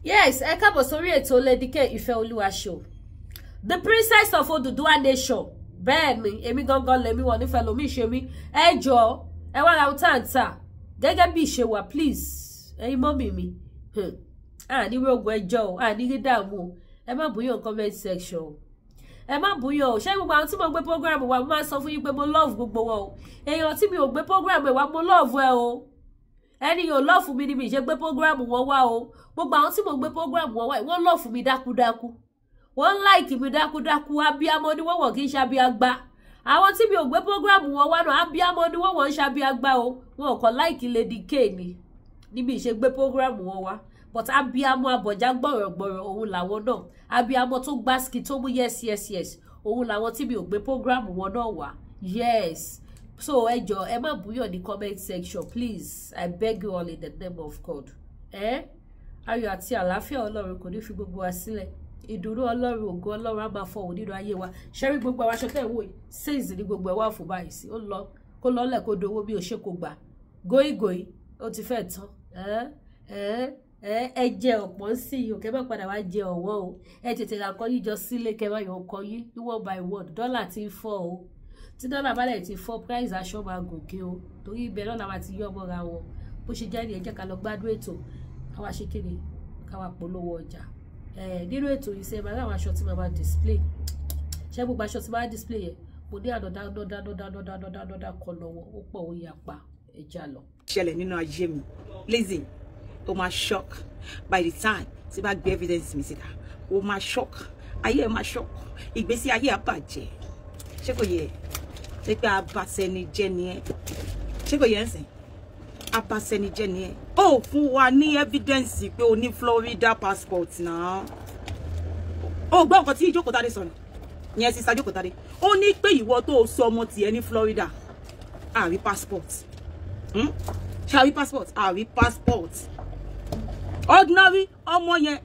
Yes, ẹ káàbọ̀ sórí ètò Lady K Ifeoluwa show. The Princess of Oduduwa Nation. Bẹ́ẹ̀ ni, èmi gangan lèmi wọ́n nífẹ̀ẹ́ lomi ṣe mí. Ẹ jọ̀ọ́, ẹ wá ra utanta. Gẹ́gẹ́ bí ìṣe wa, please. Ẹ̀yin mọ́mì mi. Ní rogun ẹjọ́, ní rí dààmú. Ẹ má búyàn comment section. Ẹ má búyàn. Ṣé gbogbo àwọn tí mo gbé program wa, mo máa sọ fún yín pé mo love gbogbo wọn o. Èèyàn tí mi ò gbé program wa, mo love ẹ o. Ẹni yóò love fún mi ni mi ṣe gbé program wọn wá o. Gbogbo àwọn tí mo gbé program wọn wá, wọ́n love fún mi dákúdákú. Wọ́n like mi dákúdákú, abiyamọ ni wọ́n kì í ṣe abiyagba. Àwọn tí mi ò gbé program wọn wá náà, abiyamọ ni wọ́n ń ṣe abiyagba o. Wọn kò like Lady K ni. Níbi ìṣe gbé program wọn wá. But abiyamọ abọ̀já gbọ̀rọ̀gbọ̀rọ̀ òun làwọn náà. Abiyamọ tó gbásíkì tó mú yes. Òun làwọn tí mi ò gbé program wọn náà wá. Yes. So ẹ jọ̀ọ́, ẹ má búyàn ní comment section, please. I beg you all in the name of God. Ayọ̀ àti àlàáfíà Ọlọ́run kò ní fi gbogbo wa sílẹ̀. Ìdùnnú Ọlọ́run, ògo Ọlọ́run á máa fọ̀hún nínú ayé wa. Ṣẹ́rí gbogbo àwọn aṣọ tẹ́ wò yìí, says ní gbogbo ẹ̀ wá fún báyìí sí. Ó lọ kó lọ́lẹ̀ kó dowó bí o ṣe kò gbà. Góígòí, ó ti fẹ́ tán. Ẹ jẹ ọ̀pọ̀ sí i, òkè má padà wá jẹ ọ̀wọ́ o. Ẹ tètè ra nǹkan yín jọ sílé kẹ́ bá yọ nǹkan yín ní one by one. Dọ́là ti ń fọ́ o. Tí dọ́là bá lẹ̀ ti fọ́, price aṣọ máa gòkè o. Torí ibẹ̀ náà làwọn ti yọ ọmọra wọn. Bó ṣe jẹ́ ní ẹ jẹ́ ká lọ gbádùn ètò. Káwa ṣe kéde, káwa polówó ọjà. Nínú ètò yìí ṣe máa láwọn aṣọ tí máa display. Ṣé gbogbo aṣọ tí máa display yẹn? Mo ní àdọ́dá kan lọ́wọ́. Ó pọ̀ ó yapa ẹja lọ. Ṣẹlẹ̀ nínú ayé mi. Lizzy, ó máa shock by the time tí bá gbé evidence mi síta. Ó máa shock. Ayé ẹ̀ máa shock. Ìgbésí ayé á bàjẹ́. Ṣé kò yẹ? Ṣé pé abasẹni jẹ́ ni ẹ́? Ṣé kò yẹ ń sìn? Abasẹni jẹ́ ni ẹ́. Ó fún wa ní evidence pé o ní Florida passport náà. Ó gbọ́ nǹkan tí Ìjókòtádé sọ ni. Ìyẹn sì sa Ìjókòtádé. Ó ní pé ìwọ tó sọ ọmọ tiẹ̀ ní Florida. A rí passport. Ṣé a rí passport? A rí passport. Ordinary ọmọ yẹn.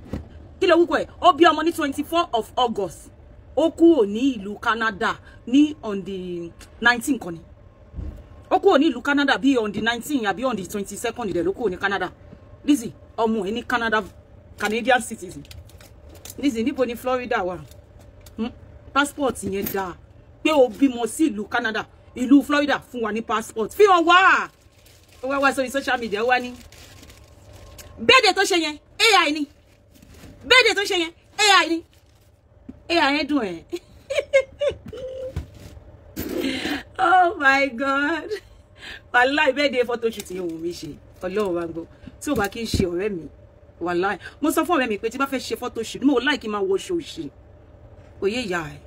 Kí ló wúkọ ẹ̀? Ó bí ọmọ ní 24 of August. Ó kúrò ní ìlú Canada ní on the 19 kan ni. Ó kúrò ní ìlú Canada bí on the 19 àbí on the 22nd dẹ̀ ló kúrò ní Canada. Lizzy, ọmọ ẹ̀ ní Canadian citizen. Lizzy, níbo ni Florida wà? Passport yẹn dáa. Pé o bímọ sí ìlú Canada, ìlú Florida fún wa ní passport. Fi hàn wá. Ó wá sórí social media wá ní. Bẹ́ẹ̀dẹ̀ tó ṣe yẹn, AI ni. Bẹ́ẹ̀dẹ̀ tó ṣe yẹn, AI ni. AI dùn ẹ́. Oh my God. Wallahi birthday photoshoot yẹn wù mí ṣe. Ọlọ́run wa gbọ́. Tí ó bá kí n ṣe ọ̀rẹ́ mi. Wallahi. Mo sọ fún ọ̀rẹ́ mi pé tí bá fẹ́ ṣe photoshoot, mo like kí n máa wọ ṣòṣì. Oyè ìyá ẹ̀.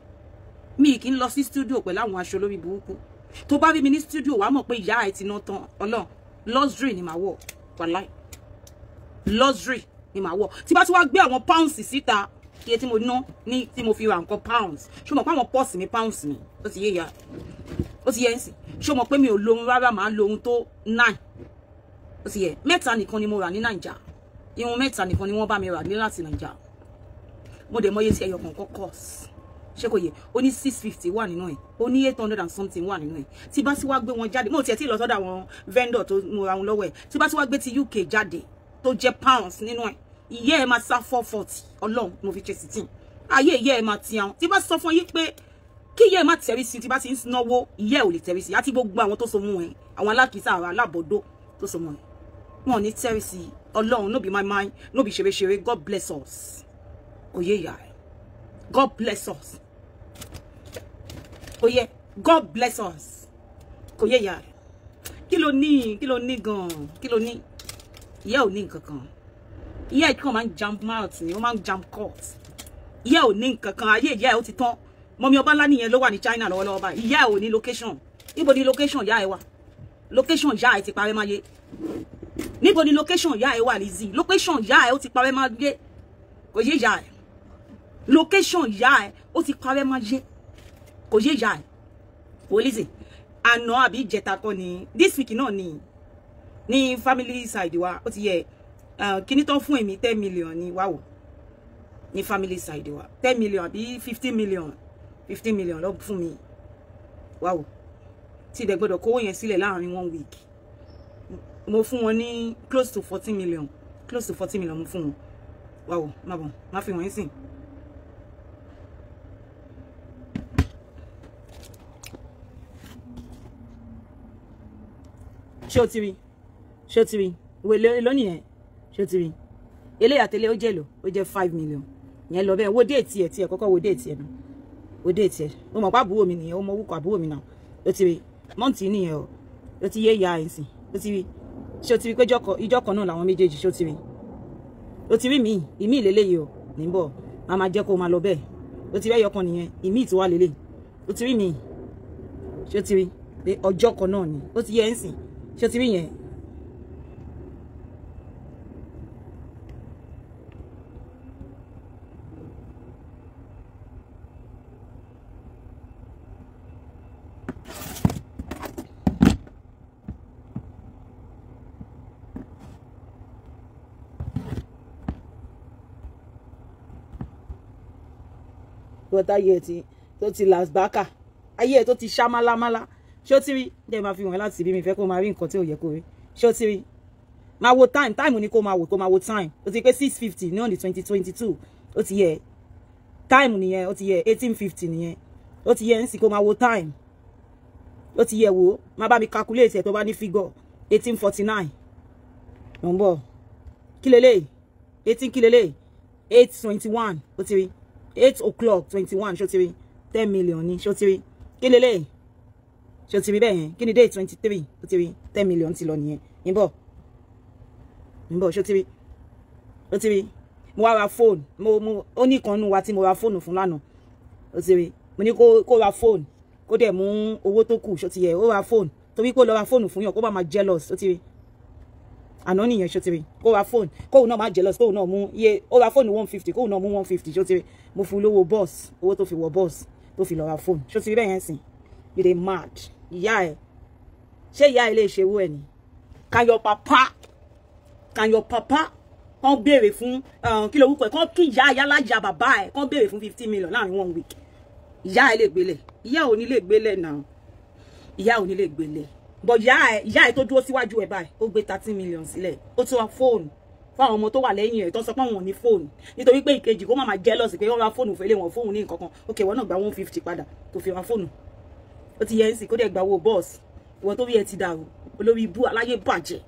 Mi kì í lọ sí studio pẹ̀lú àwọn aṣọ lórí burúkú. Tó bá rí mi ní studio, wàá mọ̀ pé ìyá ẹ̀ ti ná tán. Ọlọ́run. Luxury ni màá wọ̀. Wallahi. Luxury ni màá wọ̀. Tí bá ti wá gbé àwọn pounds síta, iye tí mo ná ní tí mo fi ra nǹkan pounds. Ṣó mọ̀ pé àwọn pọ́ọ̀sì mi pounds ni. Ó ti yé ìyá. Ó ti yé ń sìn. Ṣó mọ̀ pé mi ò lóhun rárá, màá lóhun tó 9. Ó ti yé. Mẹ́ta nìkan ni mo rà ní Naija. Irun mẹ́ta nìkan ni wọ́n bá mi rà ní láti Naija. Mo dẹ̀ mọ̀ iye tí ẹyọ kọ̀ọ̀kan cost. Ṣé kò yé? Ó ní 650 wà nínú ẹ̀. Ó ní 800 and something wà nínú ẹ̀. Tí bá sì wá gbé wọn jáde, mo tiẹ̀ tí lọ sọ́dọ̀ àwọn vendor tó mo ra wọn lọ́wọ́ ẹ̀. Tí bá sì wá gbé ti UK jáde tó jẹ́ pounds nínú ẹ̀. Ìyẹ́ ẹ̀ máa sá 440. Ọlọ́run mo fi ṣe sitin. Ayé ìyẹ́ ẹ̀ máa ti àwọn. Tí bá sọ fún yín pé kí ìyẹ́ ẹ̀ má tẹ̀rí sí, tí bá ti ń náwó, ìyẹ́ ò lè tẹ̀rí sí. Àti gbogbo àwọn tó so mú ẹ̀, àwọn alákìísà àwọn alábọ̀dó tó so mú ẹ̀. Wọn ò ní tẹ̀rí sí. Ọlọ́run, no be my mind, no be ṣeré. God bless us. Oyè ìyá ẹ̀. God bless us. Oyè, God bless us. Oyè ìyá ẹ̀. Kí ló ní gan-an? Kí ló ní? Ìyẹ́ ò ní nǹkan kan. Ìyá ẹ̀ kàn máa ń jump mouth ni, ó máa ń jump court. Ìyá ò ní nǹkan kan, ayé ìyá ẹ̀ ó ti tán. Mọ́mí Ọbánlá nìyẹn ló wà ní China lọ́wọ́lọ́wọ́ báyìí. Ìyá ẹ̀ ò ní location. Níbo ni location ìyá ẹ̀ wà? Location ìyá ẹ̀ ti parẹ́ máyé. Níbo ni location ìyá ẹ̀ wà Lizzy? Location ìyá ẹ̀ ó ti parẹ́ máyé. Kò yé ìyá ẹ̀. Location ìyá ẹ̀ ó ti parẹ́ máyé. Kò yé ìyá ẹ̀. Wò Lizzy. Àná àbí ìjẹta kọ́ ni this week náà ni family side wa ó ti yẹ kíní tó fún èmi 10 million ni wá wò ní family side wa 10 million àbí 15 million ló fún mi wá wò tí dẹ̀ gbọ́dọ̀ kówó yẹn sílẹ̀ láàrin 1 week mo fún wọn ní close to 14 million mo fún wọn wá wò má bọ̀ má fi wọ̀nyí sìn. ṣé o ti rí ìwé lónìí yẹn ṣé o ti rí eléyà tẹ́lẹ̀ ó jẹ́ lò ó jẹ́ 5 million yẹn lọ bẹ́ẹ̀ wo déètì ẹ̀ tí ẹ̀ kọ́kọ́ wo déètì ẹ̀ náà wo déètì ẹ̀ ó mọ̀ pé àbúrò mi nìyẹn ó mọ orúkọ àbúrò mi náà ó ti rí mọ́ǹtì nìyẹn ó ti yé ìyá ẹ̀ sìn ó ti rí ṣé o ti rí pé ìjọ kan náà làwọn méjèèjì ṣé o ti rí mi ìmí ìlélẹ́yìí o níbọ̀ a máa jẹ́ kó máa lọ bẹ́ẹ̀ ó ti rí ẹyọ kan nìyẹn ìmí ìtì wà lélẹ̀ ó ti rí mi ṣé o ti rí pé ọjọ́ kan náà ni ó ti yẹ ẹ̀ sìn ṣé o ti rí yẹn. Wọ́tá ayé ẹ̀ tó ti làbákà ayé ẹ̀ tó ti ṣá málámálá ṣé ó ti rí dẹ́ máa fi wọ̀n láti bí mi fẹ́ kó máa rí nǹkan tí ò yẹ kó rí ṣé ó ti rí máa wo time ni kó máa wo time ó ti pé 6:50 ní on the 2022 ó ti yẹ time nìyẹn ó ti yẹ 18:50 nìyẹn ó ti yẹ ń sì kó máa wo time ó ti yẹ wo má bá mi calculate ẹ̀ tó bá ní figure 18:49 mò ń bọ̀ kí lélẹ̀ 18 kí lélẹ̀ 8:21 ó ti rí 8 o'clock 21 ṣó ti rí 10 million ni ṣó ti rí kí lélẹ̀ ṣó ti rí bẹ́ẹ̀ yẹn kí ni date 23 ó ti rí 10 million ti lọ nìyẹn níbọ̀ ṣó ti rí ó ti rí mo wá ra fóònù mo ó ní kan nù wa tí mo ra fóònù fún lánàá ó ti rí mo ní kó ra fóònù kó dẹ̀ mú owó tó kù ṣó ti yẹ ó ra fóònù torí kó lọ ra fóònù fún yàn kó bá máa jealous ó ti rí àná nìyẹn ṣó ti rí kó ra fóònù kóun náà máa jealous kóun náà mú iye ó ra fóònù 150 kóun náà mú 150 ṣó ti rí mo fún lówó boss owó tó fi wọ boss tó fi lọ ra fóònù ṣó ti rí bẹ́ẹ̀ yẹn sìn you dey mad ìyá ẹ̀ ṣé ìyá ẹ̀ lè ṣe owó ẹ̀ ni can your papa kàn béèrè fún kí ló wúkọ ẹ̀ kàn kí ìyá ayálájà bàbá ẹ̀ kàn béèrè fún 50 million láàrin 1 week ìyá ẹ̀ lè gbélé ìyá ò ní lè gbélé náà ìyá ò ní lè gbélé but ìyá ẹ̀ tó dúró síwájú ẹ̀ báyìí ó gbé 30 million sílẹ̀ ó tún ra fóònù fún àwọn ọmọ tó wà lẹ́yìn ẹ̀ tó sọ pé wọn ò ní fóònù nítorí pé ìkejì kó má máa jealous pé wọ́n ra fóònù fẹ́lẹ́ wọn fóònù ní nǹkan kan okay wọ́n náà gba 150 padà tó fi ra fóònù ó ti yẹ ń sìn kó dẹ̀ gba owó bọ́ọ̀sì ìwọ tó rí ẹ ti dàrú olórí ibú aláyé bàjẹ́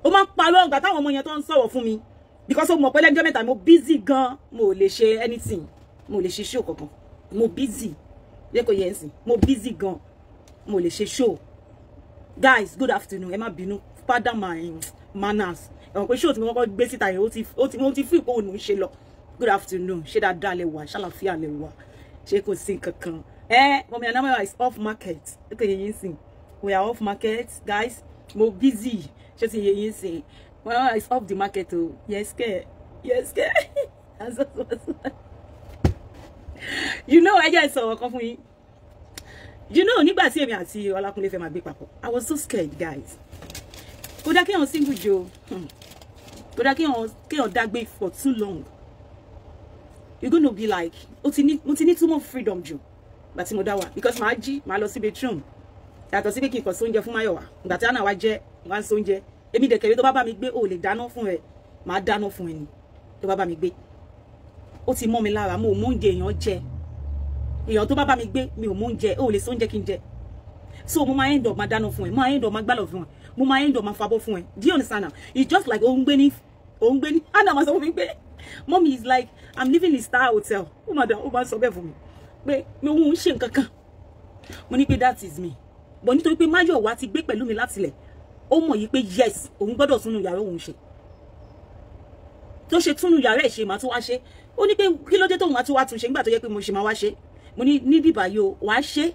ó máa ń parọ́ ọgbà táwọn ọmọ yẹn tó ń sọ̀rọ̀ fún mi because ó mọ̀ pé lẹ́jọ́ mẹ́ta mo busy gan mo lè ṣe anything mo lè ṣe show kankan mo busy lẹ́kọ̀ọ́ yẹn ń sìn mo busy gan mo lè ṣe show guys good afternoon ẹ má bínú pardon my manners ẹ̀wọ̀n pé show tí mo kọ́kọ́ gbé síta yẹn ó ti fún ìpò òun ṣe lọ good afternoon ṣé dáadáa lẹ wà ṣàlàfíà lẹ wà ṣé kò sí kankan mọ̀mí anamọ́ra is off market lẹ́kọ̀ọ́ yẹn ń sìn we are off market guys mo busy ṣé ti yẹ yín sìn well is off the market o yes ke you know ẹ jẹ́ sọ̀rọ̀ kan fún yín you know nígbà tí èmi àti Ọlákúnlé fẹ́ máa gbé papọ̀ I was so scared guys kódà kéèyàn single jo kódà kéèyàn dágbé for too long you gonna be like mo ti ní too much freedom jù gbà tí mo dá wà because màá jí màá lọ sí bedroom yàtọ̀ sí pé kí n kàn sóúnjẹ fún Máyọ̀wá ìgbà tí àná wa jẹ́ wá ń sóúnjẹ èmi dẹ̀kẹ̀rẹ́ tó bá bá mi gbé ò lè dáná fún ẹ màá dáná fún ẹ ni tó bá bá mi gbé ó ti mọ́ mi lára mo ò mú oúnjẹ èèyàn jẹ èèyàn tó bá bá mi gbé mi ò mú oúnjẹ ò lè sóúnjẹ kí n jẹ so mo máa end up máa dáná fún ẹ mo máa end up máa gbálọ̀ fún ẹ mo máa end up máa fabọ́ fún ẹ do you understand now it's just like òun gbé ní àná máa sọ fún mi pé mommy is like I'm living in star hotel ó máa sọ bẹ́ẹ̀ fún mi pé mi ò ń ṣe nǹkan kan mo ní pé that is me but nítorí pé Máyọ̀wá ti gbé pẹ̀lú mi látilẹ̀ ó mọ̀ yìí pé yes òun gbọ́dọ̀ túnú yàrá òun ṣe tó ṣe túnú yàrá ẹ̀ ṣe máa tún wá ṣe ó ní pé kí ló dé tóun máa tún wá tún ṣe nígbà tó yẹ pé mo ṣe máa wá ṣe mo ní níbí báyìí o wàá ṣe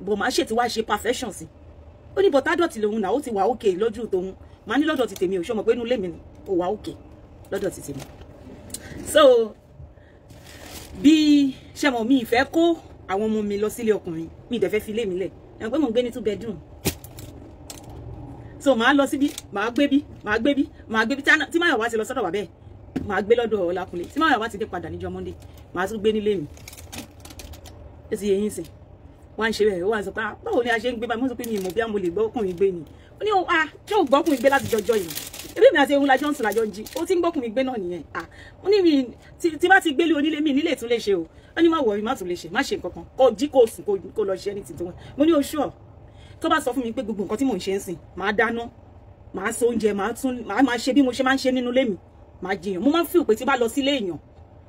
bọ̀ máa ṣe tí wàá ṣe perfection sí ó ní bọ̀tá dọ̀tí lòun náà ó ti wà òkè lójú tòun máa ní lọ́dọ̀ ti tèmi ò ṣọmọ pé inú ilé mi ni ó wà òkè lọ́dọ̀ ti tèmi so bí ṣẹ́mọ̀ mi ìfẹ́ kó àwọn ọmọ mi lọ sílé ọkùnrin mi ìdẹ̀ fẹ́ fi ilé mi lẹ̀ ẹ̀ pé mò ń gbé ní 2 bedroom so màá lọ síbí màá gbé bí tí Máyọ̀wá ti lọ sọ́dọ̀ bàbá ẹ̀ màá gbé lọ́dọ̀ Ọlákúnlé tí Máyọ̀wá ti dé padà níjọ́ Monday màá tún gbé nílé mi ó ti yẹ yín sìn wọ́n á ń ṣe bẹ́ẹ̀ ó wà sọ pé báwo ni a ṣe ń gbé báyìí mo sọ pé mi ò mọ̀ bí mo lè gbọ́ ọkùnrin gbé ni ó ní ṣé ò gbọ́ ọkùnrin gbé láti jọjọ́ yìí ebi mi àti ehun la Johnson la jonji ó ti ń gbókùn mi gbé náà nìyẹn ó ní mi tí bá ti gbélé onílé mi nílé tún lè ṣe o ó ní má worry má tún lè ṣe má ṣe nǹkan kan kó jí kó sùn kó lọ ṣe anything tó wọ́n mo ní o sure tó bá sọ fún mi pé gbogbo nǹkan tí mò ń ṣe ń sìn máa dáná máa so oúnjẹ máa ṣe bí mo ṣe máa ń ṣe nínú ilé mi máa jiyàn mo máa ń feel pé tí bá lọ sílé èèyàn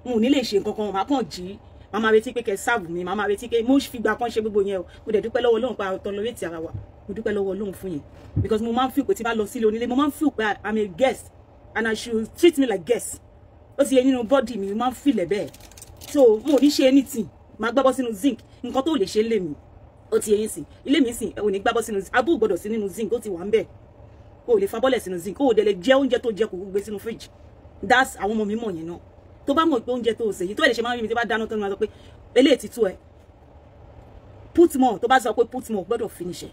mo ní lè ṣe nǹkan kan máa kàn jí máa máa retí pé kẹ́ serve mi máa máa retí pé mo fi gbà kan ṣe gbogbo yẹn o mo dẹ̀ dúpẹ́ lọ́wọ́ Ọlọ́run pa tolerate ara wa mo dúpẹ́ lọ́wọ́ Ọlọ́run fún yẹn because mo máa ń feel pé tí bá lọ sílé onílé mo máa ń feel pé I'm a guest and I should treat me like guest ó ti yẹ nínú body mi mo máa ń feel ẹ̀ bẹ́ẹ̀ so mo ní ṣe anything máa gbábọ́ sínú zinc nǹkan tó lè ṣe lé mi ó ti yẹ yín sìn ilé mi sìn ò ní gbábọ́ sínú zinc abú gbọ́dọ̀ sí nínú zinc ó ti wà ń bẹ̀ o lè fa bọ́lẹ̀ sínú zinc o dẹ̀ lè jẹ oúnjẹ tó jẹ kò gbé sínú fridge that's àwọn ọmọ mi mọ̀ yẹn náà tó bá mọ̀ pé oúnjẹ tó ṣe yìí tó lè ṣe máa ń rí mi tí bá dáná tó ní máa sọ pé eléyìí ti tú ẹ put more tó bá sọ pé put more gbọ́dọ̀ finish ẹ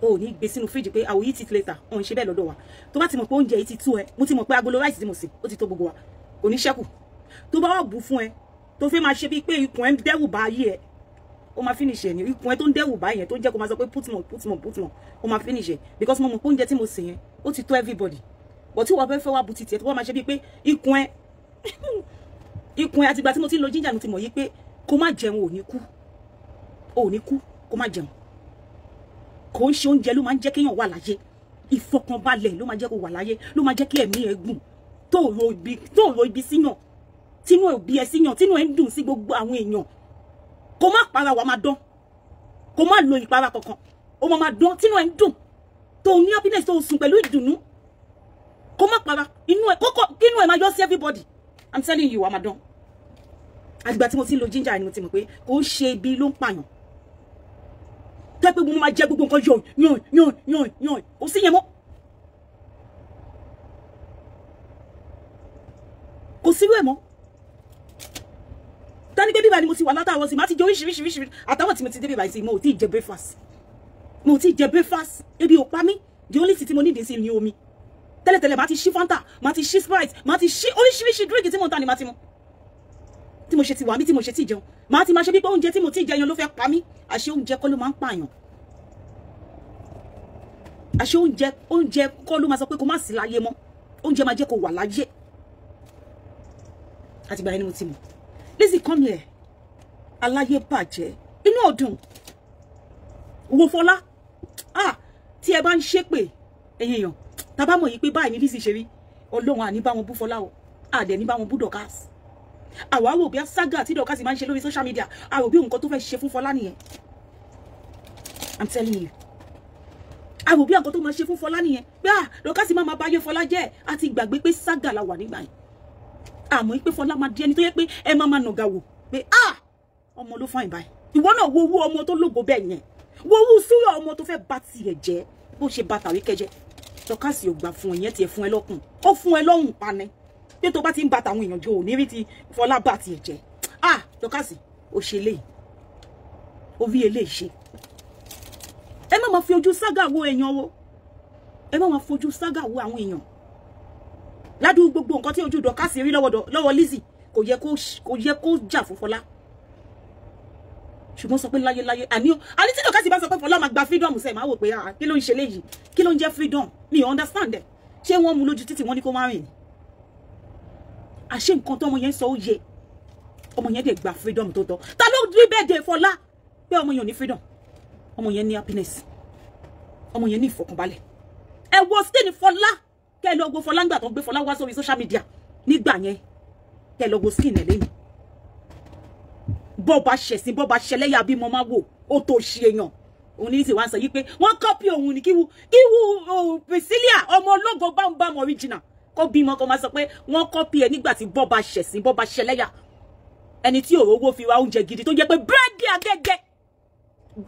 o ní gbé sínú fridge pé I will eat it later on ṣe bẹ́ẹ̀ lọ́dọ̀ wa tó bá ti mọ̀ pé oúnjẹ yìí ti tú ẹ mo ti mọ̀ pé agolo rice tí mo sè ó ti tó gbogbo wa kò ní ṣẹ́kù tó bá wà bù fún ẹ tó fẹ́ máa ṣe bíi pé ikùn ẹ ń dẹ́rù bá ayé ẹ ó máa finish ẹ ní ikùn ẹ tó ń dẹ́rù bá yẹn tó jẹ́ kó máa sọ pé put more ó máa finish ẹ because mo mọ̀ pé oúnjẹ tí mo sè yẹn ó ti tó everybody but tí wọ́n fẹ́ wá bu ti tiẹ̀ tó wọ́n máa ṣe bíi pé ikùn ẹ àtìgbà tí mo ti ń lo ginger mo ti mọ̀ yí pé kó má jẹun ò ní kú kó má jẹun kò ń ṣe oúnjẹ ló máa ń jẹ́ kéèyàn wà láyé ìfọkànbalẹ̀ ló máa jẹ́ kó wà láyé ló máa jẹ́ kí ẹ̀mí ẹ gùn tó ro ibi síyàn tínú ẹ bí ẹ síyàn tínú ẹ ń dùn sí gbogbo àwọn èèyàn kó má para wà máa dán kó má lo ìpara kankan ó máa dán tínú ẹ ń dùn tó ní happiness tó sùn pẹ̀lú ìdùnnú kó má para inú ẹ kókó kínú ẹ máa yọ sí everybody I'm telling you wà máa dán àgbà tí mo ti ń lo ginger ni mo ti mọ̀ pé kò ṣe ibi ló ń pààyàn tẹ́ pé mo máa jẹ gbogbo nǹkan yàn ó sì yẹn mọ́ kò sí rẹ̀ mọ́ tani pé bíbá ni mo ti wà látàwọn sí máa ti jẹ oríṣiríṣi àtàwọn tí mo ti dé bíbá sí mo ò tí ì jẹ breakfast ebi ò pa mí the only thing tí mo need sí ni omi tẹ́lẹ̀tẹ́lẹ̀ máa ti ṣí Fanta máa ti ṣí Sprite máa ti ṣí oríṣiríṣi drink tí mo ń ta ni máa ti mu tí mo ṣe ti wà mí tí mo ṣe ti jẹun máa ti máa ṣe bí pé oúnjẹ tí mo ti jẹ yan ló fẹ́ pa mí àṣé oúnjẹ kọ́ ló máa ń pààyàn àṣé oúnjẹ kọ́ ló máa sọ pé kó má sí láyé mọ́ oúnjẹ máa jẹ́ kó wà láyé àti ìgbà yẹn ni mo ti mọ̀ Lizzy come here aláyé bàjẹ́ inú ọdún wo Fọlá tí ẹ bá ń ṣépè ẹ̀yin èèyàn tá bá mọ̀ yìí pé báyìí ni Lizzy ṣe rí Ọlọ́run àní bá wọn bú Fọlá o àdẹ̀ ní bá wọn bú Dorkas àwa rò bí saga tí Dorkas máa ń ṣe lórí social media a rò bí nǹkan tó fẹ́ ṣe fún Fọlá nìyẹn I'm telling you a rò bí nǹkan tó máa ṣe fún Fọlá nìyẹn pé Dorkas máa bá yé Fọlá jẹ́ àti gbàgbé pé saga la wà nígbà yẹn àmọ́ pé Fọlá máa di ẹni tó yẹ pé ẹ máa nàga wò pé ọmọ ló fáìn báyìí ìwọ náà wo owó ọmọ tó lógo bẹ́ẹ̀ yẹn wo owó súrà ọmọ tó fẹ́ bá tiẹ̀ jẹ́ bó ṣe bá tàwé kẹjẹ Dorkas ò gbà fún ẹ̀yẹn tiẹ̀ fún ẹ lọ́kùn ó fún ẹ lọ́hùn pani pé tó bá ti ń bá tàwọn èèyàn jọ ò ní rí ti Fọlá bá tiẹ̀ jẹ́ Dorkas ó ṣe léyìí ó rí eléyìí ṣe ẹ má máa fi ojú saga wo èèyàn wo ẹ má máa fojú saga wo àwọn èèyàn ládùú gbogbo nǹkan tí ojú Dorkas rí lọ́wọ́ Lizzy kò yẹ kó jà fún Fọlá ṣùgbọ́n sọ pé láyé àní tí Dorkas bá sọ pé Fọlá máa gba freedom sẹ́ẹ̀ máa wò pé kí ló ń ṣe léyìí kí ló ń jẹ́ freedom mi ò understand ẹ̀ ṣé wọ́n mú lójú títì wọ́n ní kó má rìn àṣé nǹkan tó ọmọ yẹn sọ ó yẹ ọmọ yẹn dẹ̀ gba freedom tó tọ́ ta ló rí bẹ́ẹ̀ dé Fọlá pé ọmọ yẹn ní freedom ọmọ yẹn ní happiness ọmọ yẹn ní ìfọkànbalẹ̀ ẹ wo skin Fọlá kẹ́ lọ gbọ́ Fọlá ńgbà tó gbé Fọlá wá sórí social media nígbà yẹn kẹ́ lọ gbọ́ skin ẹ̀ lẹ́yìn bọ́ba ṣẹ̀sìn bọ́ba ṣẹlẹ́yà bí mo máa wò ó tó ṣe èèyàn òun ní Lizzy wá ń sọ yí pé wọ́n kọ́pì òun ní kíwu Priscilla ọmọ ológo bámbám original kó bímọ kó máa sọ pé wọ́n kọ́pì ẹ̀ nígbà tí bọ́ba ṣẹ̀sìn bọ́ba ṣẹlẹ́yà ẹni tí òróró fi wá oúnjẹ gidi tó jẹ́ pé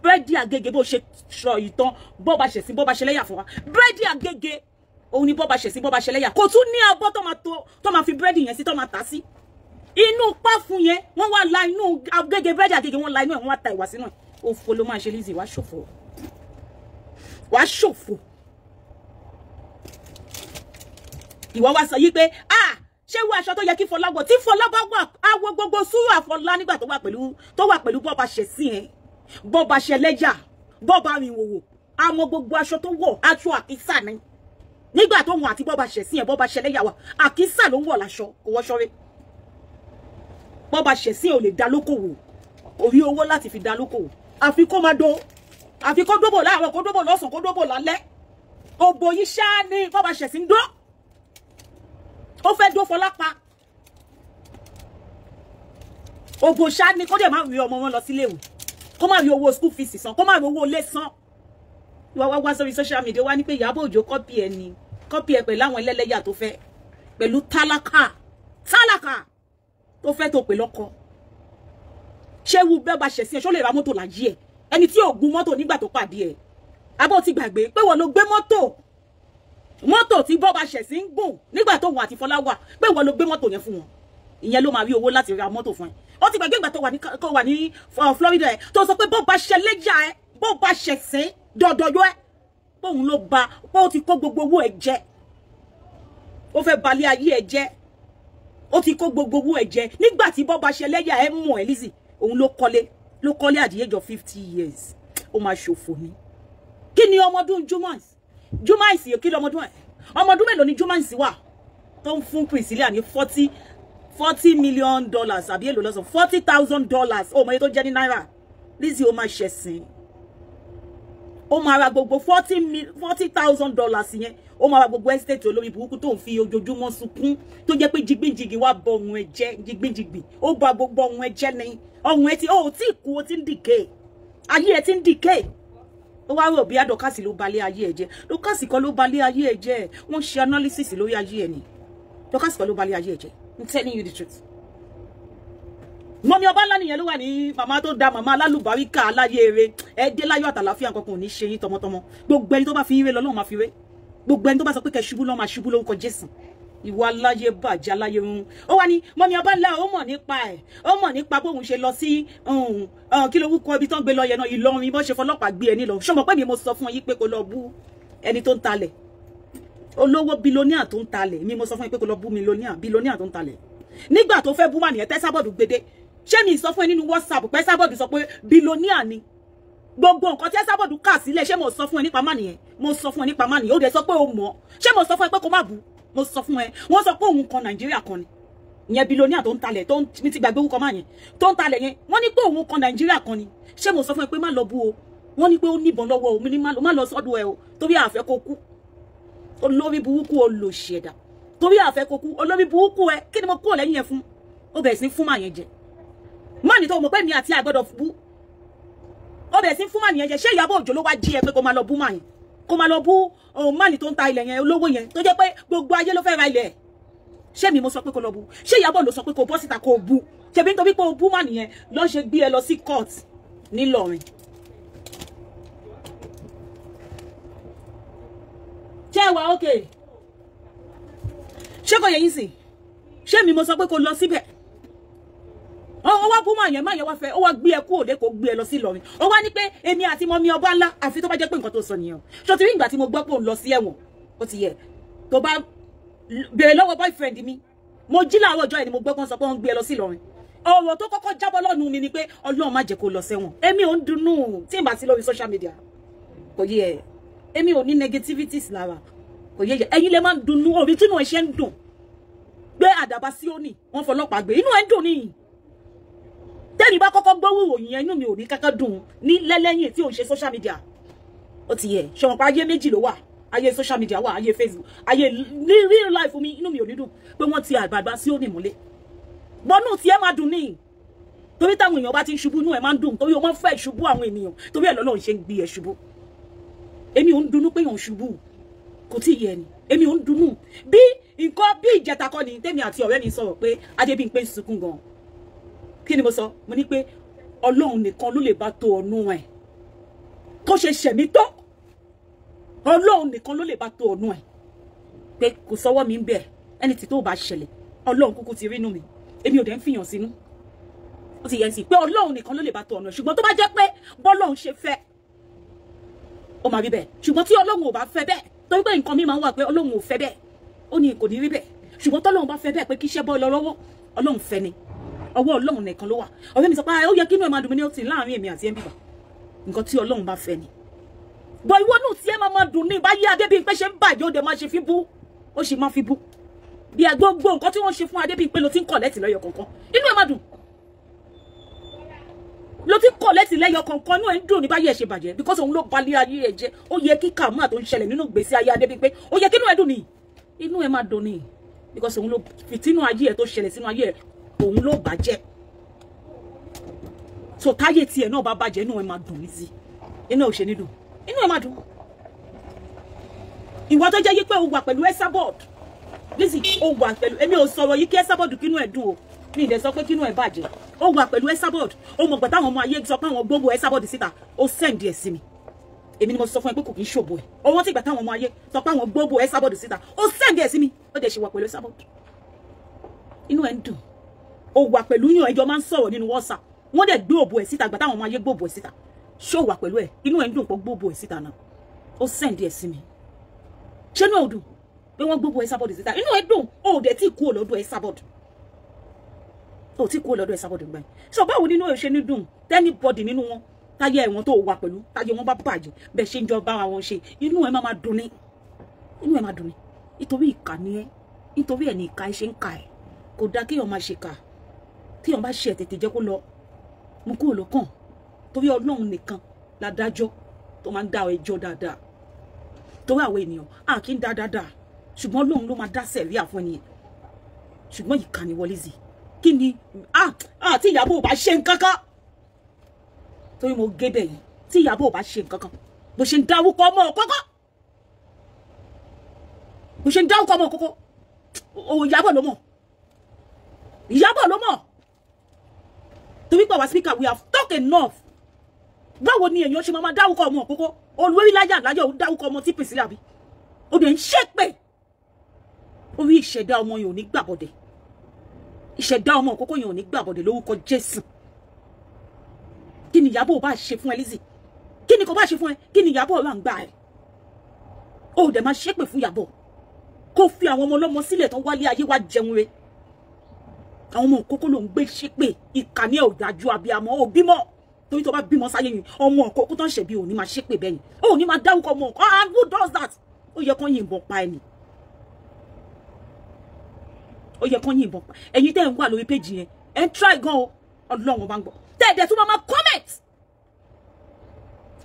búrẹ́dì Agége bó ṣe sọ ìtàn bọ́ba ṣẹ̀sìn bọ́ba ṣẹlẹ́yà fún wa búrẹ́dì Agége òun ni bọ́ba ṣẹ̀sìn bọ́ba ṣẹlẹ́yà kò tún ní abọ́ tó máa fi búrẹ́dì yẹn sí tó máa tà sí inú páfún yẹn wọ́n wá la inú Agége búrẹ́dì Agége wọ́n la inú ẹ̀ wọ́n wá ta ìwà sínú ẹ̀ òfò ló máa ṣe Lizzy wá ṣòfò ìwọ wá sọ yí pé ṣé wo aṣọ tó yẹ kí Fọlá wọ̀ tí Fọlá bá wà àwọ̀ gbogbo súrà Fọlá nígbà tó wà pẹ̀lú bọ́ba ṣẹ̀sìn ẹ̀ bọ́ba ṣẹlẹ́yà bọ́ba rìn wòwò àwọn gbogbo aṣọ tó wọ̀ aṣọ àkísà ni nígbà tó wọn àti Bọ́ba Ṣẹ̀sín ẹ̀ Bọ́ba Ṣẹlẹ́yà wa àkísà ló ń wọ̀ láṣọ kò wọṣọ rẹ̀ Bọ́ba Ṣẹ̀sín ò lè dá lókòwò orí owó láti fi dá lókòwò àfi kó máa do àfi kó dóbò láàárọ̀ kó dóbò lọ́sàn kó dóbò lálẹ́ òbò yìí ṣáá ní Bọ́ba Ṣẹ̀sín dó ó fẹ́ dó Fọlápa òbò ṣáá ní kó dẹ̀ má rí ọmọ wọn lọ sílé ìwé kó má rí owó school fees san kó má rí owó ilé san wá sórí social media wá ní pé Ìyábọ̀ Òjó kọ́pì ẹ̀ pẹ̀lú àwọn ẹlẹ́lẹ́yà tó fẹ́ pẹ̀lú tálákà tó fẹ́ tó pè lọ́kọ ṣé wú Bọ́ba Ṣẹ̀sín ṣó lè ra mọ́tò láyé ẹ̀ ẹni tí ò gun mọ́tò nígbà tó pàdé ẹ̀ abọ́ ti gbàgbé pé wọ́n ló gbé mọ́tò tí Bọ́ba Ṣẹ̀sín gùn nígbà tó wọn àti Fọlá wà pé wọ́n ló gbé mọ́tò yẹn fún wọn ìyẹn ló máa rí owó láti ra mọ́tò fún ẹ ó ti gbàgbé ìgbà tó wà ní Florida ẹ tó sọ pé Bọ́ba Ṣẹlẹ́yà ẹ Bọ́ba Ṣẹ̀sín dọ̀dọ̀yọ́ ẹ póun ló ba pé ó ti kó gbogbo owó ẹ jẹ ó fẹ́ balẹ̀ ayé ẹ jẹ́ ó ti kó gbogbo owó ẹ jẹ nígbà tí Bọ́ba Ṣẹlẹ́yà ẹ mọ̀ ẹ Lizzy òun ló kọ́lé at the age of 50 years ó máa ṣòfò ni kí ni ọmọdún Jumais yìí kí ni ọmọdún mélòó ni Jumais wà tó ń fún Priscilla ní $40 million àbí èlò lọ́sàn $40,000 ó mọ iye tó jẹ́ ní náírà Lizzy ó máa ṣẹ̀sìn ó máa ra gbogbo $40,000 yẹn ó máa ra gbogbo estate olórí burúkú tó ń fi ojoojúmọ́ sunkún tó jẹ́ pé jigbínjigi wá bọ ohun ẹ jẹ́ jigbínjigi ó ba gbogbo ohun ẹ jẹ́ ní ohun ẹ tí ó tí kú ó ti ń dìke ayé ẹ ti ń dìke ó wá rò bí Dọ́kàsì ló balẹ̀ ayé ẹ jẹ́ Dọ́kàsì kan ló balẹ̀ ayé ẹ jẹ́ wọ́n ṣe analysis lórí ayé ẹ ni Dọ́kàsì kan ló balẹ̀ ayé ẹ jẹ́ I'm telling you the truth. Mọ́mí ọba ńlá nìyẹn ló wà ní màmá tó da màmá alálùbáríkà aláyé eré ẹ dé láyọ̀ àtàlàfíà nǹkan kan ò ní ṣe yín tọmọtọmọ gbogbo ẹni tó bá fi yín ré lọ́lọ́run máa fi ré gbogbo ẹni tó bá sọ pé kẹ́ ṣubú lọ́ọ́ máa ṣubú lórúkọ Jésù ìwà aláyé bàjẹ́ aláyé run ó wà ní mọ́mí ọba ńlá ó mọ̀ nípa ẹ̀ ó mọ̀ nípa bóun ṣe lọ sí kí ló wúkọ ibi tó ń gbé lọ yẹn náà Ìlọrin bó ṣe fọlọ́pàá gbé ẹ nílọ ṣọmọ pé mi mo sọ fún yín pé kó lọ bú ẹni tó ń talẹ̀ olówó bilóníà tó ń talẹ̀ mi mo sọ fún yín pé kó lọ bú bilóníà tó ń talẹ̀ nígbà tó fẹ́ bú mà nìyẹn tẹ́sábọ̀dù gbédé ṣé mi sọ fún ẹ nínú WhatsApp pé Esabod sọ pé bilóníà ni gbogbo nǹkan tí Esabod kà sílẹ̀ ṣé mo sọ fún ẹ nípa má nìyẹn mo sọ fún ẹ nípa má nìyẹn ó dẹ̀ sọ pé o mọ̀ ṣé mo sọ fún ẹ pé kó má bú mo sọ fún ẹ wọ́n sọ pé òun kan Nàìjíríà kan ni ìyẹn bilóníà tó ń talẹ̀ tó ń ti gbàgbé orúkọ má yẹn tó ń talẹ̀ yẹn wọ́n ní pé òun kan Nàìjíríà kan ni ṣé mo sọ fún ẹ pé má lọ bú o wọ́n ní pé ó níbọn lọ́wọ́ o mi ní má lọ sọ́dọ̀ ẹ o torí àfẹ́ kó kú olórí burúkú olòṣèdà torí àfẹ́ kó kú olórí burúkú ẹ kí ni mo kúrò lẹ́yìn ẹ fún ó bẹ̀rẹ̀ sí fún mà yẹn jẹ mani tó mọ̀ pé mi àti àgbọ́dọ̀ bú ó bẹ̀rẹ̀ sí fún mani yẹn jẹ ṣé Ìyábọ̀ Òjó ló wá jí ẹ pé kó máa lọ bú mani kó máa lọ bú mani tó ń ta ilẹ̀ yẹn olówó yẹn tó jẹ́ pé gbogbo ayé ló fẹ́ ra ilẹ̀ ṣé mi mo sọ pé kó lọ bú ṣé Ìyábọ̀ ló sọ pé kó bọ́ síta kó bú ṣebí nítorí pé o bú mani yẹn ló ṣe gbé ẹ lọ sí court nílọrin ṣé wà okay ṣé kò yẹ yín sìn ṣé mi mo sọ pé kó lọ síbẹ̀ ó wá bú máa yẹn wá fẹ́ ó wá gbé ẹ kú òde kó gbé ẹ lọ sí Ìlọrin ó wá ní pé èmi àti mọ́mí ọba ńlá àfi tó bá jẹ́ pé nǹkan tó sọ nìyẹn ṣó ti rí ìgbà tí mo gbọ́ pé òun lọ sí ẹ̀wọ̀n ó ti yẹ tó bá béèrè lọ́wọ́ boyfriend mi mo jí láàárọ̀ ọjọ́ yẹn ni mo gbọ́ pé wọ́n sọ pé wọ́n gbé ẹ lọ sí Ìlọrin ọ̀rọ̀ tó kọ́kọ́ jábọ́ lọ́nu mi ni pé Ọlọ́run má jẹ́ kó lọ sẹ́wọ̀n èmi ò ń dunnú tí n bá sí lórí social media kò yẹ ẹ èmi ò ní negativities lára kò yẹ ẹ ẹ̀yin lè máa dunnú orí tí inú ẹ ṣe ń dùn gbé àdàbà sí òní wọ́n fọlọ́pàá gbé inú ẹ ń dùn nìyí tẹ́ni bá kọ́kọ́ gbọ́ ìròyìn yẹn inú mi ò ní kankan dùn ní lẹ́lẹ́yìn tí ò ń ṣe social media ó ti yẹ ṣọ̀rọ̀ pa ayé méjì ló wà ayé social media wà ayé Facebook ayé real life mi inú mi ò ní dùn pé wọ́n ti àgbàgbà sí òní múlẹ̀ bọ́nú tí ẹ máa dùn ní torí táwọn èèyàn bá ti ń ṣubú inú ẹ máa ń dùn torí o máa ń fẹ́ ṣubú àwọn ènìyàn torí ẹ̀ lọ́lọ́run ṣe ń gbé ẹ ṣubú èmi ò ń dunnú pé èèyàn ṣubú kò tí ì yẹ ni èmi ò ń dunnú bí nǹkan bí ìjẹta kọ́ ni tèmi àti ọ̀rẹ́ mi sọ̀rọ̀ pé Adébímpé ń sunkún gan kí ni mo sọ mo ní pé Ọlọ́run nìkan ló lè bá tó ọ̀nù ẹ̀ tó ṣe ṣẹ̀mí tó Ọlọ́run nìkan ló lè bá tó ọ̀nù ẹ̀ pé kò sọ́wọ́ mi ń bẹ̀ ẹni tí tó bá ṣẹlẹ̀ Ọlọ́run kúkú ti rí inú mi èmi ò dẹ̀ ń fìyàn sínú ó ti yẹn sí pé Ọlọ́run nìkan ló lè bá tó ọ̀nù ẹ̀ ṣùgbọ́n tó bá jẹ́ pé bọ́lọ́run ṣe fẹ́ ó máa rí bẹ́ẹ̀ ṣùgbọ́n tí Ọlọ́run ò bá fẹ́ bẹ́ẹ̀ torí pé nǹkan mi máa ń wà pé Ọlọ́run ò fẹ́ bẹ́ẹ̀ ó ní kò ní rí bẹ́ẹ̀ ṣùgbọ́n tọ́lọ́run bá fẹ́ bẹ́ẹ̀ pé kí iṣẹ́ bọ́ lọ lọ́wọ́ Ọlọ́run fẹ́ ni ọwọ́ Ọlọ́run nìkan ló wà ọ̀rẹ́ mi sọ pé ó yẹ kí inú ẹ̀ máa dùn mí ní ó ti láàrin èmi àti ẹ̀ ń bíbà nǹkan tí Ọlọ́run bá fẹ́ ni But ìwọ náà tí ẹ máa dùn ní báyé Adébímpé ṣe ń bàjẹ́ ó dẹ̀ máa ṣe fi bú. Ó sì máa fi bú. Bí gbogbo nǹkan tí wọ́n ṣe fún Adébímpé ló ti ń collect lọ́yọ̀ kọ̀ọ̀kan. Inú ẹ máa dùn. Ló ti collect lẹ́yọ̀ kọ̀ọ̀kan inú ẹ ń dùn ní báyé ẹ ṣe bàjẹ́ because òun ló balẹ̀ ayé ẹ jẹ́. Ó yẹ kí kàmá tó ń ṣẹlẹ̀ nínú ìgbésí ayé Adébímpé. Ó yẹ kí inú ẹ dùn ní. Inú ẹ máa dùn ní. Because òun ló fìtínú ayé ẹ tó ṣẹlẹ̀ sínú ayé ẹ. Òun ló bàjẹ́. So táyé tí ẹ náà bá bàjẹ́ inú ẹ máa dùn ní sí. Inú ẹ ò ṣe ní dùn. Inú ẹ máa dùn. Ìwọ tó jẹ́ yí pé ó wà pẹ̀lú Esabod. Listen, ó wà pẹ̀lú èmi ò sọ̀rọ̀ yìí kí Esabod kínú ẹ̀ dùn o. Mi ì dẹ̀ sọ pé kínú ẹ̀ bàjẹ́. Ó wà pẹ̀lú Esabod. Ó mọ̀ gbà táwọn ọmọ ayé sọ pé àwọn gbogbo Esabod síta. Ó send ẹ̀ sí mi. Èmi ni mo sọ fún ẹ pé kò kí ń ṣòbò ẹ̀. Ó wọ́n ti gbà táwọn ọmọ ayé sọ pé àwọn gbogbo Esabod síta. Ó send ẹ̀ sí mi. Ó dẹ̀ ṣe wà pẹ̀lú Esabod. Inú ẹ̀ ń dùn. Ó wà pẹ̀lú yàn ẹjọ́ máa ń sọ̀rọ̀ nínú WhatsApp. Wọ́n dẹ̀ gbé òbò ẹ̀ síta gbà táwọn ọmọ ayé gbogbo ẹ̀ síta. Ṣó wà pẹ̀lú ẹ̀. Inú ẹ̀ ń dùn pé gbogbo ẹ̀ síta náà. Ó send ẹ̀ sí mi. Ṣé inú ẹ̀ dùn pé wọ́n gbogbo Esabod síta? Inú ẹ̀ dùn. Ó dẹ̀ tí kú lọ́dọ̀ Esabod. Ó tí kú lọ́dọ̀ Esabod gbà. So báwo nínú ẹ̀ ṣe ní dùn? Anybody nínú wọn táyé ẹ̀wọ̀n tó wà pẹ̀lú táyé wọn bá bàjẹ́ bẹ́ẹ̀ ṣe ń jọ bá wọn ṣe inú ẹ̀ máa dùn ní. Inú ẹ̀ máa dùn ní. Nítorí ìkà ni ẹ́. Nítorí ẹ̀ ní ìkà ẹ ṣe ń kà ẹ̀. Kò dá kéèyàn máa ṣe kà. Téèyàn bá ṣe tètè jẹ́ kó lọ mú kúrò lọ́kàn. Torí Ọlọ́run nìkan la dájọ́ tó máa ń dá ẹjọ́ dáadáa. Torí àwọn ènìyàn a kì í dá dáadáa ṣùgbọ́n Ọlọ́run ló máa dá sẹ̀ríà fún ẹnìyẹn. Ṣùgbọ́n ìkà ni Wọlé kí ni tí Ìyábọ̀ ò bá ṣe nǹkan kan. Torí mo gé bẹ̀ yìí tí Ìyábọ̀ ò bá ṣe nǹkan kan bó ṣe ń dáwúkọ ọmọ òkókó. Bó ṣe ń dáwúkọ ọmọ òkókó. Ìyábọ̀ ló mọ̀. Ìyábọ̀ ló mọ̀. Torí pé our speaker we have talked enough. Báwo ni èèyàn ṣe máa dáwúkọ ọmọ òkókó? Olórí láyà láyà ó dáwúkọ ọmọ tí Priscilla bí. Ó dẹ̀ ń ṣépè. Orí ìṣẹ̀dá ọmọ yẹn ò ní gbàbọ̀dẹ̀. Ìṣẹ̀dá ọmọ òkókó yẹn ò ní gbàbọ̀dẹ̀ lórúkọ Jésù. Kí ni Ìyábọ̀ bá ṣe fún ẹ Lizzy? Kí ni kò bá ṣe fún ẹ? Kí ni Ìyábọ̀ là ń gbà ẹ? Ó dẹ̀ máa ṣépè fún Ìyábọ̀. Kó fi àwọn ọmọ ọlọ́mọ sílẹ̀ tán wálé ayé wá jẹun re. Àwọn ọmọ òkókó ló ń gbé ṣépè. Ìkànnì ẹ̀ ò dájú abiyamọ ò bímọ. Torí tó bá bímọ sáyé yìí ọmọ òkókó tán ṣẹ̀bi ò ní máa ṣépè bẹ́yìn. Ó ní máa dáwúkọ ọmọ òkókó. And who does that? Ó yẹ kán yìnbọn pa ẹni. Ó yẹ kán yìnbọn pa. Ẹ̀yin tẹ́ ń wà lórí péjì yẹn ẹ ń try gan o. Ọlọ́run bá ń gbọ́. Tẹ́ẹ̀dẹ̀ tún máa comment.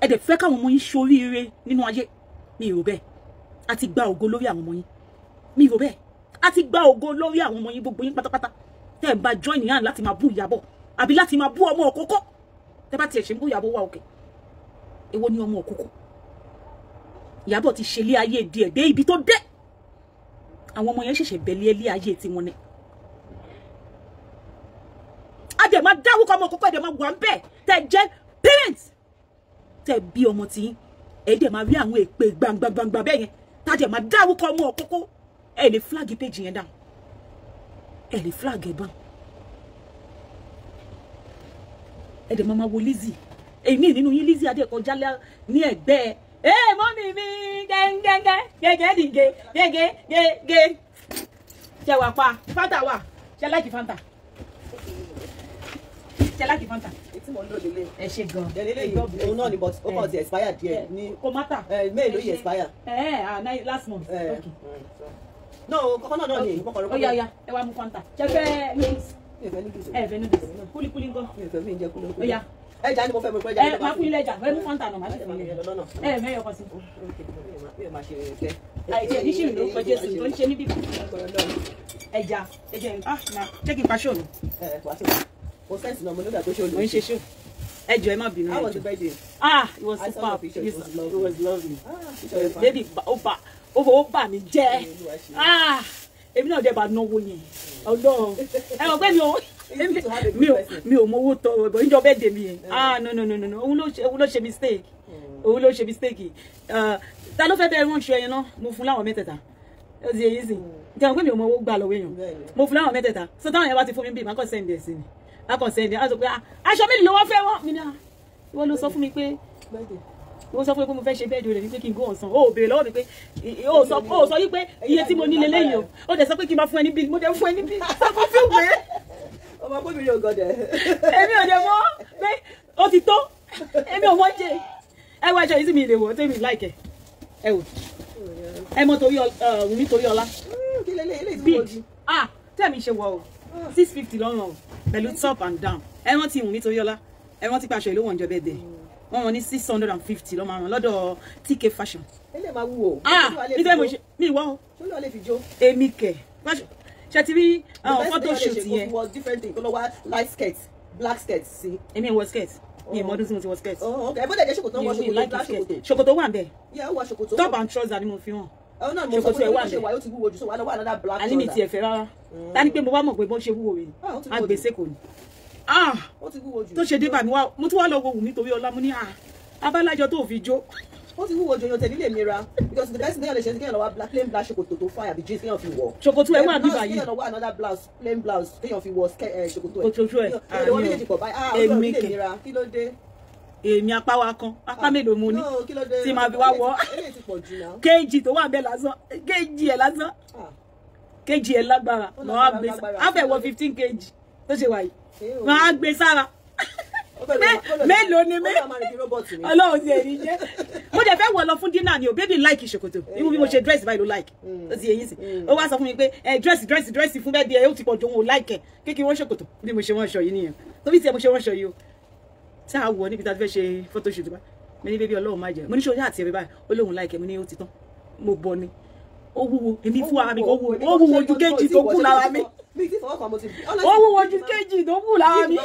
Ẹ dẹ̀ fẹ́ káwọn ọmọ yín ṣoríire nínú ayé. Mi rò bẹ́ẹ̀. A ti gba ògo lórí àwọn ọmọ yín. Mi rò bẹ́ẹ̀. A ti gba ògo lórí àwọn ọmọ yín gbogbo yín pátápátá. Tẹ́ ẹ bá join hand láti máa bú Ìyábọ̀ àbí láti máa bú ọmọ òkókó. Tẹ́ bá tiẹ̀ ṣe ń bú Ìyábọ̀ wá òkè. Èwo ni ọmọ òkókó? Ìyábọ̀ ti ṣe ilé ayé díẹ̀ dé ibi tó dé. Àwọn ọmọ yẹn ṣẹ̀ṣẹ̀ bẹ̀lẹ̀ ilé ayé tí wọ́n ní. A dẹ̀ máa dáwúkọ ọmọ òkókó ẹ̀ dẹ̀ máa wà ń bẹ̀ tẹ́ jẹ́ parents. Tẹ́ bí ọmọ tí ẹ̀ dẹ̀ máa rí àwọn èpè gbangbangbangba bẹ́ẹ̀ yẹn. Tá dẹ̀ máa dáwúkọ ọmọ òkókó. Ẹ lè flag page yẹn down. Ẹ lè flag ẹ̀ bá. Ẹ dẹ̀ máa wo Lizzy. Èmi nínú yín Lizzy adé kọjá ní ẹ̀gbẹ́ ẹ̀. Mọ́mì mi gẹ́gẹ́gẹ́ gẹ́gẹ́ dìge gẹ́gẹ́ gẹ́gẹ́. Ṣé wà pa Fanta wà? Ṣé láìkì Fanta? Ṣé láìkì Fanta? Tí mo ń lò lélẹ̀. Ẹ ṣe gan. Lélẹ̀ òun náà ni but ó kàn ti expire díẹ̀ ní. Kò mátà. Mail ló yẹ expire. Last month. Okay. No, kọ́kọ́ náà ni kọ́kọ́ rọ́kọ́. Ó yá ẹ wá mú Fanta. Ṣé fẹ́ noodles? Ẹ fẹ́ noodles. Kúlíkúlí ńkọ́? Mi ò fẹ́ mi jẹ kúlíkúlí. Ó yá. Ẹja ni mo fẹ́ mo pẹ́ ẹja. Máa fún ilé ẹja. Ẹ mú Fanta náà máa ṣe fún ilé. Mẹ́yọ̀ kan sí. Mi ò máa ṣe fẹ́. Àìtí ẹ̀ ní ṣì ń lò pẹ̀jẹ́ sí tó ń ṣe níbí. Ẹja ṣé kí n pa ṣó mi? Kò sẹ́ǹsì náà mo nígbà tó ṣe olùkọ́. Mo ń ṣe ṣó. Ẹ jọ̀ọ́ ẹ má bínú. How was the birthday? It was superb. It was lovely. Baby ó bà mí jẹ́. Èmi náà dẹ̀ bá náwó yẹn. Ọlọ́run. Ẹ mọ̀ pé mi ò mówó tọrọ ìbọn níjọ bẹ́ẹ̀ dé mi yẹn. No. Òun ló ṣe mistake. Òun ló ṣe mistake. Ta ló fẹ́ bẹ́ẹ̀ rán ṣe ẹyin náà? Mo fún láwọn mẹ́tẹ̀ẹ̀ta. Ó ti yẹ sí. Jẹun pé mi ò mọ owó gbà lọ́wọ́ èèyàn. Mo fún láwọn mẹ́tẹ̀ẹ̀ta. So táwọn yẹn bá ti fún mi bí màá kàn sẹ́ndì ẹ̀ sí ni. A kàn sẹ́ndì ẹ̀ á sọ pé aṣọ mélòó ló wọ́n fẹ́ wọ́n. Mi ní ìwọ ló sọ fún mi pé mo sọ fún pé mo fẹ́ ṣe bẹ́ẹ̀ dòrè ní pé kí n go ọ̀sán. Ó béèrè lọ́wọ́ mi pé ó sọ yí pé iye tí mo ní lélẹ́yìn o. Ó dẹ̀ sọ pé kí n máa fún ẹ ní bíi mo dẹ̀ fún ẹ ní bíi. Sọ fún fíìmù pé. Ọmọ akó mi yóò gọdẹ. Èmi ò dẹ̀ mọ̀ pé ó ti tó. Èmi ò mọ̀ jẹ. ẹ wá aṣọ yìí sí mi lè wọ̀ tèmi like ẹ wò ẹ mọ torí Wùmí Toríọlá kí lélẹ̀ big tẹ́mi ṣe wọ̀ o 650 lọ́rùn o pẹ̀lú top and down ẹ rántí Wùmí Toríọlá ẹ rántí pàṣẹ ìlú wọn jọ bẹ́ẹ̀ dẹ̀ wọ́n wọn ní 650 lọ́mọ àwọn lọ́dọ̀ TK fashion. ilé máa wúwo. nítorí mo ṣe mi ìwọ o. ṣé olú ọ̀lẹ́ fi jó. èmi kẹ̀ ṣe ti rí àwọn photo shoot yẹn. the best different thing kó lọ wá light skirt black skirt sí. èmi wọ skirt mi ìmọ̀ọ́dún tí mo ti wọ skirt. ẹ bó dẹ̀ jẹ́ ṣòkòtò wọ ṣòkòtò black ṣòkòtò. ṣòkòtò wà bẹ́ẹ̀. yẹ ó wọ ṣòkòtò. top and trouser ni mo fi hàn. ṣòkòtò ẹ̀ wà bẹ́ẹ̀. ó ti wúwo jù so wà lọ́wọ́ another black trouser. àní mi tiẹ̀ fẹ́ rárá. ta ni pé mo bá mọ̀ pé bó ṣe wúwo rè ni. àgbèsè kò ní. ó ti wúwo jù. tó ṣe dé bá mi wá mo tún wá lọ wo Wùmí Toríọlá mo ní abálájọ tó fi jó. ó ti wúwo jòyàn tẹ̀lé lè mira because the best thing lè ṣe kéèyàn lọ wá plain black ṣòkòtò tó fine àbí jeans kéèyàn fi wọ̀. ṣòkòtò ẹ̀ wà bí báyìí. kéèyàn lọ wá another blouse plain blouse kéèyàn fi wọ̀ ṣòkòtò ẹ̀. òtútù ẹ̀ èmi kẹ̀ kí ló dé. èmi apá wa kan apá mélòó mo ní tí màá fi wá wọ̀ kéèjì tó wà bẹ́ẹ̀ lásán kéèjì ẹ̀ lásán kéèjì ẹ̀ lágbára mọ̀ á gbé á fẹ́ wọ 15 kéèjì tó ṣe wà yìí mọ̀ á gbé sára mélòó ni Ọlọ́run ti ẹ̀rí jẹ́ mo dẹ̀ fẹ́ wọ̀ lọ fún dínà ni o baby like ṣòkòtò irú bí mo ṣe dress báyìí ló like ó ti yẹyin sí ó wá sọ fún mi pé dress fún bẹ́ẹ̀ bí ẹ ó ti pọ̀ jù òun ò like ẹ̀ kékeré wọ́n ṣòkòtò bí mo ṣe wọ́n ṣọ yìí nìyẹn tóbi tí ẹ mo ṣe wọ́n ṣọ yìí o tí a wọ̀ níbi tá a ti fẹ́ ṣe photoshoot bá mi ní baby Ọlọ́run má jẹ́ mo ní ṣe ojú àti ẹ̀rí báyìí ó lóun like ẹ̀ mo ní ó ti tán mo bọ̀ ni ó wúwo èmi fún ara mi kò wúwo ó wúwo ju kéjì tó kù lára mi ó wúwo ju kéjì tó kù lára mi.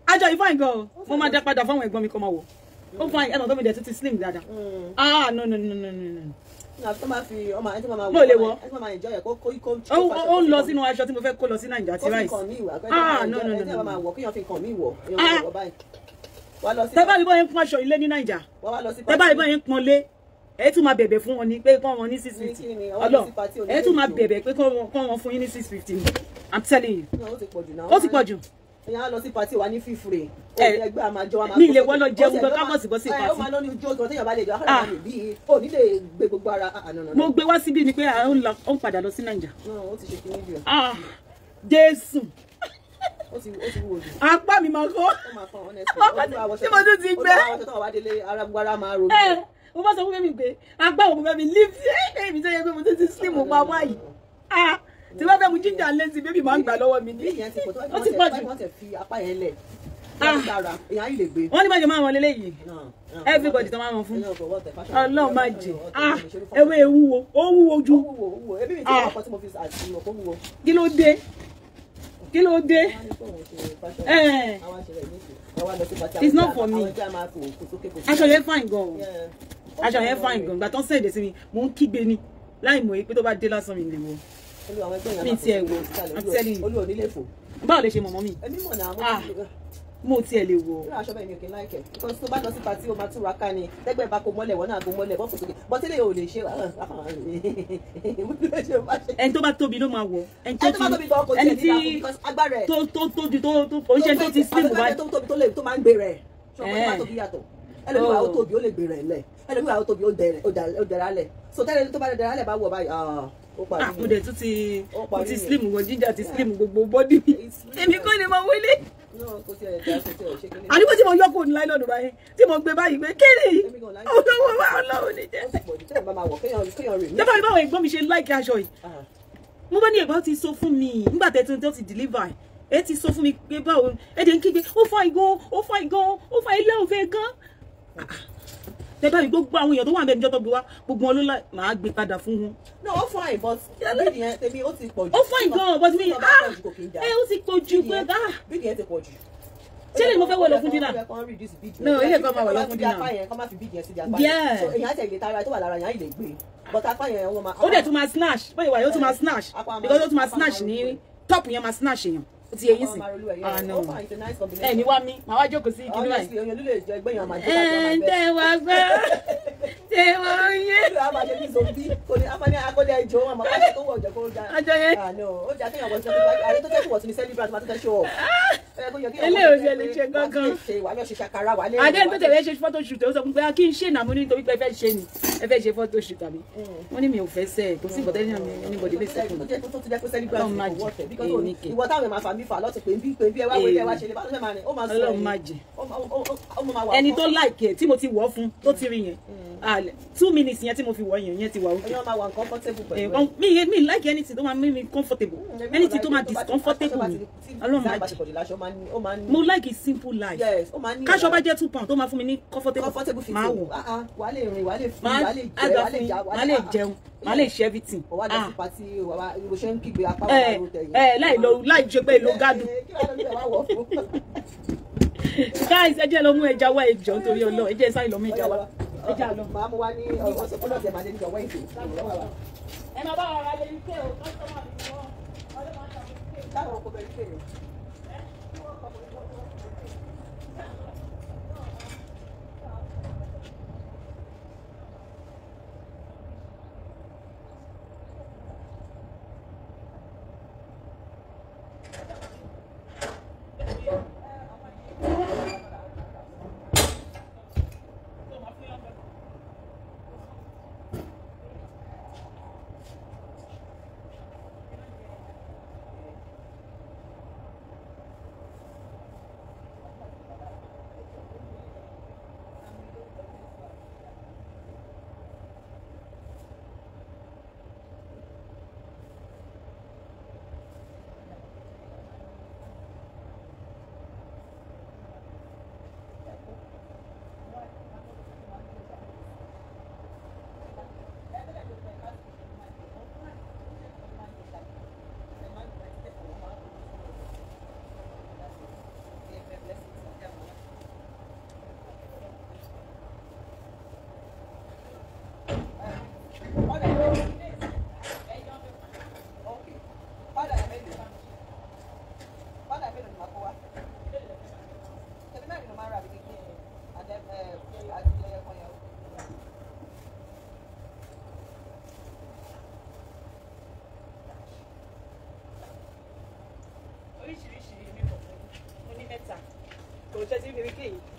aṣọ yìí fine gan mo máa dá padà fáwọn ẹ̀gbọ́n mi kọ́ máa wọ̀ ó fine ẹ̀ mọ̀ tó mi dẹ̀ tún ti slim dáadáa no. mo lè wọ̀ ó ń lọ sínú aṣọ tí mo fẹ́ kó lọ sí Nàìjíríà ti rice no. tẹ́ bá rí bóyá ń pọ́n aṣọ ilé ní Nàìjíríà tẹ́ bá rí bóyá ń pọ́n lé ẹ tún máa bẹ̀bẹ̀ fún wọn ní pé kọ́ wọn ní 650 ọlọ́ ẹ tún máa bẹ̀bẹ̀ pé kọ́ wọn fún yín ní 650 I'm telling you ó ti pọ̀ jù. èèyàn á lọ sí pati wa ní fífure ẹgbẹ́ àmàjọ àmàjọ ní ilé wọn lọ jẹun gan kámọ̀ sí bọ́ sí pati. ó máa lọ ní ojú ọgbọ̀n téèyàn bá lè jọ àkàrà máa lè bí ó ní lè gbé gbogbo ara. mo gbé wá síbí ni pé ó ń padà lọ sí Nàìjà. ó ti ṣe kíní jù. Jésù ó ti wúwo jù. apá mi máa kọ́ tí mo tún ti gbé. ó tó wà délé ara máa ro. mo bá sọ fún mi pé agbáwo mo fẹ́ mi lift èmi tó yẹ pé mo ti slim mo pa wáyìí tí wọ́n fẹ́ mu ginger lẹ́sìn bébì máa ń gbà lọ́wọ́ mi ní. ó ti pọ̀ jù. wọ́n ti fi apá yẹn lẹ̀ èèyàn yìí lè gbé. wọ́n ní bàjẹ́ máa wọn lélẹ́yìí everybody tó máa wọn fún Ọlọ́run máa jẹ ewé ewúwo ó wúwo ju. kí ló dé kí ló dé it's not for me. aṣọ yẹn fine gan o aṣọ yẹn fine gan ìgbà tó ń sẹ̀dẹ̀ sí mi mò ń kígbe ni láì mọ̀ pé tó bá dé lásán mi lè wo mi tiẹ̀ wo I'm telling you báwo lè ṣe mọ̀mọ́ mi mo tiẹ̀ lè wo. irú aṣọ bẹ́ẹ̀ mi ò kí n láìkẹ́ because tó bá lọ sí pàtí o máa tún ra ká ni tẹ́gbẹ́ bá kó mọ́lẹ̀ wọ́n náà kó mọ́lẹ̀ bọ́ fòsókè bọ́tílẹ̀ ò lè ṣe ẹni tó bá tóbi ló máa wọ̀ ẹni tó tóbi tó oúnjẹ tó ti slim wá. tó máa ń gbé rẹ̀ ṣọ̀pọ̀ tó tóbi yàtọ̀ ẹlòmíwà ó tóbi ó lè gbé rẹ̀ lẹ̀ ẹlòmíwà ó tóbi ó dẹ̀ra lẹ̀ so tẹ́lẹ̀ tó bá dẹ̀ra lẹ̀ bá wọ̀ báyìí mo dẹ̀ tún ti slim wọ ginger ti slim gbogbo body mi èmi kò ní mo wílé àdúgbò tí mo yọ kó ní láìlọ́nù báyìí tí mo gbé báyìí pé kéde olówó wa Ọlọ́run ní jẹ́ dábàá ní báwọn ẹ̀gbọ́n mi ṣe láìkí aṣọ yìí mo bá ní ẹ̀gbọ́n ti sọ fún mi nígbà tẹ́tí tó ti deliver ẹ ti sọ fún mi pé báwo ẹ dẹ̀ ń kígbe ó fa ìgò ó fa ilé òfin gan tẹ́bá mi gbogbo àwọn èèyàn tó wà níbẹ̀ níjọ́ tó gbé wá gbogbo wọn ló máa gbé padà fún wọn. no ó fine but bídìí yẹn tèmi ó ti pọ̀ jù. ó fine gan but mi ó ti pọ̀ jù pé bídìí yẹn ti pọ̀ jù. ṣé lè mo fẹ́ wọ̀ lọ fún dínà. no ilé kan máa wọ̀ lọ fún dínà. kọ́ máa fi bídìí yẹn sí di apá yẹn. so èèyàn àti ẹ̀yẹ tara tó wà lára yẹn á lè gbé but apá yẹn wọ́n máa. ó dẹ̀ tún máa snatch bóyá ìwà yóò tún máa snatch because ó tún máa snatch ní top yẹn máa snatch èèyàn ó ti yẹ yín sí. ẹ ní wá mi màá wá jókòó sí ìdílé rẹ. ẹ wá gbọ́ ṣé wọ́n yé. àjọ yẹn. ó jà kéèyàn wọ́n ti sẹ́ni brand máa tún fẹ́ show off. eléyìí ò ṣe lè ṣe gangan adé tó tẹ̀lé ṣe photoshoot ó sọ pé kí n ṣe nàmú nítorí pé ẹ fẹ́ ṣe ni ẹ fẹ́ ṣe photoshoot àbí wọ́n ní mi ò fẹ́ sẹ́ kò sí ìbọ̀tẹ́ ní anybody lè sẹ́kùn ìwọ táwọn ẹ̀ máa fà mí fà lọ́tì pé bí ẹ wá wọlé ẹ wá ṣe lè bá tó fẹ́ máa rìn ó máa sọ Ọlọ́run má jẹ́ ẹni tó like ẹ̀ tí mo ti wọ̀ fún tó ti rí yẹn 2 minutes yẹn tí mo fi wọ̀ yẹn ti wà okay. ọjọ́ máa wà comfortable pẹ̀lú mi like anything tó máa make me comfortable anything tó máa discomfortable mi Ọlọ́run má jẹ́ mo like a simple life káṣọ bá jẹ́ £2 tó máa fún mi ní comfortable máa wọ̀ wà lè rìn wà lè fi máa lè jẹun máa lè ṣe everything láì ṣe pé lo gádùn guys ẹ jẹ́ lọ mú ẹja wá ẹjọ́ nítorí Ọlọ́run ẹ jẹ́ sáré lọ mú ẹja wá ẹja lọ. màá mú wá ní ọ̀sẹ̀ fọlọ́ ọ̀sẹ̀ máa dé níjọ wẹ́ẹ̀sì. ẹ máa bá wa ra lè ní pé o kọ́sọ́mà mi ni wọ́n ọdún máa ń ta mi pé. táwọn ọkọ̀ bẹ̀rẹ̀ pé o.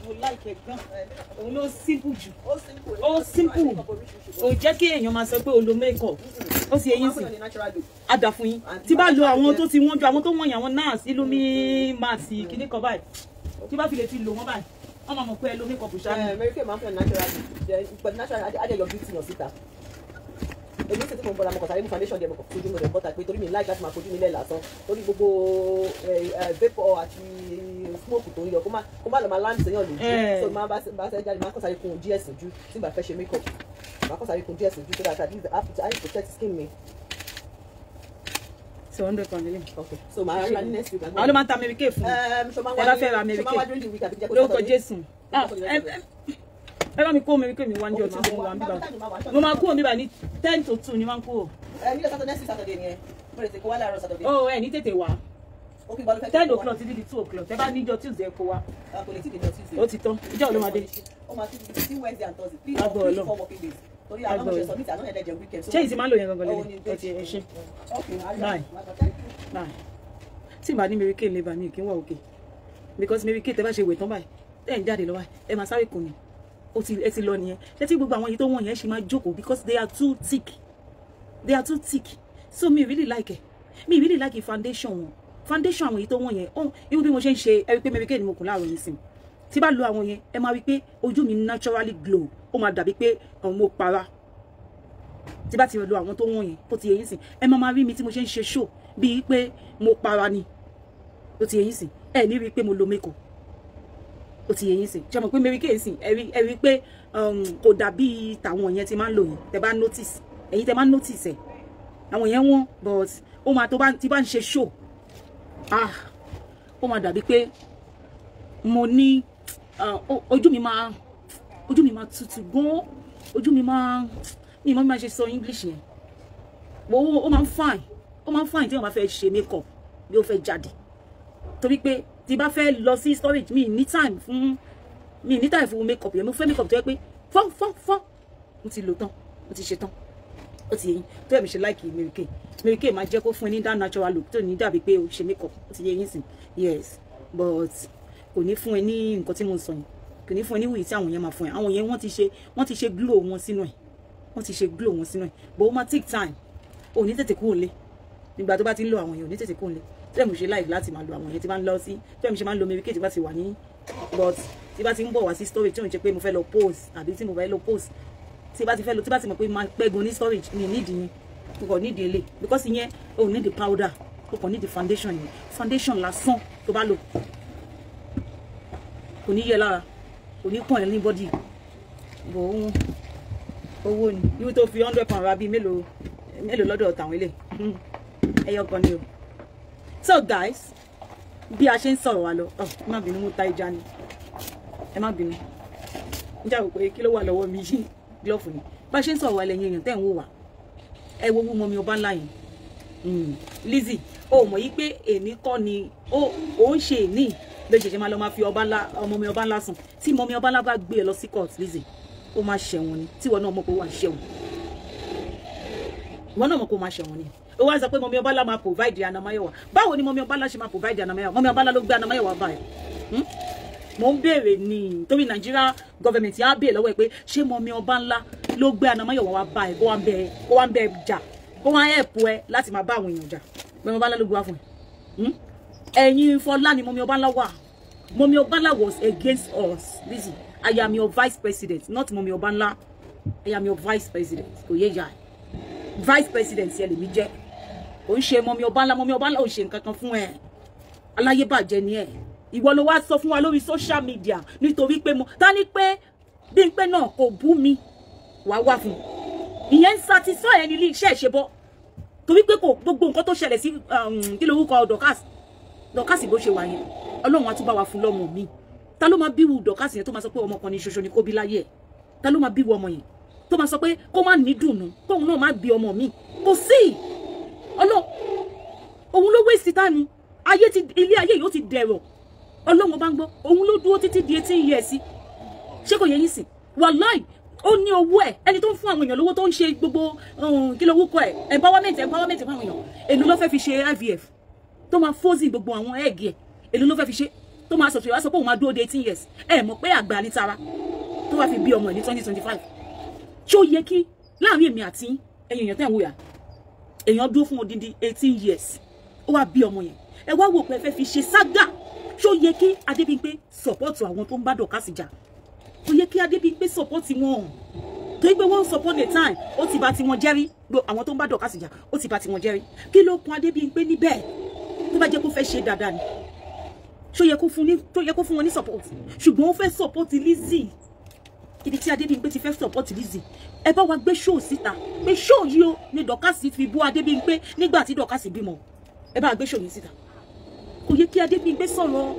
mo like gan òun ló simple jù ó simple ó jẹ́ kí èèyàn máa sọ pé o lo makeup ó sì eyín sí àdà fún yín tí bá lo àwọn tó ti wọ́n ju àwọn tó wọ̀nyí àwọn NARS Illumi matte kíní kan báyìí tí bá fi lè ti lò wọ́n báyìí wọ́n máa mọ̀ pé ẹ lo makeup ṣáà. Mary Kay máa ń fẹ́ natural adé yọ beauty yàn síta èmi sì tí mo ń bọ́ra mo kàn sáré mú foundation díẹ̀ mo kàn fojú mi rẹ̀ bọ́ta pé torí mi láì láti máa fojú mi lẹ̀ lásán torí gbogbo vapor àti smoke tó ń yọ kó má lọ máa láǹtì sẹ́yìn lójú so máa bá sẹ́ jáde máa kàn sáré kun díẹ̀ sí ju tí ìgbà fẹ́ ṣe makeup máa kàn sáré kun díẹ̀ sí ju so that at least I protect skin mi. so 100 pound lele. Okay so máa ra ní next week. àwọn ló máa ń ta Mary Kay fún ẹ bá fẹ́ ra Mary Kay lórúkọ Jésù ẹ bá mi kó Mary Kay mi wá ní ọtí mo wà ń bíbá mo máa kúrò níbà ní 10 to 2 ni máa ń kúrò. nílẹ̀ Saturday next Saturday ni ẹ mo lè tètè wá láàárọ̀ Saturday. ó ẹ ní tètè wá 10 o'clock títí di 2 o'clock tẹ bá níjọ́ Tuesday kó wá. kò lè tí ì dé Tuesday. ó ti tán ìjọ ò ló máa dé. ó máa ti di Wednesday and Thursday 3 or 4 working days torí àwọn ọmọ ṣe submit àná ẹ̀dẹ̀jẹ̀ weekend. ṣé ìsìn máa ń lò yẹn gangan lẹ́yìn ẹ ti ẹ ṣe. bye tí màá ní Mary Kay lè bá mi kí n wà òkè because Mary Kay tẹ bá ṣe wẹ̀ tán báyìí tẹ́ ń jáde lọ báyìí ẹ máa sáré kù ni ẹ ti lọ nìyẹn ṣé tí gbogbo àwọn yìí tó wọ̀n yẹn ṣe máa jókòó because they are too thick so me really like foundation àwọn yìí tó wọ̀n yẹn irú bí mo ṣe ń ṣe ẹ rí pé Mary Kay ni mo kùn láàárọ̀ yìí sí tí bá lo àwọn yẹn ẹ máa rí pé ojú mi naturally glow ó máa dàbí pé mo para tí bá ti lo àwọn tó wọ̀n yẹn tó ti yẹ yín sìn ẹ máa rí mi tí mo ṣe ń ṣe show bíi pé mo para ni tó ti yẹ yín sìn ẹ ní rí pé mo lo makeup ó ti yẹ yín sìn ṣe mọ̀ pé Mary Kay sìn ẹ rí pé kò dàbí tàwọn yẹn ti máa ń lò yẹn tẹ bá notice ẹ̀yin tẹ máa ń notice ẹ̀ àwọn yẹn wọ́n but ó máa tó bá ti bá ń ṣe show ó máa dàbí pé mo ní ojú mi máa tutù gan ojú mi máa ní ìmọ̀ mi máa ṣe sọ English yẹn ó máa ń fine tí wọ́n bá fẹ́ ṣe makeup bí ó fẹ́ jáde torí pé tí bá fẹ́ lọ sí storage mi ní time fún makeup yẹn mo fẹ́ makeup tó yẹ pé fọ́n mo ti lò tán mo ti ṣe tán ó ti yẹyin tó yẹ mi ṣe like Mary Kay máa jẹ́ kó fún ẹ ní that natural look tó ní dàbí pé o ṣe makeup ó ti yẹyin sìn yes but kò ní fún ẹ ní nǹkan tí mo sọ yẹn, kò ní fún ẹ ní wíì tí àwọn yẹn máa fún ẹ. Àwọn yẹn wọ́n ti ṣe glow wọn sínú ẹ̀, wọ́n ti ṣe glow wọn sínú ẹ̀, but ó máa take time. Ò ní tètè kúrò lé nígbà tó bá ti ń lo àwọn yẹn, ò ní tètè kúrò lé. Tí mo ṣe like láti máa lo àwọn yẹn tí bá ń lọ sí, tí mo ṣe máa ń lo Mary Kay tí bá ti wà ní, but tí bá ti ń bọ̀ wá sí storage tí mo ṣe pé mo fẹ́ lọ post àbí tí mo fẹ́ lọ post, tí bá ti fẹ́ lọ, tí bá ti mọ̀ pé máa pẹ́gun ní storage mi need yẹn, mo kàn need èlé because ìyẹn ò need the powder, o kàn need the foundation yẹn. Foundation lásán tó bá lò kò ní yẹ lára, kò ní pọ̀n ẹ́ ní body, bò owó ni yóò tó fi 100 pound ra bíi mélòó lọ́dọ̀ tàwọn ilé ẹyọ kan ni o. So guys, bí a ṣe ń sọ̀rọ̀ wa lọ, ẹ má bínú, mo ta ìjà ni, ẹ má bínú, ń jà wò pé kí ló wà lọ́wọ́ mi yìí, glove ni. Bá ṣe ń sọ̀rọ̀ wa lẹ́yìn èèyàn tẹ́ ń wò wá, ẹ wo Mọ́mì Ọba Ńlá yẹn, Lizzy, ó mọ̀ yí pé èmi kọ́ ni ó ń ṣe èní ló ṣẹ̀ṣẹ̀ máa lọ máa fi Mọ́mì Ọba Ńlá sùn. Tí Mọ́mì Ọba Ńlá bá gbé ẹ lọ sí court, Lizzy, ó máa ṣẹ̀wọ̀n ni, tí ìwọ náà mọ̀ pé ó wà ṣẹ̀wọ̀n, ìwọ náà mọ̀ pé ó máa ṣẹ̀wọ̀n ni. Ó wá sọ pé Mọ́mì Ọba Ńlá máa provide Anna Mayowa. Báwo ni Mọ́mì Ọba Ńlá ṣe máa provide Anna Mayowa? Mọ́mì Ọba Ńlá ló gbé Anna Mayowa báyìí. Mo ń béèrè ni torí Nigeria government á béèrè lọ́wọ́ ẹ pé ṣé Mọ́mì Ọba Ńlá ló gbé Anna Mayowa wá báyìí kó wá ń bẹ jà, kó wá help ẹ láti máa bá àwọn èèyàn jà. Mọ́mì Ọba Ńlá ló gbé wá fún ẹ. Ẹ̀yin Fọlá ni Mọ́mì Ọba Ńlá wà. Mọ́mì Ọba Ńlá was against us. Lizzy, I am your vice president, not Mọ́mì Ọba Ńlá. I am your vice president. Kò yé jà. Vice president yẹ lèmi jẹ́. Ó ń ṣe Mọ́mì Ọba Ńlá, Mọ́mì Ọba Ńlá ò ṣe nǹkan kan fún ẹ. Aláyé bàjẹ́ ni ẹ. Ìwọ ló wá sọ fún wa lórí social media nítorí pé ta ní pé Bímpé náà kò bú mi wá fún. Ìyẹn ń satisfy ẹni ilé iṣẹ́ ìṣebọ. Torí pé kò gbogbo nǹkan tó ṣẹlẹ̀ sí kí lorúkọ Dorcas bó ṣe wà yẹn. Ọlọ́run á tún bá wa fún lọ́mọ mi. Ta ló máa bíwu Dorcas yẹn tó máa sọ pé ọmọ kan ní ṣoṣo ni kó bí láyé ẹ̀? Ta ló máa bíwu ọmọ yẹn tó máa sọ pé kó má ní dùnnú kóun náà má bí ọmọ mi? Kò sí. Òun ló waste time. Ilé ayé yóò ti dẹ̀rọ̀. Ọlọ́run bá ń gbọ́, òun ló dúró títí di 18 years. Ṣé kò yẹ yín sìn? Wàláì, ó ní owó ẹ̀, ẹni tó ń fún àwọn èèyàn lówó tó ń ṣe gbogbo kí ló wúkọ ẹ̀, empowerment fún àwọn èèyàn. Èló ló fẹ́ fi ṣe IVF tó máa frozen gbogbo àwọn egg ẹ̀. Èló ló fẹ́ fi ṣe tó máa sọ pé òun máa dúró de 18 years. Ẹ mọ̀ pé àgbà ní tara tó wá fi bí ọmọ ẹ̀ ní 2025. Ṣé ó yẹ kí láàrin èmi àti ẹ̀yin èèyàn tẹ́ ń wò yà, èèyàn dúró fún odindi 18 years ó wá bí ọmọ yẹn, ẹ wá wò pé ẹ fẹ́ fi ṣe sága? Ṣó yẹ kí Adébímpé support àwọn tó ń bá Dorcas jà? Ó yẹ kí Adébímpé support wọn, torí pé wọ́n support the time ó ti bá tiwọn jẹ́rí, àwọn tó ń bá Dorcas jà ó ti bá tiwọn jẹ́rí. Kí ló kún Adébímpé níbẹ̀ tó bá jẹ́ kó fẹ́ ṣe dáadáa ni? Ṣó yẹ kó fún wọn ní support? Ṣùgbọ́n ó fẹ́ support Lizzy. Ibi tí Adébímpé ti fẹ́ support Lizzy, ẹ bá wa gbé show síta pé show yìí o ni Dorcas fi bú Adébímpé nígbà tí Dorcas bímọ. Ẹ bá wa gbé show yìí síta. Kò yẹ kí Adébímpé sọ̀rọ̀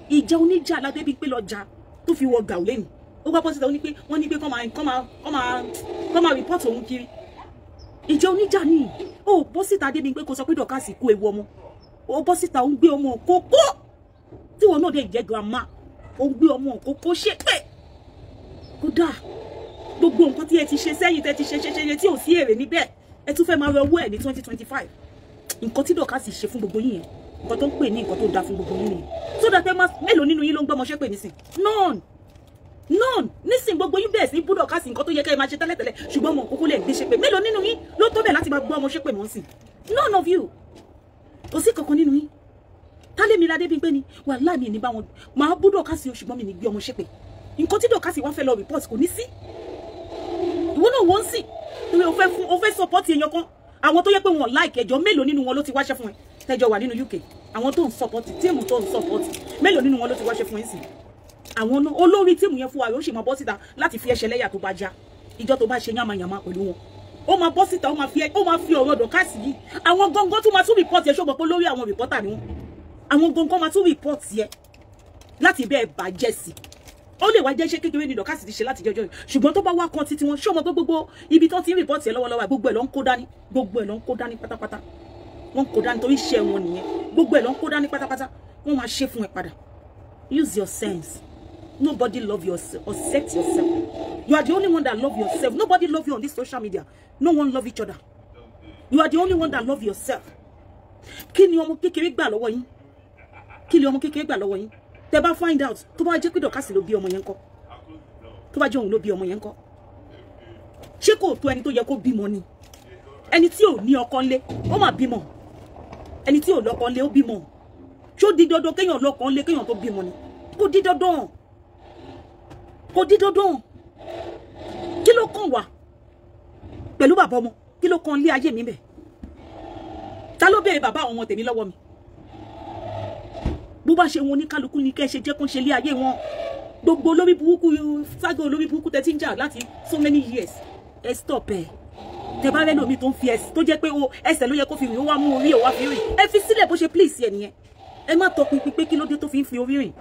ìjà oníjà l'Adébímpé lọ jà tó fi wọ gàù lẹ́nu. Ó wá bọ́ síta ó ní pé wọ́n ní pé kọ́ máa report òun kiri. Ìjà oníjà ni. Ó bọ́ síta Adébímpé kó sọ pé Dorcas kú ewu ọmọ. Ó bọ́ síta ó ń gbé ọmọ kókó tí wọn náà dẹ̀ jẹ́ grandma. Ó ń gbé ọmọ kókó ṣépè. Kódà gbogbo nǹkan tí ẹ ti ṣe sẹ́yìn tẹ́ ti ṣe tí ò sí èrè níbẹ̀, ẹ tún fẹ́ máa rẹ owó ẹ̀ ní 2025. Nǹkan tí Dorcas ṣe fún gbogbo yín yẹn, nǹkan tó ń pè ní nǹkan tó dáa fún gbogbo yín nìyẹn. So that ẹ máa mélòó nínú yín ló ń gbọ́mọ ṣépè nísìn? None. Nísìn gbogbo yín bẹ̀rẹ̀ sí bú Dorcas nǹkan tó yẹ kẹ́ ẹ máa ṣe tẹ́lẹ̀tẹ́lẹ̀, ṣùgbọ́n ọmọ kókó lè gbé ṣépè. Mélòó nínú yín ló tó bẹ̀ láti máa gbọ́ ọmọ ṣépè mọ́ sí? None of you. Kò sí kankan nínú yín. Tálé mi l'Adébímpé ni wàláhì mi ní bá wọn máa bú Dorcas o, ṣùgbọ́n mi ní gbé ọmọ ṣépè. Nǹkan tí Dorcas wá fẹ́ lọ report kò ní sí. Ìwọ náà wọ́n sì torí o fẹ́ support èèyàn kan. Àwọn tó yẹ pé wọn like ẹjọ́ mélòó nínú wọn ló ti wáṣẹ́ fún ẹ tẹ́jọ́ wà nínú UK. Àwọn tó ń support tíìmù tó ń support mélòó nínú wọn ló ti wáṣẹ́ fún ẹ sí. Àwọn olórí tíìmù yẹn fún wa yóò sì máa bọ́ síta láti fi ẹsẹ̀ lẹ́yà tó bá já. Ìjọ tó bá ṣe yàmàyàmà pẹ̀lú wọn, ó máa bọ́ síta ó máa fi ọ̀rọ̀ Dorcas yìí. Àwọn gangan tó máa tún report yẹ ṣọ́gbọ́n pé lórí àwọn reporter ni wọn. Àwọn gangan máa tún report yẹ láti bẹ́ẹ̀ bàjẹ́ sí. Ó lè wá jẹ́ iṣẹ́ kékeré ní Dorcas ti ṣe láti jọjọ́ yìí, ṣùgbọ́n tó bá wá kan títí wọn ṣọ́mọ pé gbogbo ibi tó ti ń report yẹ lọ́wọ́lọ́wọ́ gbogbo ẹ̀ ló ń kó dání, pátápátá. Wọ́n kó dání torí iṣẹ́ wọn nìyẹn. Gbogbo ẹ̀ ló ń kó dání pátápátá. Wọ́n máa ṣe fún ẹ padà. Use your sense. Nobody love yourself. Accept yourself. You are the only one that love yourself. Nobody love you on this social media. No one love each other. You are the only one that love yourself. Kí ni ọmọ kékeré gbà lọ́wọ́ yín? kí lè ọmọ kékeré gbà lọ́wọ́ yín tẹ́ bá find out tó bá jẹ́ pé Dorcas ló bí ọmọ yẹn ńkọ́ tó bá jẹ́ òun ló bí ọmọ yẹn ńkọ́ ṣé kò tó ẹni tó yẹ kó bímọ ni ẹni tí ò ní ọkọ ńlé ó mà bímọ ẹni tí ò lọ́kọ ńlé ó bímọ ṣó di dandan kéèyàn lọ́kọ ńlé kéèyàn tó bímọ ni kò di dandan kí ló kàn wá pẹ̀lú bàbá ọmọ kí ló kàn lé ayé mi bẹ̀ ta ló béèrè bàbá àwọn ọmọ tèmi lọ́wọ́ mi bó bá ṣe wọn ní kálukú ní kẹ́ ṣe jẹ́ kó ṣe lé ayé wọn gbogbo olórí burúkú ságò olórí burúkú tẹ́ ti ń jà láti so many years ẹ stop ẹ tẹ́ bá rẹ́ lómi tó ń fi ẹsẹ̀ tó jẹ́ pé ẹsẹ̀ ló yẹ kó fi rìn ó wá mú orí ẹ̀ wá fi rìn ẹ fi sílẹ̀ bó ṣe please ẹ nìyẹn ẹ má tọpinpin pé kí ló dé tó fi ń fi orí rìn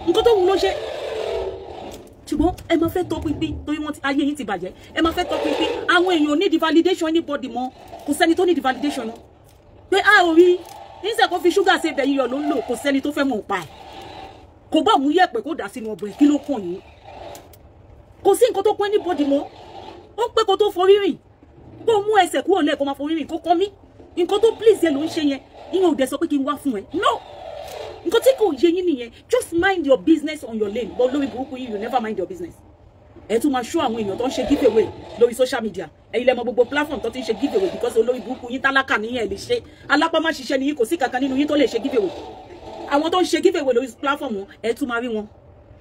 nǹkan tó wù ló ṣe ṣùgbọ́n ẹ máa fẹ́ tọpinpin torí wọ́n ayé yín ti bàjẹ́ ẹ máa fẹ́ tọpinpin àwọn èèyàn ní di validation anybody mọ́ kò sẹ́ni tó ní di validation náà pé a ò rí níṣẹ́ kó fi ṣúgà ṣe bẹ̀yìn yọ̀ ló ń lò kò sẹ́ni tó fẹ́ mọ̀ pa ẹ̀ kò bá mú yẹ̀pẹ̀ kó dà sínú ọbẹ̀ kí ló kàn yín kò sí nǹkan tó pẹ́ anybody mọ́ ó pé kó tó forí rìn kó mú ẹsẹ̀ kúrò lẹ́ẹ̀kọ́ máa forí rìn kó kọ́ mí nǹkan tó please yẹ ló ń ṣe yẹn ìyẹn ò dẹ̀ sọ pé kí n wá fún ẹ no nǹkan tí kò yé yín nìyẹn just mind your business on your lane but lórí burúkú yìí you never mind your business ẹ tún máa show àwọn èèyàn tó ń ṣe giveaway lórí social media ẹ̀yin lẹ mọ̀ gbogbo platform tó ti ń ṣe giveaway because olórí burúkú yín tálákà níyẹn lè ṣe alápá má ṣiṣẹ́ nìyí kò sí kankan nínú yín tó lè ṣe giveaway àwọn tó ń ṣe giveaway lórí platform ẹ tún máa rí wọn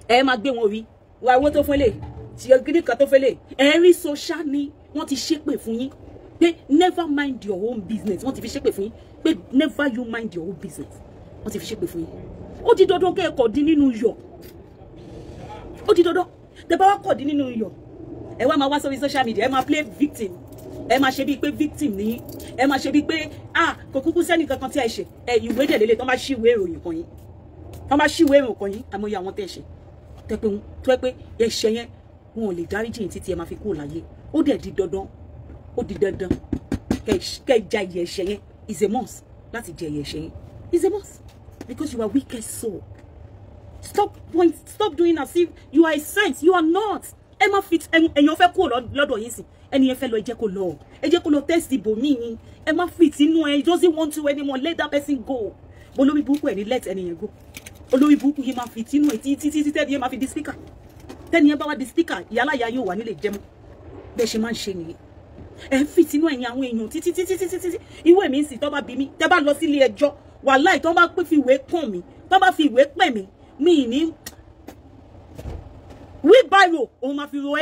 ẹ máa gbé wọn rí wà owó tó fẹ́lẹ̀ tí gidi kan tó fẹ́lẹ̀ ẹ rí social ni wọ́n ti ṣépè fún yín pé never mind your own business wọ́n ti fi ṣépè fún yín pé never you mind your own business wọ́n ti fi ṣépè fún yín ó di dandan kẹ́ ẹ kọ̀ dín nínú iyọ̀ ó di dandan tẹ́ bá wá kọ̀ dín nínú iyọ̀ ẹ wá máa wá sórí social media ẹ máa play victim ẹ máa ṣe bíi pé victim ní ẹ máa ṣe bíi pé kò kúkú sẹ́ni kankan tí ẹ ṣe ìwé dẹ̀ lélẹ̀ tó máa ṣí ìwé ìròyìn kan yín tó máa ṣí ìwé ìròyìn kan yín àmọ́ àwọn tẹ́ ẹ ṣe tó ẹ pé ẹ̀ṣẹ̀ yẹn wọn ò lè dáríjì yín títí ẹ máa fi kúrò láyé ó dẹ̀ di dandan kẹ́ ja ìyẹ̀ ẹ̀ṣẹ̀ yẹn is a must láti jẹ ìyẹ̀ ẹ̀ṣẹ̀ yẹn is a must because you are wicked soul stop doing as if you are a saint you are not ẹ má fit ẹ̀yàn fẹ́ kúrò lọ́dọ̀ yín sí ẹni yẹn fẹ́ lọ ẹ jẹ́ kó lọ test ibòmíì ni ẹ má fit inú ẹ doesn't want to anymore let that person go olórí burúkú ẹ ní let ẹni yẹn go olórí burúkú yìí máa fit inú ẹ títí tẹ́ni yẹn máa fi di speaker tẹ́ni yẹn bá wá di speaker ìyálàyà yóò wà nílé jẹ́mú bẹ́ẹ̀ ṣe máa ń ṣe nìyẹn ẹ ń fit inú ẹ̀yìn àwọn èèyàn títí ìwé mi ń sì tọ́ bá bí mi tẹ́ bá lọ sí ilé ẹjọ́ wàláì tọ́ bá pé fi ìwé kàn mí tọ́ bá fi ìwé pè mí mi ní wheelbarrow òun máa fi ro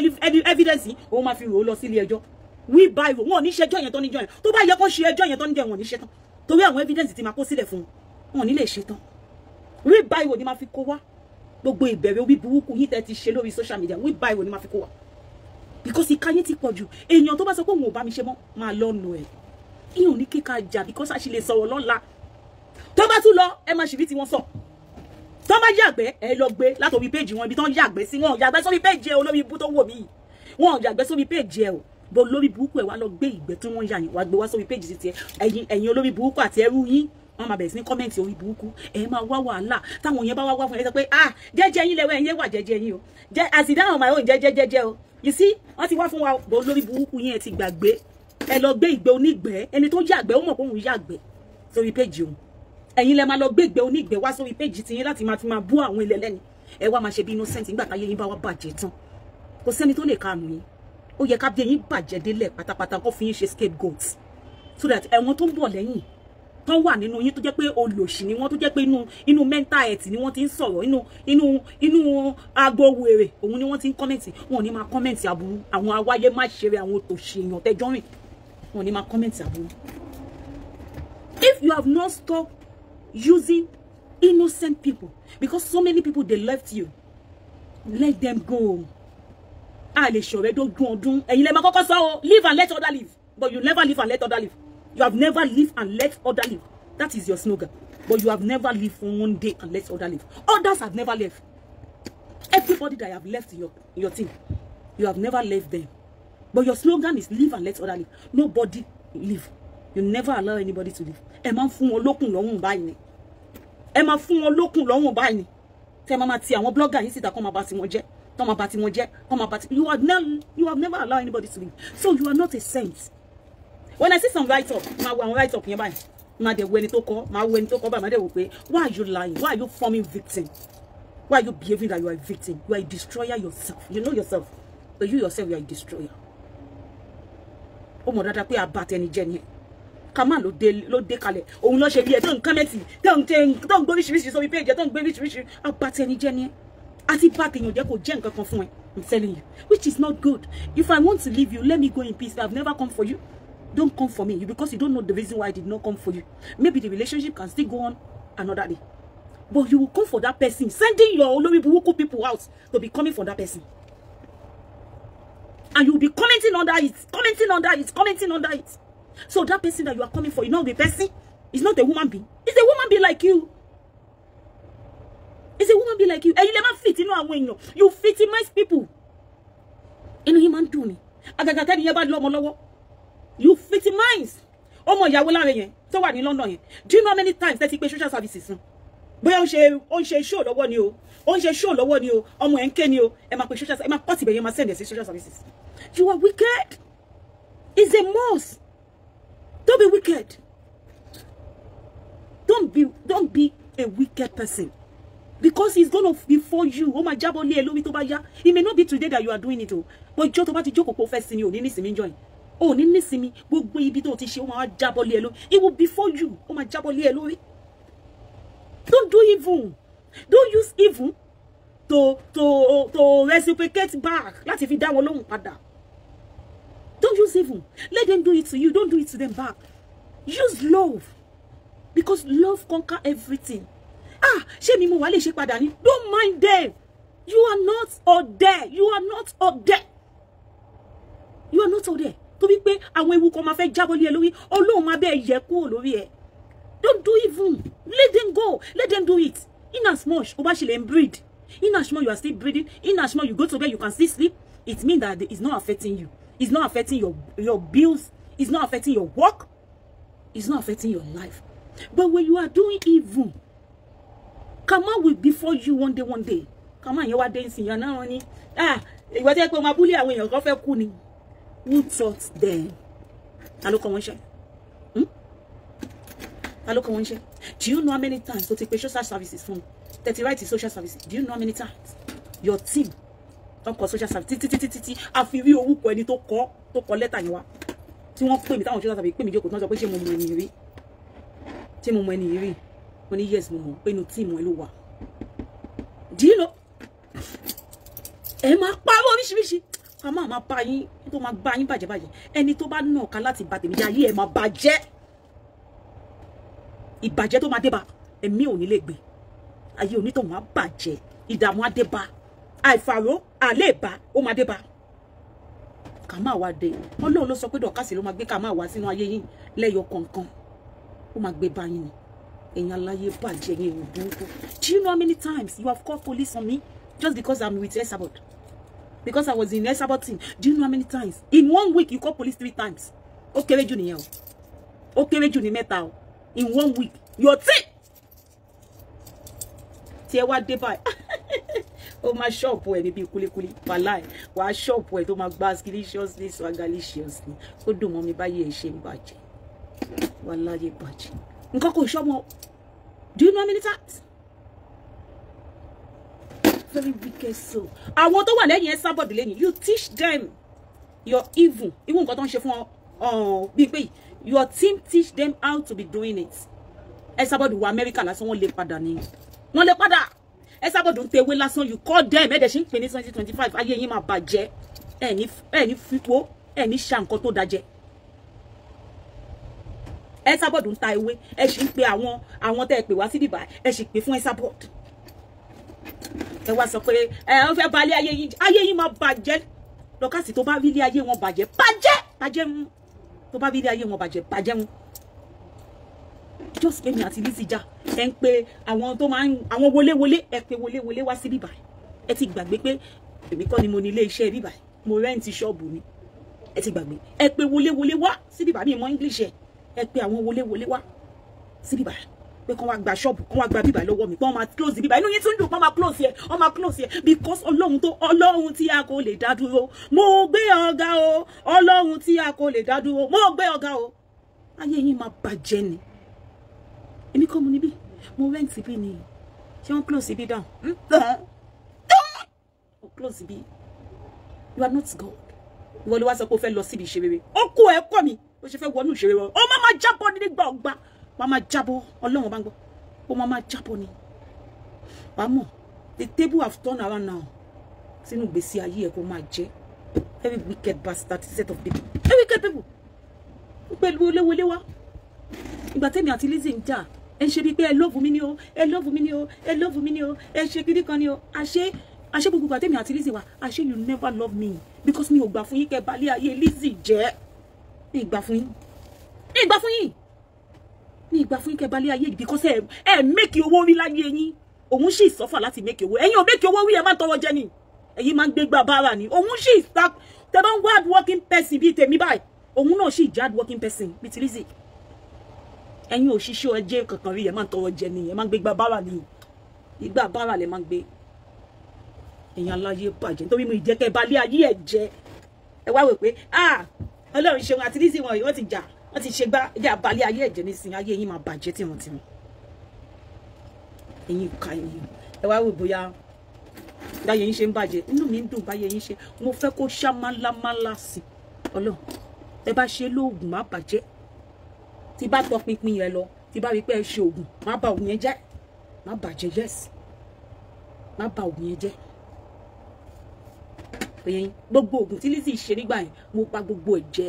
evidence òun máa fi ro lọ sí ilé ẹjọ́ wheelbarrow wọn ò ní ṣẹjọ́ yẹn tán níjọ́ yẹn tó bá yẹ kó ṣe ẹjọ́ yẹn tán níjọ́ wọn ò ní ṣe tán torí àwọn evidence ti máa kó sílẹ̀ fún wọn ò ní lè ṣe tán wheelbarrow ni máa fi kó wá gbogbo ìbẹ̀rẹ̀ orí burúkú yìí tẹ́ ti ṣe lórí social media wheelbarrow ni máa fi kó wá because ìkànnì ti pọ̀ jù èèyàn tó bá sọ pé òun ò bá mi ṣe mọ́ máa lọ́nu ẹ̀ ìyẹn ò ní kíkà jà because a ṣì lè sọ̀rọ̀ lọ́la tó bá tún lọ ẹ máa ṣì rí tiwọn sọ tó bá yàgbẹ́ ẹ lọ gbé látòrí péjì wọn ibi tó ń yàgbẹ́ sí wọn ò yàgbẹ́ sórí péjì ẹ olórí ibú tó wò mí wọn ò yàgbẹ́ sórí péjì ẹ o bó lórí burúkú ẹ wá lọ gbé ìgbẹ́ tí wọ́n yà yín wá gbé wá sórí péjì sí tiẹ̀ ẹ̀yin olórí burúkú àti ẹrú yín wọ́n máa bẹ̀rẹ̀ sí ní kọ́mẹ̀ntì orí burúkú ẹ máa wá wàhálà táwọn yẹn bá wá fún ẹ sọ pé jẹ́jẹ́ yín lẹ́wọ́ ẹ̀yin wà jẹ́jẹ́ yín o àsìdáhùn máa ń jẹ́jẹ́ o you see wọ́n ti wá fún wa bó lórí burúkú yín ẹ ti gbàgbé ẹ lọ gbé ìgbẹ́ onígbẹ́ ẹni tó yàgbẹ́ ó mọ̀ pé òun yàgbẹ́ sórí péjì òun ẹ̀yin lẹ máa lọ gbé ìgbẹ́ onígbẹ́ wá sórí péjì tiyín láti máa bú àwọn ilẹ̀ lẹ́ni ẹ wá máa ṣe bí innocent nígbà táyé yín bá wá bàjẹ́ tán kò sẹ́ni tó lè kàánú yín ó yẹ ká bí ẹ̀yin bàjẹ́ délẹ̀ pátápátá kó fi yín ṣe scapegoat so that ẹ̀wọ̀n tó ń bọ̀ lẹ́yìn tán wà nínú yín tó jẹ́ pé olòṣì ni wọ́n tó jẹ́ pé inú mental health ni wọ́n ti ń sọ̀rọ̀ inú aago wèrè òun ni wọ́n ti ń kọ́mẹ̀ntì wọn ò ní máa kọ́mẹ̀ntì aburú àwọn awáyé má ṣeré àwọn òtòṣì èèyàn tẹjọ́ rìn wọn ò ní máa kọ́mẹ̀ntì aburú. If you have not stopped using innocent people because so many people they left you, let them go. A lè ṣọ̀rẹ́ dógún ọdún ẹ̀yin lẹ máa kọ́kọ́ sọ o live and let other live but you never live and let other live. You have never lived and let other live. That is your slogan. But you have never lived for one day and let other live. Others have never left. Everybody that have left in your team, you have never left them. But your slogan is live and let other live. Nobody live. You never allow anybody to live. Ẹ máa fún wọn lókun lọ́rùn báyìí ni. Ẹ máa fún wọn lókun lọ́rùn báyìí ni. Tẹ́ máa ti àwọn blogger yín síta kó máa bá ti wọn jẹ́. Kó máa bá ti wọn jẹ́. Kó máa bá ti you have never allowed anybody to live. So you are not a saint. When I see some write-up, my write-up here, má dẹ̀ wo ẹni tó kọ́, má wo ẹni tó kọ́ bá má dẹ̀ wò pé why are you lying? Why are you forming victim? Why are you behaving that you are a victim? You are a destroyer yourself. You know yourself. But you yourself, you are a destroyer. Ó mọ̀ dáadáa pé abatẹni jẹ́ ni. Kama ló dé kalẹ̀. Òun ló ṣe bí ẹ tó ń kọ́mẹ́ntì, tó ń gbé oríṣiríṣi sórí page, tó ń gbé oríṣiríṣi. Abatẹni jẹ́ ni. Àti bá tèèyàn jẹ́ kó jẹ́ nǹkan kan fún ẹ. I'm telling you, which is not good. If I want to leave you, let me go in peace. I've never come for you. Don't come for me because you don't know the reason why I did not come for you. Maybe the relationship can still go on another day. But you will come for that person, sending your olórí burúkú people out to be coming for that person. And you will be commenting under it, commenting under it, commenting under it. So that person that you are coming for, you know the person is not a human being. It's a woman being like you. It's a woman being like you. And you never fit, you know, you victimize people. You know, human do me. You victimize. Ọmọ ìyàwó láre yẹn tó wà ní London yẹn. Do you know how many times that he pay social services? Bóyá ó ń ṣe show lọ́wọ́ ni o. Ó ń ṣe show lọ́wọ́ ni o. Ọmọ ẹ̀ ń ké ni o. Ẹ máa pay social services. Ẹ máa pọ́tì bẹ̀ yẹn máa send ẹ̀ social services. You are wicked. It's a must. Don't be wicked. Don't be a wicked person. Because he's gonna be for you. Oh my job only alone to buy ya. It may not be today that you are doing it. But just about to joke professing you. Nini simi join. Oh, nini simi. Gbogbo ibi tó ti ṣe o ma job only alone. It will be for you. Oh my job only alone. Don't do evil. Don't use evil to reciprocate back. Láti fi dá wọn lóhùn padà. Don't use evil. Let them do it to you. Don't do it to them back. Use love. Because love conquers everything. Ah, ṣé mi mo wá lè ṣe padà ni? Don't mind them. You are not all there. You are not all there. You are not all there. To be pé àwọn ewu kan máa fẹ́ jábọ́ lé ẹ lórí. Ọlọ́run máa bẹ́ẹ̀ yẹ kúrò lórí ẹ. Don't do evil. Let them go. Let them do it. In as much, ó bá ṣe lè breed. In as much you are still breathing. In as much you go to bed, you can still sleep. It means that it's not affecting you. It's not affecting your bills. It's not affecting your work. It's not affecting your life. But when you are doing evil, Kama will be before you one day. Kama you are dancing, you're now only. Ah, you are taking my bully away, you're going to who taught them? Hello, come on, share. Hello, come on, share. Do you know how many times to take social services from 30 right to social services? Do you know how many times your team don't call social service? Titi. Àfi rí orúkọ ẹni tó kọ lẹ́tà yẹn wá. Tí wọ́n pè mí táwọn social service pè mí jókòó tán sọ pé ṣé mo mọ ẹni rí. Tí mo mọ ẹni rí. Mo ní yes mo mọ̀ pé inú team ẹ ló wà. Do you know? Ẹ máa pa oríṣiríṣi. Ká máa bá yín tó máa gbá yín bàjẹ́. Ẹni tó bá nà ká láti bà tèmi jẹ́ ayé ẹ máa bàjẹ́. Ìbàjẹ́ tó máa dé bá ẹ̀mí ò ní lè gbé. Ayé onítọ̀hún á bàjẹ́. Ìdààmú á dé bá. Àìfàró àléèbá ó máa dé bá. Ká máa wá dé. Ọlọ́run ló sọ pé dọ̀kásì ló máa gbé ká máa wá sínú ayé yín lẹ́yọ kọ̀ọ̀kan. Ó máa gbé bá yín ni. Ẹ̀yin aláyé bàjẹ́ yín ò burúkú. Do you know how many times you have called police on me just because I'm with Esabod? Because I was in Esabod team. Do you know how many times? In 1 week you call police 3 times. Ó kéré jù nìyẹn o. Ó kéré jù ní mẹ́ta o. In 1 week. Your team. Tí ẹ wá dé báyìí. Ó máa ṣọ́ọ̀pù ẹ̀ níbi kúlíkúlí. Wàláì. Wàá ṣọ́ọ̀pù ẹ̀ tó máa gbá scaliciously swagaliciously. Ó dùn mọ́ mi báyìí ẹ̀ ṣe ń bàjẹ́. Wàláyé bàjẹ́. Nǹkan kò ṣọ́mọ. Do you know how many times? Very wicked soul. Àwọn tó wà lẹ́yìn Esabod lẹ́yìn. You teach them your evil. Even nǹkan tó ń ṣe fún ọ bí pé your team teach them how to be doing it. Esabod wọ America lásán wọ́n lè padà ni. Wọ́n lè padà. Esabod ń tewé lásán you call them ẹ dẹ̀ ṣe ń pè ní 2025 ayé yín máa bàjẹ́. Ẹ ní fipó ẹ ní ṣa nǹkan tó dájẹ́. Esabod ń ta ewé ẹ sì ń pe àwọn tẹ́ ẹ pè wá sí bíbá ẹ sì pè fún Esabod. Ẹ wá sọ pé ó fẹ́ balẹ̀ ayé yín máa bàjẹ́. Lọ́kàsì tó bá rí ilé ayé wọn bàjẹ́ bàjẹ́ mu. Tó bá rí ilé ayé wọn bàjẹ́ mu. Just pé mi àti Lizzy jà ẹ ń pe àwọn tó máa ń àwọn wọléwọlé ẹ pé wọléwọlé wá sí bíbá ẹ ti gbàgbé pé èmi kọ́ ni mo ní ilé iṣẹ́ bíbá mo rẹ́ǹtì ṣọ́ọ̀bù ni ẹ ti gbàgbé ẹ pé wọléwọlé wá sí bíbá mi mọ English ẹ pé àwọn wọléwọlé wá sí bíbá pé kàn wá gba ṣọ́ọ̀bù kàn wá gba bíbá lọ́wọ́ mi kàn máa close bíbá inú yín tún dùn kàn máa close yẹ because ọlọ́run tí a kò lè dá dúró mo gbé ọ̀gá o ọlọ́run tí a kò lè dá dúró mo gbé ọ̀gá o ayé yín máa bàjẹ́ ni èmi kọ́ mo níbí mo rent bí ni ṣé wọ́n close ibi down o close ibi you are not God ìwọ ló wá sọ pé o fẹ́ lọ síbi ìṣeré ó kó ẹ kọ́ mi ó ṣe fẹ́ wọnú ìṣeré wọn ó máa jábọ́ nígbà ọgbà wàá máa jábọ́ ọlọ́run bá ń gbọ́ ó máa jábọ́ ni wàá mọ̀ the table have turned around now sínú gbèsè ayé ẹ kó máa jẹ very wicked bastard set of people very wicked people pẹ̀lú olówólé wa ìgbà tẹ́mi àti Lizzy ń jà ẹ ń ṣe bíi pé ẹ love mi ni o ẹ love mi ni o ẹ love mi ni o ẹ ṣe kiri kan ni o àṣé gbogbo ìgbà tẹ́mi àti Lizzy wa àṣé you never love me because mi ò gbà fún yín kẹ́ balẹ̀ ayé Lizzy jẹ́ mi ìgbà fún yín kẹ́ balẹ̀ ayé yìí because ẹ make owó rí láyé yín òun sì suffer láti make owó ẹ̀yin ò make owó rí ẹ má tọrọ jẹ ni ẹ̀yin máa ń gbé gbà bára ni òun sì tẹ́ bá ń wá hard working person bíi tèmi báyìí òun náà sì jẹ́ hard working person bíi ti Lizzy ẹ̀yin ò ṣiṣẹ́ ọjẹ́ kankan rí ẹ máa ń tọrọ jẹ ni ẹ máa ń gbé gbà bára ni ìgbà bára lẹ máa ń gbé ẹ̀yin aláyé bàjẹ́ nítorí mo ìjẹ́kẹ́ balẹ̀ ayé ẹ̀ jẹ́ ẹ wá wò pé Ọlọ́run ṣeun àti Lizzy wọn yìí wọ́n ti jà wọ́n ti ṣe gbá ẹjẹ́ balẹ̀ ayé ẹ̀jẹ̀ nísìnyí ayé yín máa bàjẹ́ tìrùntìrùn ẹ̀yin ká ẹ̀yin ẹ wá wò bóyá báyé yín ṣe ń bàjẹ́ inú mi ń dùn báyé yín ṣe mo fẹ́ kó ṣá málámálá sí Ọlọ́run ẹ bá ṣe lóògùn má bàjẹ́ tí bá tọ pinpin yẹn lọ tí bá rí pé ẹ ṣe oògùn má bà ògùn yẹn jẹ́ má bàjẹ́ yes má bà ògùn yẹn jẹ́ ẹ̀yin gbogbo oògùn tí Lizzy ṣe nígbà yẹn mo pa gbogbo ẹ̀ jẹ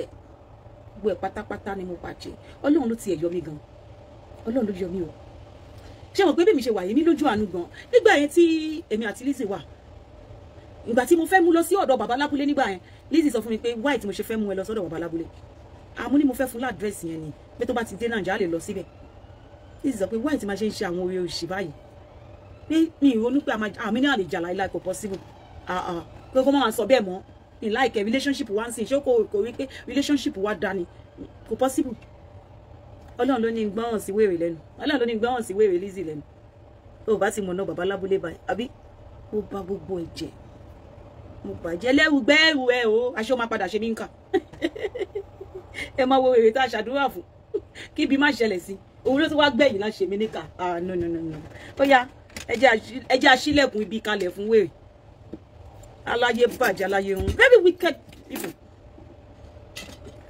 gbogbo ẹ̀ pátápátá ni mo bàjẹ́ Ọlọ́run ló ti ẹ̀ yọ mí gan Ọlọ́run ló yọ mí o ṣé mo pé bí mi ṣe wà yìí mi lójú àánú gan nígbà yẹn tí èmi àti Lizzy wà ìgbà tí mo fẹ́ mú lọ sí ọ̀dọ̀ bàbá lábúlé nígbà yẹn Lizzy sọ fún mi pé why tí mo ṣe fẹ́ mú ẹ lọ sọ́dọ̀ bàbá lábúlé àmú ni mo fẹ́ fún ládírẹ́sì yẹn ni pé tó bá ti dé Nàìjíríà lè lọ síbẹ̀ Lizzy sọ pé why tí ma ṣe ń ṣe àwọn oore òṣì báyìí pé mi ìrònú pé àmì náà lè jà láìláì kò possible pé kó máa sọ bẹ́ẹ̀ mọ́ ní láìkẹ́ relationship wa ń sìn ṣé kò rí pé relationship wa dá ni kò possible Ọlọ́run ló ní gbọ́ràn sí wèrè lẹ́nu Ọlọ́run ló ní gbọ́ràn sí wèrè Lizzy lẹ́nu tó bá ti mọ̀ náà bàbá lábúlé báyìí àbí ó bá gbogbo ẹ̀jẹ̀ mo bàjẹ́ lẹ́rù gbẹ́rù ẹ o aṣọ máa padà ṣe mí nǹkan ẹ máa wo wèrè tá a ṣàdúrà fún kí ibi má ṣẹlẹ̀ sí òun ló ti wá gbẹ̀yìn láti ṣe mí níkà no ó yá ẹ jẹ́ aṣílẹ̀kùn ibi kalẹ̀ fún wèrè aláyé bàjẹ́ aláyé run very wicked people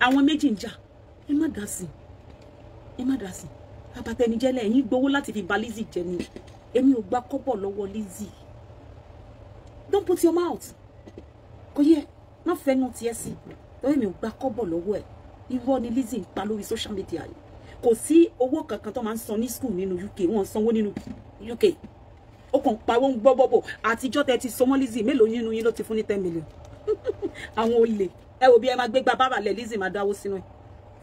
àwọn méjì ń jà ẹ má dá sí abatẹnijẹ́lẹ̀ ẹ̀yin gbowó láti fi ba Lizzy jẹ́ ni èmi ò gba kọ́bọ̀ lọ́wọ́ Lizzy don't put your mouth kò yẹ má fẹ́nu tiẹ̀ sí torí mi ò gba kọ́bọ̀ lọ́wọ́ ẹ̀ irọ́ ni Lizzy ń pa lórí social media yìí kò sí owó kankan tó máa ń san ní school nínú UK wọ́n sanwó nínú UK ó kàn pariwo ń gbọ́ bọ́bọ̀ àtijọ́ tẹ́ ti sọmọ́ Lizzy mélòó nínú yín ló ti fún ní 10 million àwọn olè ẹ wò bí ẹ máa gbé gba bára lẹ̀ Lizzy máa dáwó sínú ẹ̀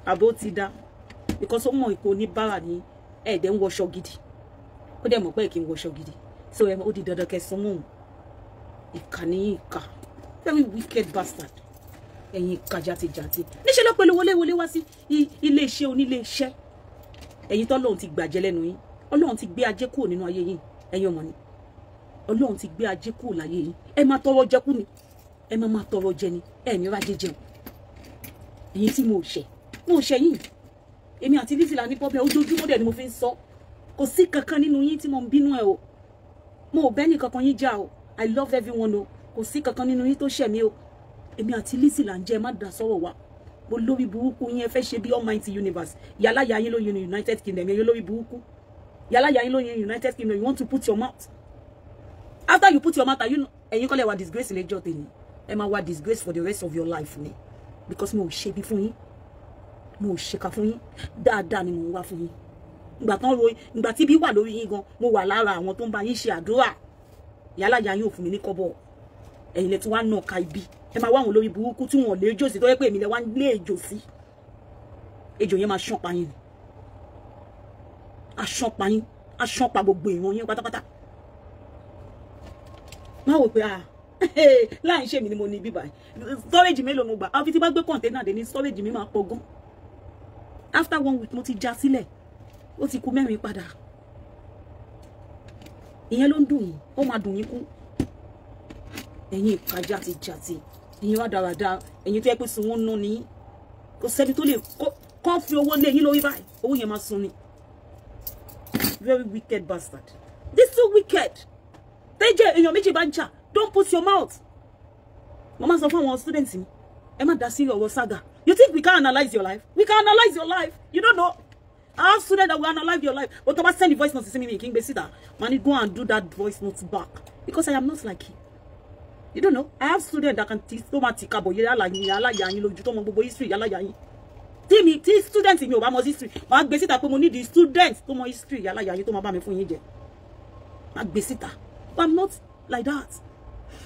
àbó ti dá because ó mọ̀ ìkó ní bára ní ẹ̀ẹ́dẹ̀ ń wọṣọ gidi ó dẹ̀ mọ̀ pé kí n wọṣọ gidi so ẹ ó di dandan kẹsàn mọ́ òun ìkànnì ìkà very wicked bastard ẹ̀yin ìkà jàtijàti níṣẹ́ ló pẹ̀lú wọlé wá sí iléeṣẹ́ oníléeṣẹ́ ẹ̀yin tó Ọlọ́run ti gbàjẹ́ lẹ́nu yín Ọlọ́run ti gbé ajé kúrò nínú ayé yín ẹ̀yin ọmọ ni Ọlọ́run ti gbé ajé kúrò láyé yín ẹ máa tọrọ jẹ kú ni ẹ máa tọrọ jẹ ni ẹ ní rájẹ jẹun ẹ̀yin tí mo ṣẹ̀ yín èmi àti Lizzy la ní problem ojoojúmọ́ dẹ̀ ni mo fi ń sọ kò sí kankan nínú yín tí mo ń bínú ẹ o mo ò bẹ́ ní kankan yín jà o I love everyone o kò sí kankan nínú yín tó ṣẹ̀ mí o èmi àti Lizzy là ń jẹ́ ẹ má dá sọ́rọ̀ wa mo lórí burúkú yín ẹ fẹ́ ṣe bí Almighty Universe yálà yà yín lóyún United Kingdom yẹn lórí burúkú yálà yà yín lóyún United Kingdom you want to put your mouth after you put your mouth ẹ̀yin kọ́lẹ̀ wà disgrace lẹ́jọ́ tèmi ẹ máa wà disgrace for the rest of your life ni because mo ò ṣe bí fún yín mo ò ṣèkà fún yín dáadáa ni mo ń wá fún yín ìgbà tí bí wà lórí yín gan mo wà lára àwọn tó ń bá yín ṣe àdúrà yálà yà yín ò fún mi ní kọ́bọ̀ ẹ̀yin lẹ tí wàá nà ka ibi ẹ máa wá àwọn olórí burúkú tí wọn lè ejò sí tó yẹ pé èmi lẹ wá lé ejò sí ejò yẹn máa ṣán pa yín aṣán pa gbogbo ìran yín pátápátá má wò pé láì ṣe mi ni mo ní bíbá storage mélòó mo gbà àfi tí bá gbé container dé ní storage mi máa pọ̀ gan after 1 week mo ti já sílẹ̀ ó ti kù 4 padà ìyẹn ló ń dùn yín ó máa dùn yín kú ẹ̀yin ìka jàtijàti ẹ̀yin wá dáradára ẹ̀yin tó yẹ pé sun wọn ná ní kò sẹ́ni tó lè kọ́ fi owó lé yín lórí báyìí owó yẹn máa sun ni very wicked bastard. This so wicked. Tẹ́jẹ́ èèyàn méjì bá ń jà, don't put your mouth. Mama sọ fún àwọn students mi, ẹ má dá sí ọ̀rọ̀ saga. You think we can analyze your life? We can analyze your life. You don't know. I have students that will analyze your life. But to send the voice note to me, King Besida, man, go and do that voice note back. Because I am not like you. You don't know. I have students that can teach so much about yala yani loju to mo gbogbo history yala yani. Teach students in your Obama history. Ma Besida pé mo need the students to mo history yala yani to ma ba mi fún yín jẹ. Ma Besida. But I'm not like that.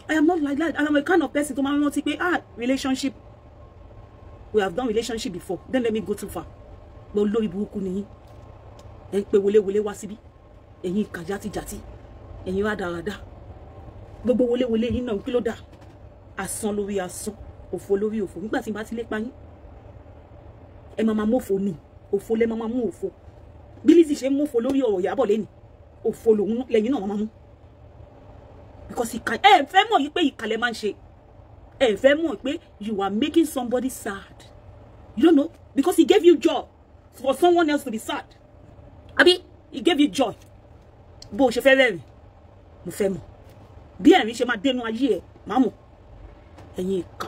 I am not like that. And I'm a kind of person to ma rántí pé relationship. We have done relationship before. Then let me go too far. But lórí burúkú ni yín. Ẹ pé wọlé wá síbí. Ẹ̀yin ka jati. Ẹ̀yin wá dáradá. Gbogbo wọlé yín náà kí ló dà. Asán lórí asán, òfò lórí òfò. Nígbà tí n bá ti lépa yín. Ẹ máa mofo ni. Òfò lẹ máa mú òfò. Bí Lizzy ṣe mofo lórí ọ̀rọ̀ Ìyábọ̀ lẹ́ni. Òfò lòun lẹ́yìn náà máa mú. Because ìkà ẹ fẹ́ mọ̀ yí pé ìkàlẹ̀ máa ń ṣe. Ẹ fẹ́ mọ̀ pé you are making somebody sad. You don't know? Because he gave you joy for someone else to be sad. Abi, he gave you joy. Bó ṣe fẹ́ rẹ́rìn. Mo fẹ́ mọ̀. Bí ẹ̀rín ṣe máa dénú ayé ẹ̀, máa mọ̀. Ẹ̀yin ìkà.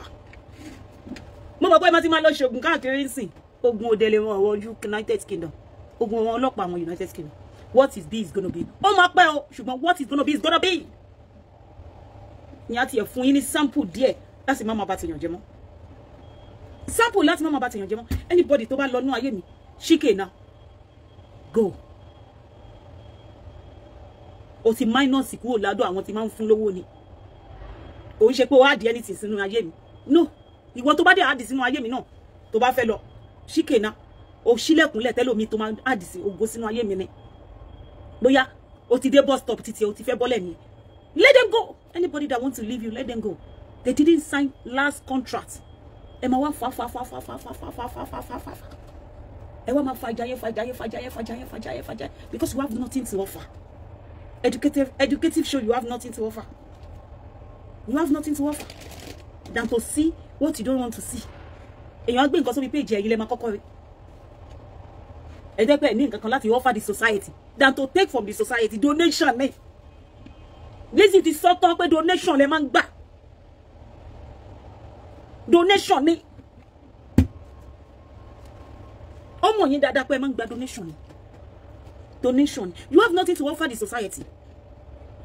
Mo mọ̀ pé má ti máa lọ ṣogun káàkiri nsìn. Ogun òdèlè wọn ọwọ́ United Kingdom. Ogun wọn ọlọ́pàá àwọn United Kingdom. What is this gonna be? Ó máa pẹ́ o, ṣùgbọ́n what is gonna be is gonna be. Ní àti ẹ̀ fún yín ní sample díẹ̀ láti má máa bá ti yàn jẹ mọ́. Sample láti má máa bá ti yàn jẹ mọ́. Anybody tó bá lọ nú ayé mi, ṣíkè náà. Go. O ti minus kúrò ládọ̀ àwọn tí máa ń fún lówó ni. O ń ṣe pé o add anything sínú ayé mi. No. Ìwọ tó bá dé add sínú ayé mi náà, tó bá fẹ́ lọ, ṣíkè náà. O ṣílẹ̀kùnlẹ̀ tẹ́lómi tó máa add sí ògo sínú ayé mi ni. Bóyá o ti dé bus stop títí o ti fẹ́ bọ́lẹ̀ ni. Let them go. Anybody that wants to leave you, let them go. They didn't sign last contract. Ẹ máa wá fa. Ẹ wá máa fajaye. Because you have nothing to offer. Educative show, you have nothing to offer. You have nothing to offer than to see what you don't want to see. Èyàn á gbé nǹkan sórí page ẹ̀yin lẹ máa kọ́kọ́ rí. Ẹ jẹ́ pé ní nǹkan kan láti offer the society than to take from the society. Donation ni. Lizzy ti sọ tán pé donation lẹ máa ń gbà. Donation ni. Ọmọ yín dáadáa pé ẹ máa ń gba donation ni. Donation. You have nothing to offer the society.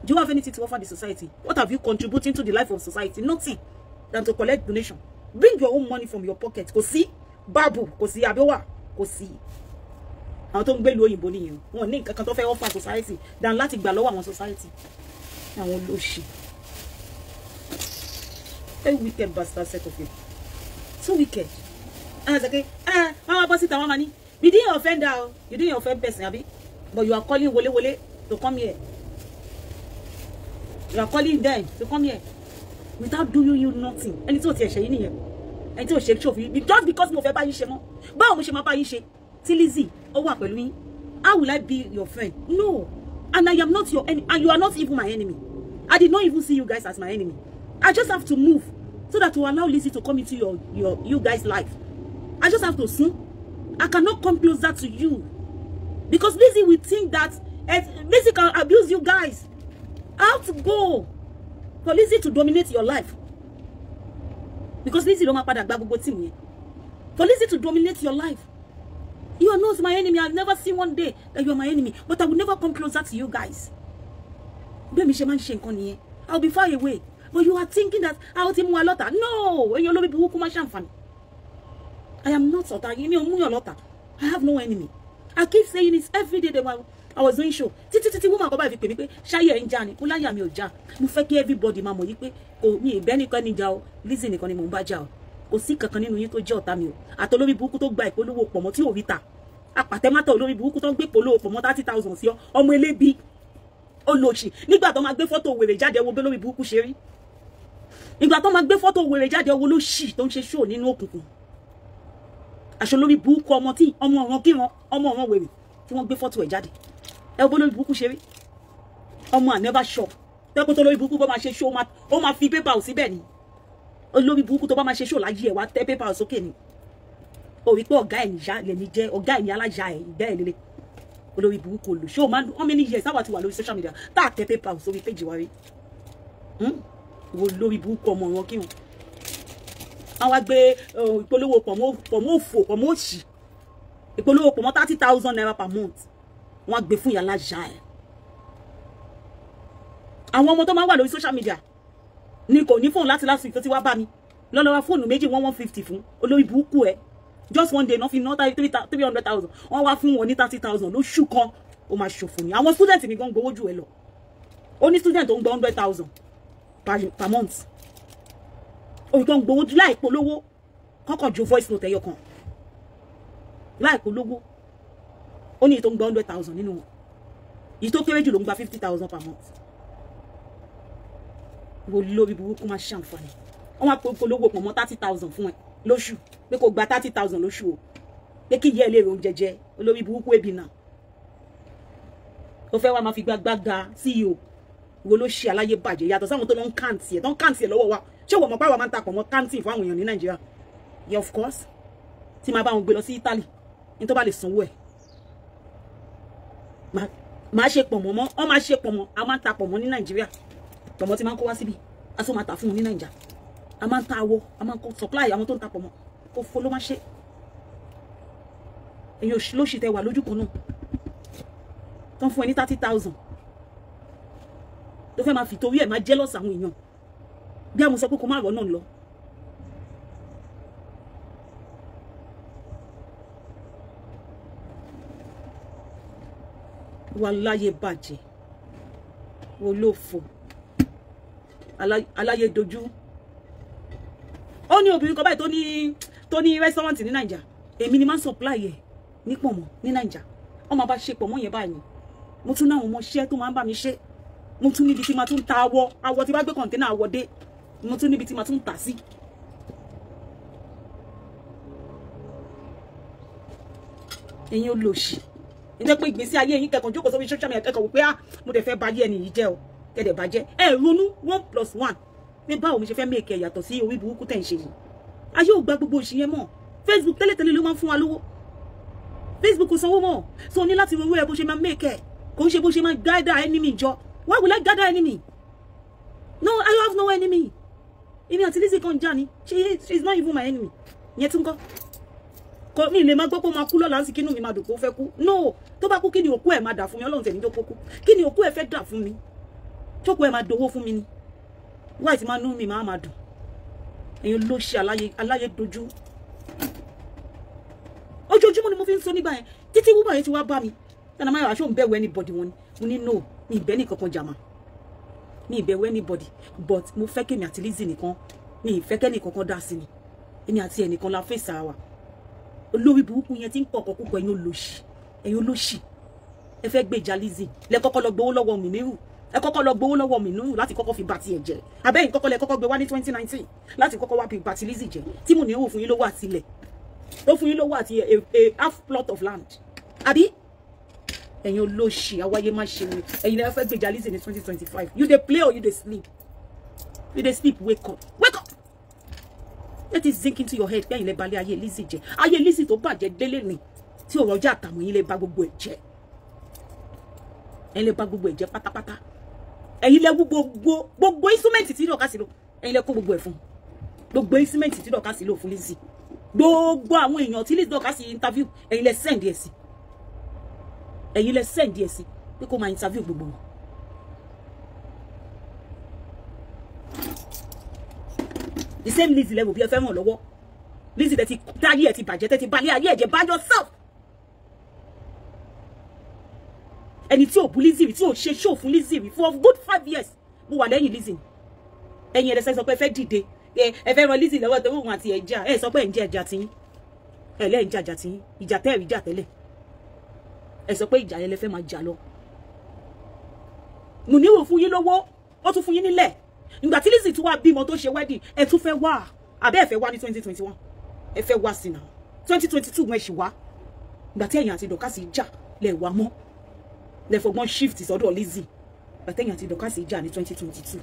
Do you have anything to offer the society? What have you contributing to the life of society? Nothing than to collect donation. Bring your own money from your pocket. Kò sí babu, kò sí abewa, kò sí. Àwọn tó ń gbé lu òyìnbó nìyẹn. Wọ́n ní nǹkan kan tó fẹ́ offer society than láti gbà lọ́wọ́ àwọn society. Àwọn olóṣì. A wicked bastard set of you. So wicked. And I was like, mama boss it and mama ni. You didn't offend her. You didn't offend person, abi? But you are calling Wole to come here. You are calling them to come here without doing you nothing. And it's what you're saying here. And it's what you're saying. Just because mo fẹ́ bá yín ṣe mọ́. Báwo mo ṣe máa bá yín ṣe? Tí Lizzy, ó wà pẹ̀lú yín. How will I be your friend? No. And I am not your enemy. And you are not even my enemy. I did not even see you guys as my enemy. I just have to move so that to allow Lizzy to come into you guys' life. I just have to swim. I cannot come closer to you. Because Lizzy will think that Lizzy can abuse you guys. I have to go for Lizzy to dominate your life. Because Lizzy don't matter that. For Lizzy to dominate your life. You are not my enemy. I've never seen one day that you are my enemy. But I will never come closer to you guys. I'll be far away. But you are thinking that I'll tell you a lot. No! When you love me, I am not Sota. I have no enemy. I keep saying this every day that I was doing show. Titi woman go by fi pe shaye nja ni. Mo láyà mi ò já. Mo fẹ́ kí everybody máa mọ̀ yí pé o mi ìbẹ́ nìkan ni já o. Lizzy nìkan ni mo ń bá já o. Kò sí kankan nínú yín tó jẹ́ ọ̀tá mi o. Àtolórí burúkú tó gba ìpolówó pọ̀ mọ́ tí ò rí ta. Àpàtẹ́mátọ̀ olórí burúkú tó ń gbé polówó pọ̀ mọ́ 30,000 sí ọ. Ọmọ elébi olóṣì. Nígbà tó máa gbé photo wèrè jáde wo be lórí burúkú ṣe rí. Nígbà tó máa gbé photo wèrè jáde wo ló ṣì tó ń ṣe show nínú òkùnkùn. Aṣọ lórí burúkú ọmọ tí ọmọ ọ̀ràn kíran ọmọ ọ̀ràn wèrè tí wọ́n gbé photo ẹ̀ jáde. Ẹ wo lórí burúkú ṣe rí. Ọmọ never shop. Tẹ́kọ̀ tó lórí burúkú bá máa ṣe show ó máa fi paper síbẹ̀ ni. Olórí burúkú tó bá máa ṣe show láyé ẹ̀ wá tẹ́ paper sókè ni. Ó rí pé ọ̀gá ẹ̀ níyà lè ní jẹ́ ọ̀gá ẹ̀ ní alájà ẹ̀ ìgbẹ́ ẹ̀ lélẹ̀. olórí burúkú lò show man how many years àwa ti wà lórí social media tá tẹ paper sórí page wa rí wo lórí burúkú ọmọ wọn kí wọn àwọn gbé ìpolówó pọ̀mọ́ òfò pọ̀mọ́ òṣì ìpolówó pọ̀mọ́ 30,000 naira per month wọ́n gbé fún yàrá jà ẹ̀ àwọn ọmọ tó máa wà lórí social media ní kò ní fóònù láti last week tó ti wá bá mi lọ́lọ́wọ́ fóònù méjì 150 fún olórí burúkú ẹ̀ just one day nothing not 300,000 wọ́n wá fún wọn ní 30,000 lóṣù kan ó máa ṣòfò ní àwọn student mi gan gbowó jù ẹ lọ ó ní student tó ń gba 100,000 per month ó tó ń gbowó jù láì polówó kọ́kọ́ ju voice note ẹyọ kan láì polówó ó ní tó ń gba 100,000 nínú wọn èyí tó kéré jù ló ń gba 50,000 per month wo lórí burúkú máa ṣàǹfààní wọ́n wá polówó pọ̀ mọ́ 30,000 fún ẹ lóṣù pé kò gba 30,000 lóṣù o pé kí yẹ lè ro oúnjẹ jẹ olórí burúkú ebi náà ó fẹ́ wá máa fi gbágbága CEO wo ló ṣe aláyé bàjẹ́ yàtọ̀ sáwọn tó lọ ń kàǹtì ẹ̀ tó ń kàǹtì ẹ̀ lọ́wọ́ wa ṣé wọ́n mọ̀ pé àwọn máa ń tapọ̀ mọ́ kàǹtì fún àwọn èèyàn ní Nàìjíríà yeah of course tí máa bá wọn gbé lọ sí Italy ní tó bá lè sanwó ẹ̀ máa ṣe pọ̀ mọ́ wọ́n máa ṣe pọ̀ mọ́ a máa ń tapọ̀ mọ́ ní Nàìjíríà pọ̀mọ́ tí máa ń kó wá síbi a tún máa tà fún wọn ní Nàìjà a máa ń ta awọ a máa ń kó supply àwọn tó ń ta pọ̀mọ́ kó fo ló máa ṣe èyí ló ṣì tẹ wà lójú kan náà tó ń fún ẹ ní 30,000 tó fẹ́ máa fi torí ẹ̀ máa jealous àwọn èèyàn bí àwọn sọ pé kó má rọ́ náà lọ wà láyé bàjẹ́ olófò aláyé dojú ó ní obìnrin kan báyìí tó ní restaurant ní Naija èmi ni máa ń supply ẹ̀ ní pọ̀mọ́ ní Naija wọ́n máa bá ṣe pọ̀mọ́ yẹn báyìí mo tún náwọn ọmọọṣẹ́ tó máa ń bá mi ṣe mo tún níbi tí máa tún ta awọ tí bá gbé kọ̀ǹténà awọ dé mo tún níbi tí máa tún tà sí. ẹ̀yin olóṣì ẹ̀jẹ̀ pé ìgbésí ayé yín kẹ́kọ̀ọ́ jókòó sórí social media kẹ́kọ̀ọ́ wò pé mo dẹ̀ fẹ́ bà ayé ẹni yìí jẹ́ o kẹ́dẹ̀ bàjẹ́ ẹ ronú 1+1 ní báwo mi ṣe fẹ́ make yàtọ̀ sí orí burúkú tẹ̀ ń ṣe yìí ayé ò gba gbogbo òṣì yẹn mọ́ Facebook tẹ́lẹ̀tẹ́lẹ̀ ló máa ń fún wa lówó Facebook kò sanwó mọ́ so o ní láti ronú ẹ bó ṣe máa make ẹ kò ń ṣe bó ṣe máa gather enemy jọ why will I gather enemy no I have no enemy èmi àti Lizzy kan jà ní she is not even my enemy ìyẹn tún kọ́ kò mi lè máa gbọ́ pé ó máa kú lọ́la sí kínú mi máa dùn kó fẹ́ kú no tó bá kú kí ni òkú ẹ̀ máa dà fún mi Ọlọ́run tẹ̀ ní tó kó kú kí ni òkú ẹ̀ fẹ́ dà fún mi jókòó ẹ̀ máa dowó fún mi ni wáyé tí máa nú mi máa dùn èyàn ló ṣe aláyé dojú ojoojúmọ́ ni mo fi ń sọ nígbà yẹn títí wúbà yẹn ti wá bá mi tẹ́lá máa yọ aṣọ ń bẹ̀wẹ̀ anybody wọn ni mo ní no mi ìbẹ́ ní kankan jàmá mi ìbẹ̀wẹ̀ anybody but mo fẹ́ kémi àti Lizzy nìkan mi ìfẹ́ kẹ́ni kankan dá sí ni èmi àti ẹnìkan la fèsì ara wa olórí burúkú yẹn ti ń pọ̀kọ̀ púpọ̀ ẹ̀yin olóṣì ẹ fẹ́ gbèjà Lizzy lẹ kọ́kọ́ lọ gbowó lọ́wọ́ Mìnírù ẹ kọ́kọ́ lọ gbowó lọ́wọ́ Mìnírù láti kọ́kọ́ fi bàtì ẹ̀ jẹ́ àbẹ́yìn kọ́kọ́ lẹ kọ́kọ́ gbé wá ní 2019 láti kọ́kọ́ wá fi bàtì Lizzy jẹ́ tí mo ní owó fún yín lówó àti ilẹ̀ ó fún yín lówó àti a half plot of land àbí ẹ̀yin olóṣì àwáyé má ṣe ni ẹ̀yin lẹ fẹ́ gbèjà Lizzy ní 2025 you dey play or you dey sleep wake up let it sink into your head pé ẹ̀yin lẹ balẹ̀ ayé Lizzy jẹ́ ayé Lizzy tó bàjẹ́ délé ni tí ọ̀rọ̀ ọjà àtàwọn yín lè bà gbogbo ẹ̀ jẹ́ ẹ̀yin lè bà gbogbo ẹ̀ jẹ́ pátápátá ẹ̀yin lẹ wú gbogbo instrument tí Dorcas lò ẹ̀yin lẹ kó gbogbo ẹ̀ fún gbogbo instrument tí Dorcas lò fún Lizzy gbogbo àwọn èèyàn tí Dorcas interview ẹ̀yin lẹ send ẹ̀ sí pé kó máa interview gbogbo wọn. The same Lizzy level bí ẹ fẹ́ ràn lọ́wọ́ Lizzy tẹ́ ti dáyé ẹ̀ ti bàjẹ́ tẹ́ ti balẹ̀ ayé ẹ̀jẹ̀ by yourself. ẹni tí ò bú Lizzy rí tí ò ṣe show fún Lizzy rí for good 5 years mo wà lẹ́yìn Lizzy ẹ̀yin ẹ̀dẹ́sẹ̀ sọ pé ẹ fẹ́ dìde ẹ fẹ́ ràn Lizzy lọ́wọ́ tó òun àti ẹ̀jà ẹ sọ pé ẹ̀ ń jẹ́ ẹ̀jà tí ẹ̀ lẹ́yìn jàjà tí ìjà tẹ́ẹ̀rí jà tẹ́lẹ̀ ẹ sọ pé ìjà yẹn lẹ fẹ́ máa jà lọ. mo níwò fún yín lówó ó tún fún yín nílẹ̀ ìgbà tí Lizzy tún wá bímọ tó ṣe wedding ẹ tún fẹ́ wá àbẹ́ ẹ fẹ́ wá ní 2021 ẹ fẹ́ wá sí náà 2022 wọn ẹ ṣì wá ìgbà tí ẹ̀yin àti Dorcas jà lẹ̀ wá mọ́ lẹ̀ fọgbọ́n shift sọ́dọ̀ Lizzy ìgbà tí ẹ̀yin àti Dorcas jà ní 2022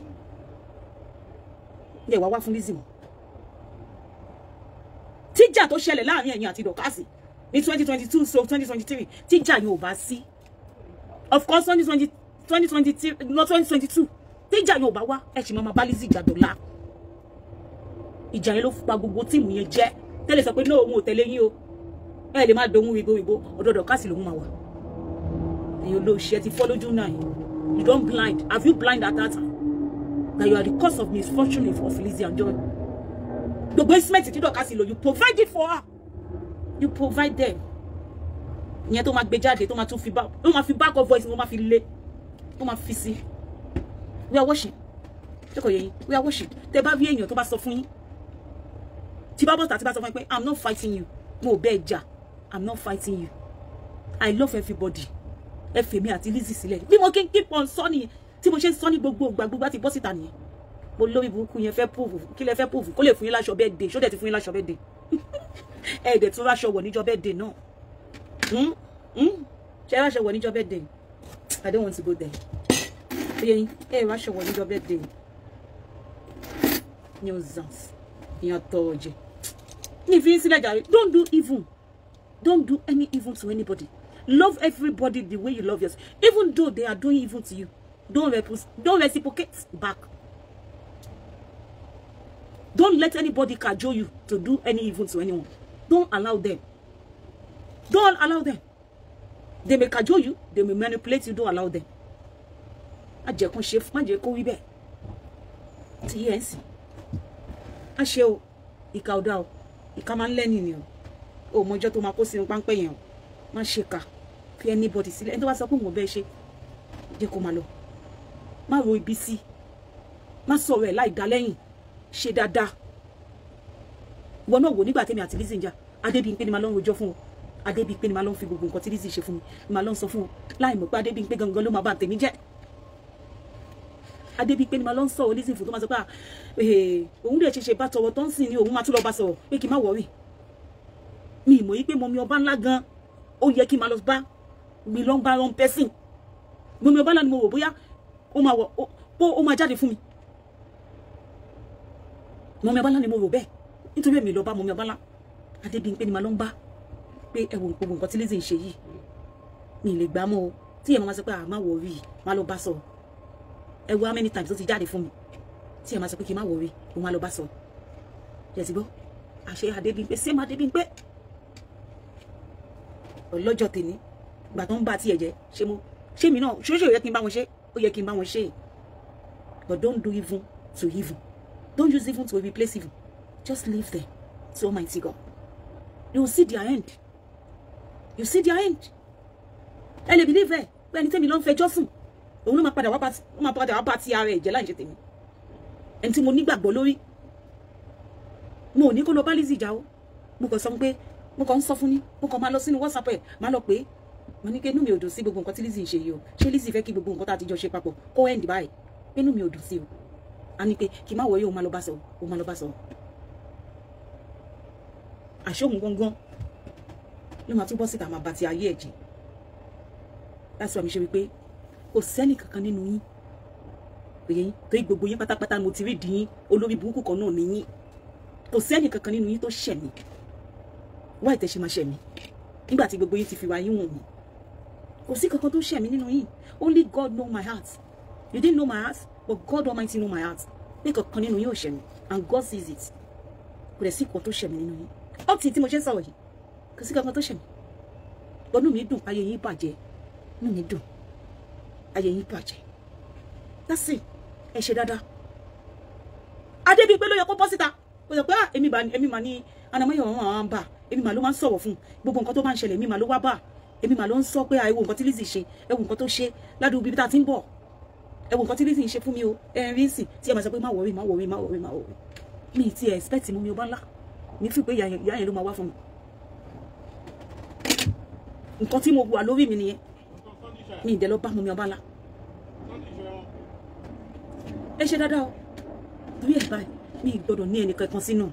lẹ̀ wá fún Lizzy mọ́ tíjà tó ṣẹlẹ̀ láàrin ẹ̀yin àti Dorcas ní 2022 so 2023 tíjà yóò bá sí of course 2022 not 2022 téjà yóò bá wá ẹ sì máa bá Lizzy jà dọ́là ìjà yẹn ló fa gbogbo tíìmù yẹn jẹ́ tẹ́lẹ̀ sọ pé no òun ò tẹ̀lé yín o ẹ lè má dohun wígbó ọ̀dọ̀dọ̀ káàsì lòun máa wà èyàn ló ṣe ti fọ́ lójú náà you don't blind have you blind at that time that you are the cause of misfortune of Lizzy Anjorin gbogbo instrument tí dọ̀kásì lò you provide it for her you provide them ìyẹn tó máa gbé jáde tó máa tún fi back of voice tó máa fi lé tó máa fi sí we are watching ṣé yẹn we are watching tẹ́ bá rí èèyàn tó bá sọ fún yín tí bá bọ́ta tí bá sọ fún yín pé I'm not fighting you mo bẹ́ẹ̀ jà I'm not fighting you I love everybody ẹ fèmí àti Lizzy sílẹ̀ bí mo kí n keep on sọ nìyẹn tí mo ṣe ń sọ ní gbogbo àti bọ́ síta nìyẹn mo lórí burúkú yẹn fẹ́ prove kí lẹ fẹ́ prove kó lè fún yín láṣọ birthday ṣó dẹ̀ ti fún yín láṣọ birthday ẹ dẹ̀ tún ráṣọ wọ̀ níjọ́ birthday náà ṣe ráṣọ wọ̀ níjọ́ birthday I don't want to go there oye ẹ ráṣọ wọ̀ níjọ́ birthday nuisance ìyàn tọrọ jẹ ní ìfi sílẹ̀ jàre don't do evil don't do any evil to anybody love everybody the way you love yourself even though they are doing evil to you don't reciprocate back. Don't let anybody cajole you to do any evil to anyone. Don't allow them. Don't allow them. They may cajole you. They may manipulate you. Don't allow them. Ajekun chef, ma je ko wi be. Ti yes. A ṣe o. Ìkà ò dá o. Ìkà máa leni ni o. O mojo tó máa kó sínú pánpẹ́ yẹn o. Má ṣe kà. Fi anybody sílẹ̀. Ẹni tó bá sọ pé mo be ṣe. Jẹ́ kó máa lọ. Má ro ibi sí. Má sọ̀rọ̀ ẹ̀ láì dá lẹ́yìn. Ṣe dáadáa ìwọ náà wò nígbà tèmi àti Lizzy ń jà Adébímpé ni ma lọ ń rojọ́ fún o Adébímpé ni ma lọ ń fi gbogbo nǹkan tí Lizzy ṣe fún mi ma lọ ń sọ fún o láì mọ̀ pé Adébímpé gangan ló máa bá tèmi jẹ́ Adébímpé ni ma lọ ń sọ Lizzy fún tó máa sọ pé òun dẹ̀ ṣe bá tọwọ́ tó ń sìn ní òun máa tún lọ bá sọ̀rọ̀ pé kí n má wọ̀rí mi ìmọ̀ yí pé mọ̀mí ọba ńlá gan ó yẹ kí n máa lọ bá mi lọ ń bá rán pẹ́sìn mọ̀mí ọba ńlá ni mo wò bóyá ó máa jáde fún mi mọ̀mí ọba ńlá ni mo rò bẹ́ẹ̀ nítorí èmi lọ bá mọ̀mí ọba ńlá Adébímpé ni ma lọ ń bá pé ẹ wo gbogbo nǹkan tí Lizzy ń ṣe yìí mi lè gbà mọ́ o tí ẹ máa sọ pé má wọ̀rí má lọ bá sọ ẹ wo how many times ó ti jáde fún mi tí ẹ máa sọ pé kí n má wọ̀rí o má lọ bá sọ yẹ ti gbọ́ àṣẹ Adébímpé ṣé má Adébímpé ọlọ́jọ́ tèmi ìgbà tó ń bá tiẹ̀ jẹ́ ṣé mi náà ṣé ó yẹ kí n bá wọn ṣe ó yẹ kí n bá wọn ṣe but don't do evil to evil. Don't use evil to replace evil. Just leave them to Almighty God. You will see their end. You see their end. ẹ lè believe ẹ pé ẹni tẹ́mi ló ń fẹjọ́ sùn òun ló máa padà wá bá ti ara ẹ̀ jẹ́ láì ṣe tèmi ẹni tí mo nígbàgbọ́ lórí mo ò ní kó lọ bá Lizzy jà o mo kàn sọ pé mo kàn ń sọ fún ni mo kàn máa lọ sínú WhatsApp ẹ̀ máa lọ pé mo ní kí inú mi ò dùn sí gbogbo nǹkan tí Lizzy ń ṣe yìí o ṣé Lizzy fẹ́ kí gbogbo nǹkan tá a ti jọ ṣe papọ̀ kó end báyìí inú mi ò dùn sí o a ní pé kí n má wọ̀nyí o máa lọ bá sọ o máa lọ bá sọ àṣóhun gangan ló máa túbọ̀ síta máa bá ti ayé ẹ̀ jẹ́ láti wà mí ṣe wípé kò sẹ́ni kankan nínú yín òye yín torí gbogbo yín pátápátá mo ti rí di yín olórí burúkú kan náà ní yín kò sẹ́ni kankan nínú yín tó ṣẹ̀ mí wá ìtẹ̀ ṣe máa ṣẹ̀ mí nígbà tí gbogbo yín ti fi wá yín wọ̀n mí kò sí kankan tó ṣẹ̀ mí nínú yín only God know my heart you didn't know my heart but God Almighty know my heart ní kankan nínú yín ò ṣẹ̀ mí and God sees it kò dẹ̀ sí kankan tó ṣẹ̀ mí nínú yín ọtí tí mo ṣe ń sọ̀rọ̀ yìí kò sí kankan tó ṣẹ̀ mí bọ́nú mi dùn ayé yín bàjẹ́ inú mi dùn ayé yín bàjẹ́ that's it ẹ ṣe dáadáa Adébímpé ló yẹ kó bọ́ síta kò sọ pé èmi mà ní anamọ́yọ̀ wọn àwọn bá èmi mà ló máa ń sọ̀rọ̀ fún gbogbo nǹkan tó bá ń ṣẹlẹ̀ èmi mà ló wá bá èmi mà ló ń sọ pé àìwò nǹkan tí Lizzy ṣe ẹwù nǹkan tó ṣe ládùúgbò ibi tá a ti ń bọ̀ ẹwù nǹkan tí Lizzy ń ṣe fún mi o ẹ̀rín sì tí ẹ máa sọ pé má wọrí mi ti expect mú mi ọba ńlá ní fi pé ìyá yẹn ló máa wá fún mi nǹkan tí mo wà lórí mi nìyẹn mi ìdẹ lọ bá mú mi ọba ńlá ẹ ṣe dáadáa o torí ẹ báyìí mi gbọ́dọ̀ ní ẹnì kankan sínú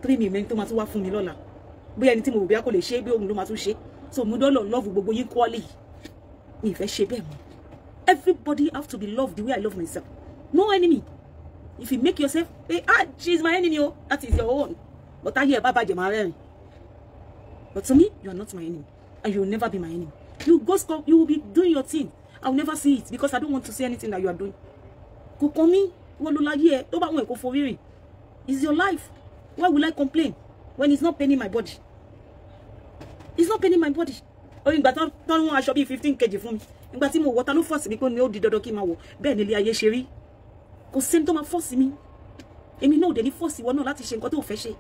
torí mi mẹ́ni tó máa tún wá fún mi lọ́la bóyá ẹni tí mo rò bí a kò lè ṣe bí òun ló máa tún ṣe so mo dọ́lọ̀ love gbogbo yín kọ́lé mi ìfẹ́ ṣe bẹ́ẹ̀ mọ́ everybody have to be loved the way I love myself no enemy if you make yourself say she is my enemy o that is your own but ayé ẹ bá bàjẹ́ máa rẹ́rìn but to me you are not my enemy and you will never be my enemy You will be doing your thing. I'll never see it because I don't want to see anything that you are doing. Kò kàn mí, wọ́n ló láyé ẹ, tó bá wọn ẹ kò forí rìn. It's your life. Why will I complain when it's not paining my body? It's not paining my body. Oyin ìgbà tán wọ́n aṣọ bí 15 kg fún mi. Ìgbà tí mo wọ̀ ta ló force mi pé ní ó di dandan kí n máa wọ̀. Bẹ́ẹ̀ ni ilé ayé ṣe rí. Kò sẹ́ni tó máa force mi. Èmi náà ò dé ní force ìwọ náà láti ṣe nǹkan tó fẹ́ ṣe.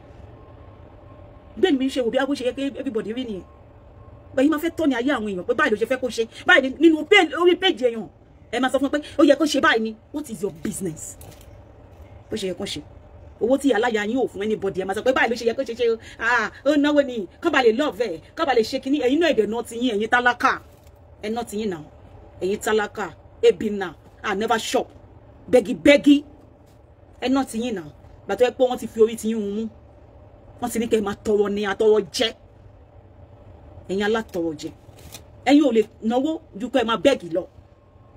Bẹ́ẹ̀ ni mi ṣe wò bí ṣe yẹ kí everybody rí nìyẹn. Bẹ́ẹ̀ máa fẹ́ tọ́ ní ayé àwọn èèyàn pé báyìí ló ṣe fẹ́ kó ṣe. Báyìí nínú orí page èèyàn. Ẹ máa sọ fún pé ó yẹ kó ṣe báyìí ni. What is your business? Bó ṣe yẹ kó ṣe. Owó tí aláya yín ò fún anybody ẹ máa sọ pé báyìí ló ṣe yẹ kó ṣe ṣe ó náwó ni kán bá lè love ẹ kán bá lè ṣe kíní ẹ̀yin náà èdè náà ti yín ẹ̀yin tálákà ẹ náà ti yín náà ẹ̀yin tálákà ebi náà never shop bẹ́gí ẹ náà ti yín náà gbàtọ́ ẹ pé wọ́n ti fi orí ti yín mú wọ́n ti ní kẹ́ ẹ máa tọrọ ní àtọrọ jẹ ẹ̀yin alátọrọ jẹ ẹ̀yin ò lè náwó ju kẹ́ ẹ máa bẹ́gì lọ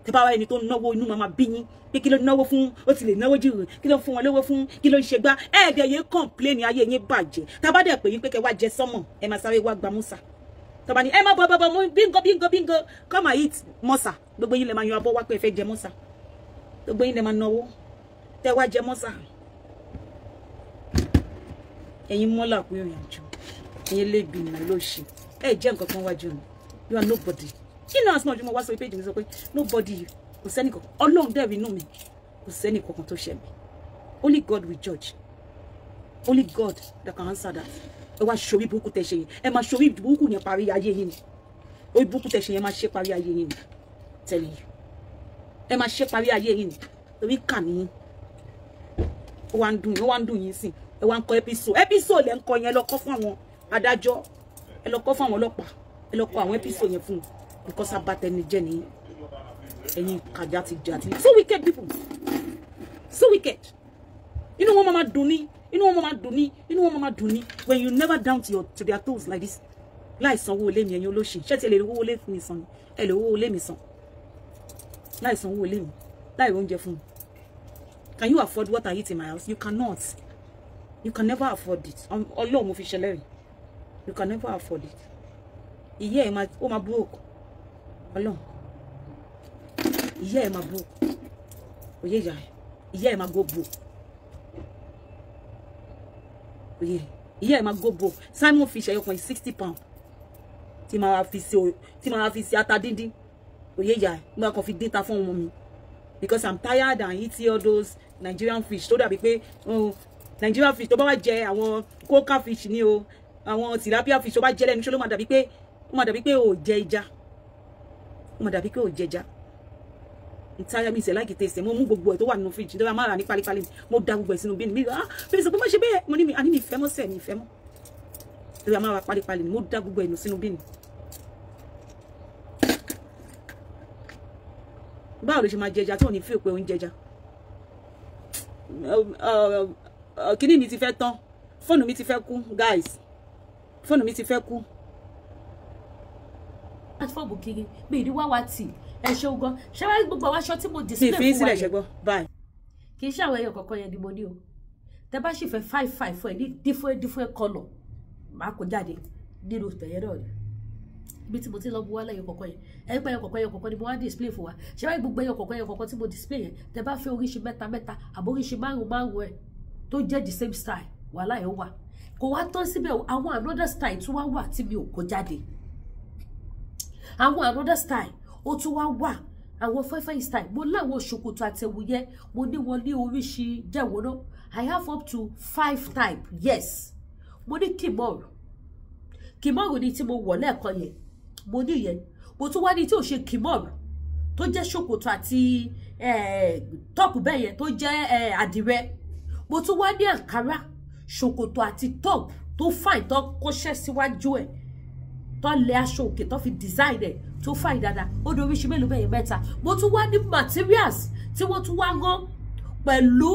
tẹ́ bá wá ẹni tó náwó inú máa bí yín pé kí ló náwó fún ó ti lè náwó jù kí ló fún wọn lówó fún kí ló ń ṣe gbá ẹ̀ẹ́dẹ̀ yẹn complain ayé yẹn bàjẹ́ tábà dẹ̀ pé yín pé kẹ́ wá jẹ sọ́mọ̀ ẹ máa sáré wá gba Musa tọ́ba ni ẹ má bọ̀ mú bingo come and eat Musa gbogbo yín lè máa yan abọ́ wá pé ẹ fẹ́ jẹ Musa gbogbo yín lè máa náwó tẹ́ wá jẹ Musa ẹ̀yin mọ́là pé òyìn jù ẹ̀yin lè bì náà ló ṣe ẹ jẹ́ nǹkan kan wájú mi you are nobody you know as much mo wá sọ page mi sọ pé nobody kò sẹ́ni kankan Ọlọ́run dẹ̀ rí inú mi kò sẹ́ni kankan tó ṣe mí only God will judge only God that can answer that ẹ wá ṣorí burúkú tẹ́ ṣe yẹn ẹ máa ṣorí burúkú yẹn parí ayé yín ni orí burúkú tẹ́ ṣe yẹn máa ṣe parí ayé yín ni tẹ́lẹ̀ yìí ẹ máa ṣe parí ayé yín ni torí kà ní ó wá ń dùn yín sìn ẹ wá ń kọ episode lẹ́ ń kọ yẹn lọ kọ́ fún àwọn adájọ́ ẹ lọ kọ́ fún àwọn ọlọ́pàá ẹ lọ kọ àwọn episode yẹn fún un because abatẹni jẹ́ nìyí ẹ̀yin kajati so wicked people so wicked inú wọn máa dùn ní when you never down to their toes like this láì sanwó ilé mi ẹ̀yin olóṣì ṣé tí ẹ lè rówó ilé mi san ẹ lè rówó ilé mi san láì sanwó ilé mi láì oúnjẹ fún mi can you afford what I eat in my house? You cannot. You can never afford it. Ọlọ́run mo fi ṣẹlẹ́rìí. You can never afford it. Ìyá ẹ̀ máa broke. Ọlọ́run. Ìyá ẹ̀ máa broke. Oyè ìyá ẹ̀ máa go broke. Oyè ìyá ẹ̀ máa go broke. Simon Fish ẹyọkan £60. Tí máa fi sí ata díndín. Oyè ìyá ẹ̀ máa kàn fi dín ta fún ọmọ mi. Because I'm tired and eating all those Nigerian fish. Tó dàbí pé Nigerian fish tó bá wá jẹ àwọn coca fish ni o àwọn tilapia fish tó bá jẹ lẹ́nu ṣó ló máa dàbí pé ó jẹ ẹja ó máa dàbí pé ó jẹ ẹja ntaya mi ṣe like taste mo mú gbogbo ẹ̀ tó wà nínú fridge tó bá máa rà ní pálípálí mo dà gbogbo ẹ̀ sínú bin mi bí sọ pé má ṣe bẹ́ẹ̀ mo ní mi àní mi ìfẹ́ mọ́ sẹ́ẹ̀ mi ìfẹ́ mọ́ tó bá máa rà pálípálí mo dà gbogbo ẹ̀ sínú bin. Báwo ló ṣe máa jẹ ẹja tó ní fi òpè oúnjẹ ẹja kíní mi ti fẹ́ tán fóònù mi ti fẹ́ kú guys fóònù mi ti fẹ́ kú. platform kiri mi ní wá tì ẹ ṣe ogan ṣé wàá gbogbo àwọn aṣọ tí mo display fún wa yẹn. mi fi sílẹ̀ ṣe gbọ́ báyìí. kì í ṣe àwọn ẹyọ kọ̀ọ̀kan yẹn ni mo ní o tẹ bá sì fẹ́ 5 fún ẹ ní different colour máa kó jáde nínú tẹ̀yẹ náà ni ibi tí mo ti lọ bu wá lẹ́yọ kọ̀ọ̀kan yẹn ẹ̀yìn pé ẹyọ kọ̀ọ̀kan ni mo wá display fún wa ṣé wàá gbogbo ẹyọ kọ̀ọ̀kan tí mo display yẹn tẹ bá fẹ́ oríṣi mẹ́ta àbọ̀ oríṣi márùn ẹ̀ tó jẹ́ the same style wàhálà ẹ̀ wà kò wá tán síbẹ̀ àwọn another style tún wá wà tí mi ò kó jáde àwọn another style ó tún wá wà àwọn fẹ́fẹ́ style mo láwọn ṣòkòtò àtẹ̀wù yẹn mo ní wọn ní oríṣi jẹ́wọ́nà I have up to 5 type yes mo ní kìmọ́rù ni tí mo wọ̀ lẹ́ẹ̀kan yẹn mo ní yẹn mo tún wá ní tí ò ṣe kìmọ́rù tó jẹ́ ṣòkòtò àti tọ́pù bẹ́ẹ̀ yẹn tó jẹ́ àdìrẹ mo tún wá ní àǹkárá ṣòkòtò àti tọ́pù tó fine tó kọ́ṣẹ́ síwájú ẹ̀ tó lẹ aṣọ òkè tó fi design ẹ̀ tó fine dáadáa ó di oríṣi mélòó bẹ́ẹ̀ yẹn mẹ́ta mo tún wá ní materials tí wọ́n tún wá rán pẹ̀lú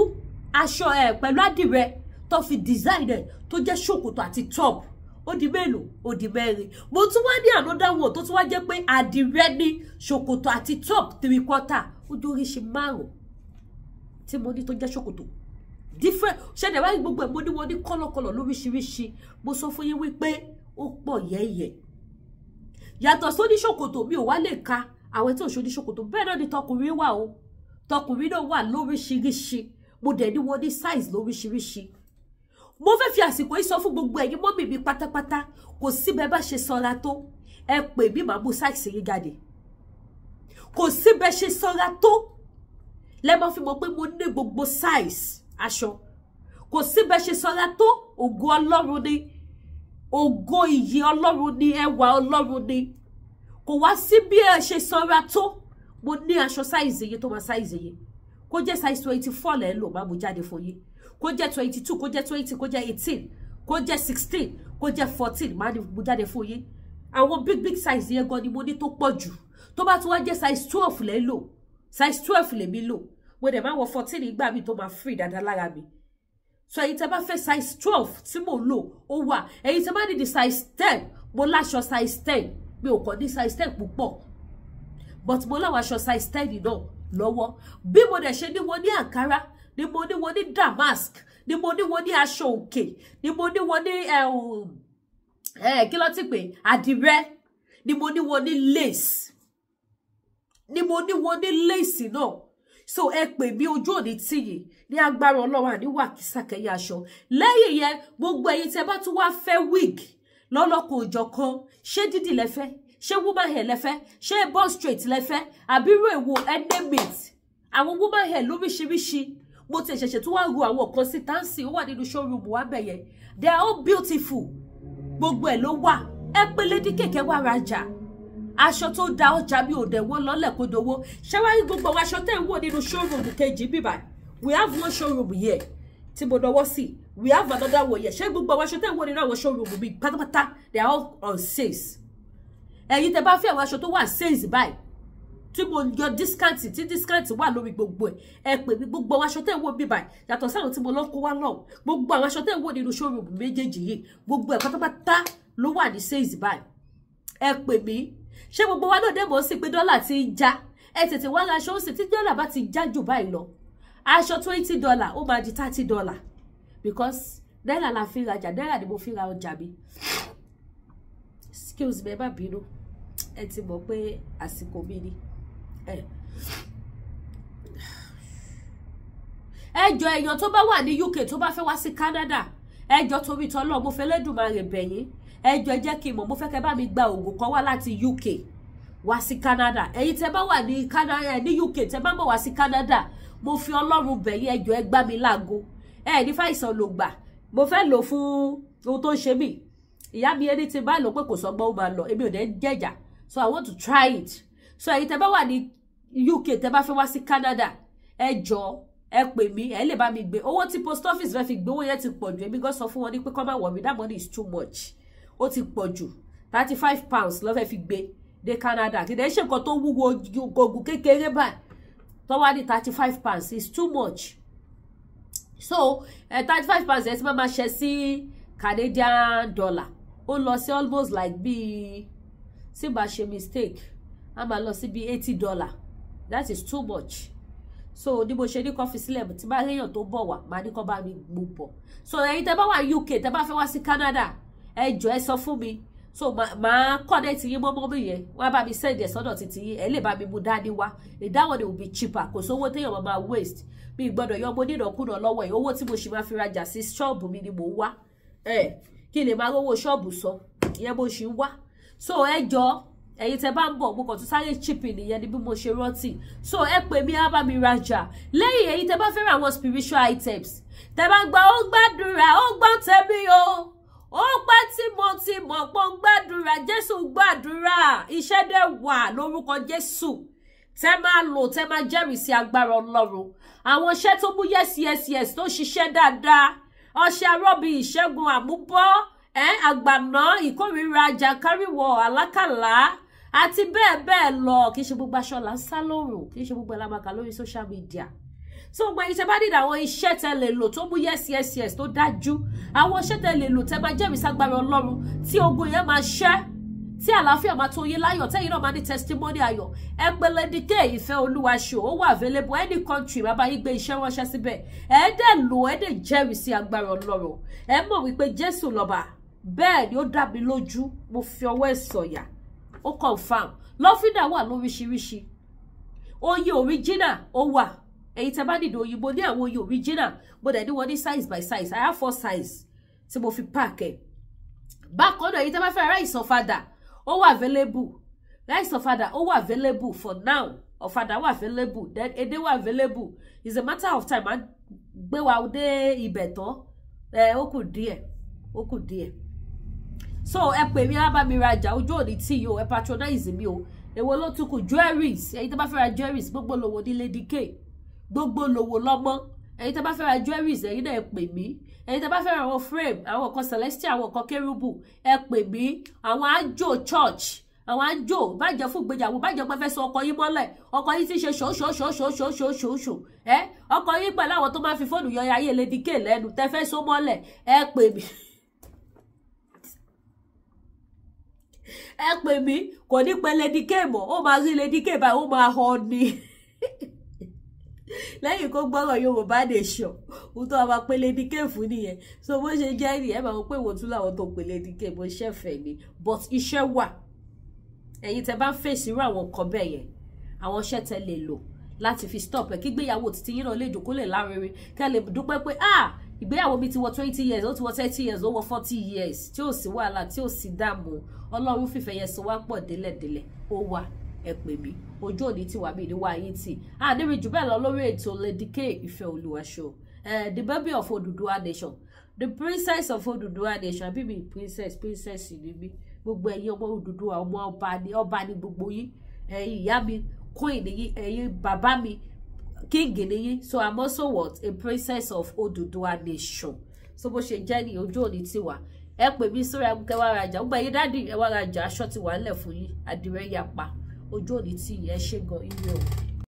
aṣọ pẹ̀lú àdìrẹ tó fi design ẹ̀ tó jẹ́ ṣòkòtò àti tọ́pù ó di mélòó ó di mẹ́rin mo tún wá ní another one tó tún wá jẹ́ pé àdìrẹ ní ṣòkòtò àti top 3/4 ó di oríṣi 5 tí mo ní tó jẹ́ ṣòkòtò different ṣẹ̀dẹ̀ wáyé gbogbo ẹ̀ mo ní wọn ní kọ́lọ̀kọ́lọ̀ lóríṣiríṣi mo sọ fún yín wípé ó pọ̀ yẹ́yẹ́ yàtọ̀ sóní ṣòkòtò mi ò wá lè ka àwọn tí ò ṣoní ṣòkòtò bẹ́ẹ̀ náà ni tọkùnrin wà o tọkùnrin náà wà lóríṣiríṣi mo dẹ̀ ní wọ́n ní size lóríṣiríṣi mo fẹ́ fi àsìkò yìí sọ fún gbogbo ẹ̀yin mọ́mì mi pátápátá kò sí bẹ́ẹ̀ bá ṣe sanra tó ẹ pè mí màá mú size yín jáde kò sí bẹ́ẹ̀ ṣe sanra tó lẹ́mọ̀ fi mọ̀ pé mo ní gbogbo size aṣọ kò sí bẹ́ẹ̀ ṣe sanra tó ògo Ọlọ́run ni ògo ìyè Ọlọ́run ni ẹwà Ọlọ́run ni kò wá sí bí ẹ ṣe sanra tó mo ní aṣọ size yìí tó máa size yìí kó jẹ́ size 24 lẹ́ lò máa mú jáde fún yín kó jẹ́ 22 kó jẹ́ 20 kó jẹ́ 18 kó jẹ́ 16 kó jẹ́ 14 máa mú jáde fún yín àwọn big size yẹn gan ni mo ní tó pọ̀ jù tó bá tún wá jẹ́ size 12 lẹ́ lò size 12 lèmi lò mo dẹ̀ máa wọ 14 ìgbà mi tó máa free dáadáa lára mi so ẹ̀yin tẹ́ bá fẹ́ size 12 tí mo lò ó wà ẹ̀yin tẹ́ bá ní di size 10 mo láṣọ size 10 mi ò kàn ní size 10 púpọ̀ but mo láwọn aṣọ size 10 náà lọ́wọ́ bí mo dẹ̀ ṣe ní wọ́n ní àǹkárá ni mo ní wọ́n ní damask ni mo ní wọ́n ní aṣọ òkè ni mo ní wọ́n ní kí ló ti pè àdìrẹ ni mo ní wọ́n ní lace ni mo ní wọ́n ní lace náà so ẹ pè mí ojú òní tìyìn ní agbára Ọlọ́run àníwà kìsàkẹyẹ aṣọ lẹ́yìn yẹn gbogbo ẹ̀yin tẹ́ bá tún wá fẹ́ wig lọ́lọ́kọ̀ òjọ̀kan ṣé dídì lẹ́fẹ́ ṣé woman hair lẹ́fẹ́ ṣé bun straight lẹ́fẹ́ àbírò èwo enamate àwọn woman hair lóríṣiríṣi mo ti ṣẹ̀ṣẹ̀ tún wá ru àwọn kan sí táǹsì ó wà nínú showroom wa bẹ̀yẹn they are all beautiful gbogbo ẹ̀ ló wà ẹ pé Lady Keke wá rajà aṣọ tó da ọjà mi ò dẹ̀ wọ́n lọ́lẹ̀ kó dowó ṣé wá rí gbogbo àwọn aṣọ tẹ́ ń wò nínú showroom kejì bíbá we have one showroom here tí mo dọwọ́ sí we have another one here ṣé gbogbo àwọn aṣọ tẹ́ ń wò nínú àwọn showroom mi pátápátá they are all on sales ẹ̀yin tẹ́ bá fẹ́ àwọn aṣọ tó wà sales báyìí tí mo yọ discount tí discount wà lórí gbogbo ẹ pè mí gbogbo àwọn aṣọ tẹ́ ń wò bíbá yàtọ̀ sáwọn tí mo lọ kó wá lọ gbogbo àwọn aṣọ tẹ́ ń wò nínú showroom méjèèjì yìí gbogbo ẹ̀ pátápátá ló wà ní sales báyìí ẹ pè mí ṣé gbogbo wa náà dé mọ̀ sí pé dọ́là ti ń já ẹ tètè wá ra aṣọ ó sì tí dọ́là bá ti já jù báyìí lọ aṣọ $20 ó máa di $30 because náírà la fi rajà náírà ni mo fi ra ọjà mi excuse me ẹ má bínú ẹ ti mọ̀ pé àsìkò mi ni ẹjọ èèyàn tó bá wà ní UK tó bá fẹ́ wá sí Canada ẹjọ torí tọ́lọ́ mo fẹ́ lẹ́dùnmarè bẹ̀yìn ẹjọ ẹ jẹ́ kí n mọ̀ mo fẹ́ kẹ́ bá mi gba òògùn kan wá láti UK wá sí Canada ẹ̀yin tẹ́ bá wà ní Canada ní UK tẹ́ bá mọ̀ wá sí Canada mo fi Ọlọ́run bẹ̀yìn ẹjọ ẹ gbá mi láago ní fàìsàn ló gbà mo fẹ́ lò fún ohun tó ń ṣe mí ìyá mi ẹni tí bá lò pé kò sọgbọ́n ó máa lọ èmi ò dẹ̀ jẹ́jà so I want to try it so ẹ̀yin tẹ́ bá wà ní UK tẹ́ bá fẹ́ wá sí Canada ẹjọ ẹ pè mí ẹ lè bá mi gbé owó tí post office fẹ́ fi gbé owó yẹn ti pọ̀ jù èmi gan sọ fún wọn ní pé kọ́ máa wọ̀ mí that money is too much ó ti pọ̀ jù £35 ló fẹ́ fi gbé dé Canada kì í ṣe nǹkan tó wúwo gògùn kékeré báyìí tó wá ní £35 is too much so £35 ẹ ti máa ṣe sí Canadian dollar ó lọ sí almost like bíi tí bá ṣe mistake a máa lọ sí bíi $80 that is too much so ní mo ṣe ní kọfí sílẹ̀ tí bá réyàn tó bọ̀ wá máa ní kọ́ bá mi gbó bọ̀ so ẹ̀yin tẹ́ bá wà UK tẹ́ bá fẹ́ wá sí Canada ẹ jọ̀ọ́ ẹ sọ fún mi so máa connect yín mọ́mọ́ mi yẹn wọ́n á bá mi send ẹ̀ sọ́dọ̀ títí yín ẹ lè bá mi mú dání wá that one will be cheaper kò sówó téèyàn máa waste mi gbọ́dọ̀ yọ mo nínàkúnà lọ́wọ́ ẹ̀ owó tí mo ṣì máa fi rajà sí ṣọ́ọ̀bù mi ni mò ń wá kí n lè máa rówó ṣọ́ọ̀bù sọ ìyẹn mo ṣì ń wá so ẹ jọ̀ọ́ ẹ̀yin tẹ́ bá ń bọ̀ mo kàn tún sáré chippy nìyẹn ni bí mo ṣe rántí so ẹ pè mí á bá mi rajà lẹ́yìn ẹ̀yin tẹ́ bá fẹ́ ra àwọn spiritual items tẹ́ bá gbà ó gbàdúrà ó gbọ́n tẹ̀mí o ó pẹ́ tí mo ti mọ̀ pé ó gbàdúrà Jésù gbàdúrà iṣẹ́ dẹ̀ wà lórúkọ Jésù tẹ́ máa lò tẹ́ máa jẹ́rìí sí agbára Ọlọ́run àwọn iṣẹ́ tó mú yes tó ṣiṣẹ́ dáadáa ọṣẹ arọ́bì ìṣẹ́gun àmúbọ́ àgbàná ìkórìíra àjàkáríwọ̀ àlákàlà àti bẹ́ẹ̀ lọ kì í ṣe gbogbo aṣọ là ń sá lóòrùn kì í ṣe gbogbo ẹ̀lámàkà lórí social media so gbogbo ẹ̀yin tẹ́ bá nílò àwọn iṣẹ́ tẹ́ lè lò tó mú yes tó dájú àwọn iṣẹ́ tẹ́ lè lò tẹ́ máa jẹ́rìí ságbára Ọlọ́run tí ogun yẹn máa ṣẹ́ tí àlàáfíà máa tó yé láyọ̀ tẹ́yìn náà máa ní testimony ayọ̀ ẹ pè Lady K Ìfẹ́ Olúwa show ó wà available any country bàbá yín gbé iṣẹ́ ránṣẹ́ síbẹ̀ ẹ dẹ̀ lò ẹ dẹ̀ jẹ́rìí sí agbára Ọlọ́run ẹ mọ̀ wípé Jésù lọ́ba bẹ́ẹ̀ ni ó dá mi lójú mo fi ọwọ́ ẹ̀ sọ̀yà ó confirm lọ́fíńdà wà lóríṣiríṣi oyin original ó wà èyí tẹ́ bá nílò oyin mo ní àwọn oyin original mo dẹ̀ ní wọ́n ní size by size I have 4 size tí mo fi pack ẹ̀ bákan náà èyí tẹ́ bá fẹ́ rice ọ̀fadà ó wà available rice ọ̀fadà ó wà available for now ọ̀fadà wà available then edé wà available it's a matter of time a gbé wa dé ibẹ̀ tán ó kù díẹ̀ so ẹ pè mí á bá mi rajà ojú òní tí yìí o ẹ patronize mi o èwo ló tún kù jewelries ẹ̀yin tẹ́ bá fẹ́ ra jewelries gbogbo lówó ní Lady K gbogbo lówó lọ́mọ ẹ̀yin tẹ́ bá fẹ́ ra jewelries ẹ̀yin náà ẹ pè mí ẹ̀yin tẹ́ bá fẹ́ ra àwọn frame àwọn kan celestial àwọn kan kérúbù ẹ pè mí àwọn àjò church àwọn àjò bàjẹ́ fún ìgbéyàwó bàjẹ́ pé fẹ́ sọ ọkọ yín mọ́lẹ̀ ọkọ yín ti ṣe ṣòṣòṣòṣòṣòṣòṣò ọkọ yín pẹ̀lú àwọn tó máa fi fóònù yọ ayé Lady K lẹ́nu tẹ́ fẹ́ so mọ́lẹ̀ ẹ pè mí ẹ pè mí kò ní pé Lady K mọ́ ó máa rí Lady K báyìí ó máa họ ni lẹ́yìn kó gbọ́rọ̀ Yorùbá nation ohun tó máa pé Lady K fún nìyẹn so bó ṣe jẹ́ nìyẹn máa pé wò tún láwọn tó pè Lady K bó ṣẹ̀fẹ̀ ni but iṣẹ́ wà ẹ̀yin tẹ́ bá ń fèsì irú àwọn nǹkan bẹ́ẹ̀ yẹn àwọn iṣẹ́ tẹ́ lè lò láti fi stop ẹ̀ kí gbéyàwó títí yín náà lè jòkó lè lárinrin kẹ́ lè dúpẹ́ pé ìgbéyàwó mi ti wọ 20 years ó ti wọ 30 years ó wọ 40 years tí ò sí wàhálà tí ò sí dààmú Ọlọ́run fìfẹ́ yẹn so wá pọ̀ délẹ̀délẹ̀ ó wà ẹ pè mí ojú òní tí wà mí ní wá yín tì níbi jù bẹ́ẹ̀ lọ lórí ètò Lady K Ìfẹ́olúwa show the baby of Oduduwa nation the princess of Oduduwa nation àbí mi princess ni mí gbogbo ẹ̀yin ọmọ Odùduwà ọmọ ọba ní gbogbo yín ẹ̀yin ìyá mi queen nìyí ẹ̀yin bàbá mi king nìyí so I'm also what a princess of Oduduwa nation so bó ṣe jẹ́ ní ojú òní tí wà ẹ pè mí sórí amúkẹ́ wá rajà gbogbo ẹ̀yin dádì ẹ wá rajà aṣọ ti wà ńlẹ̀ fún yín àdìrẹ́ yapa ojú òní tí ẹ ṣe gan ire o.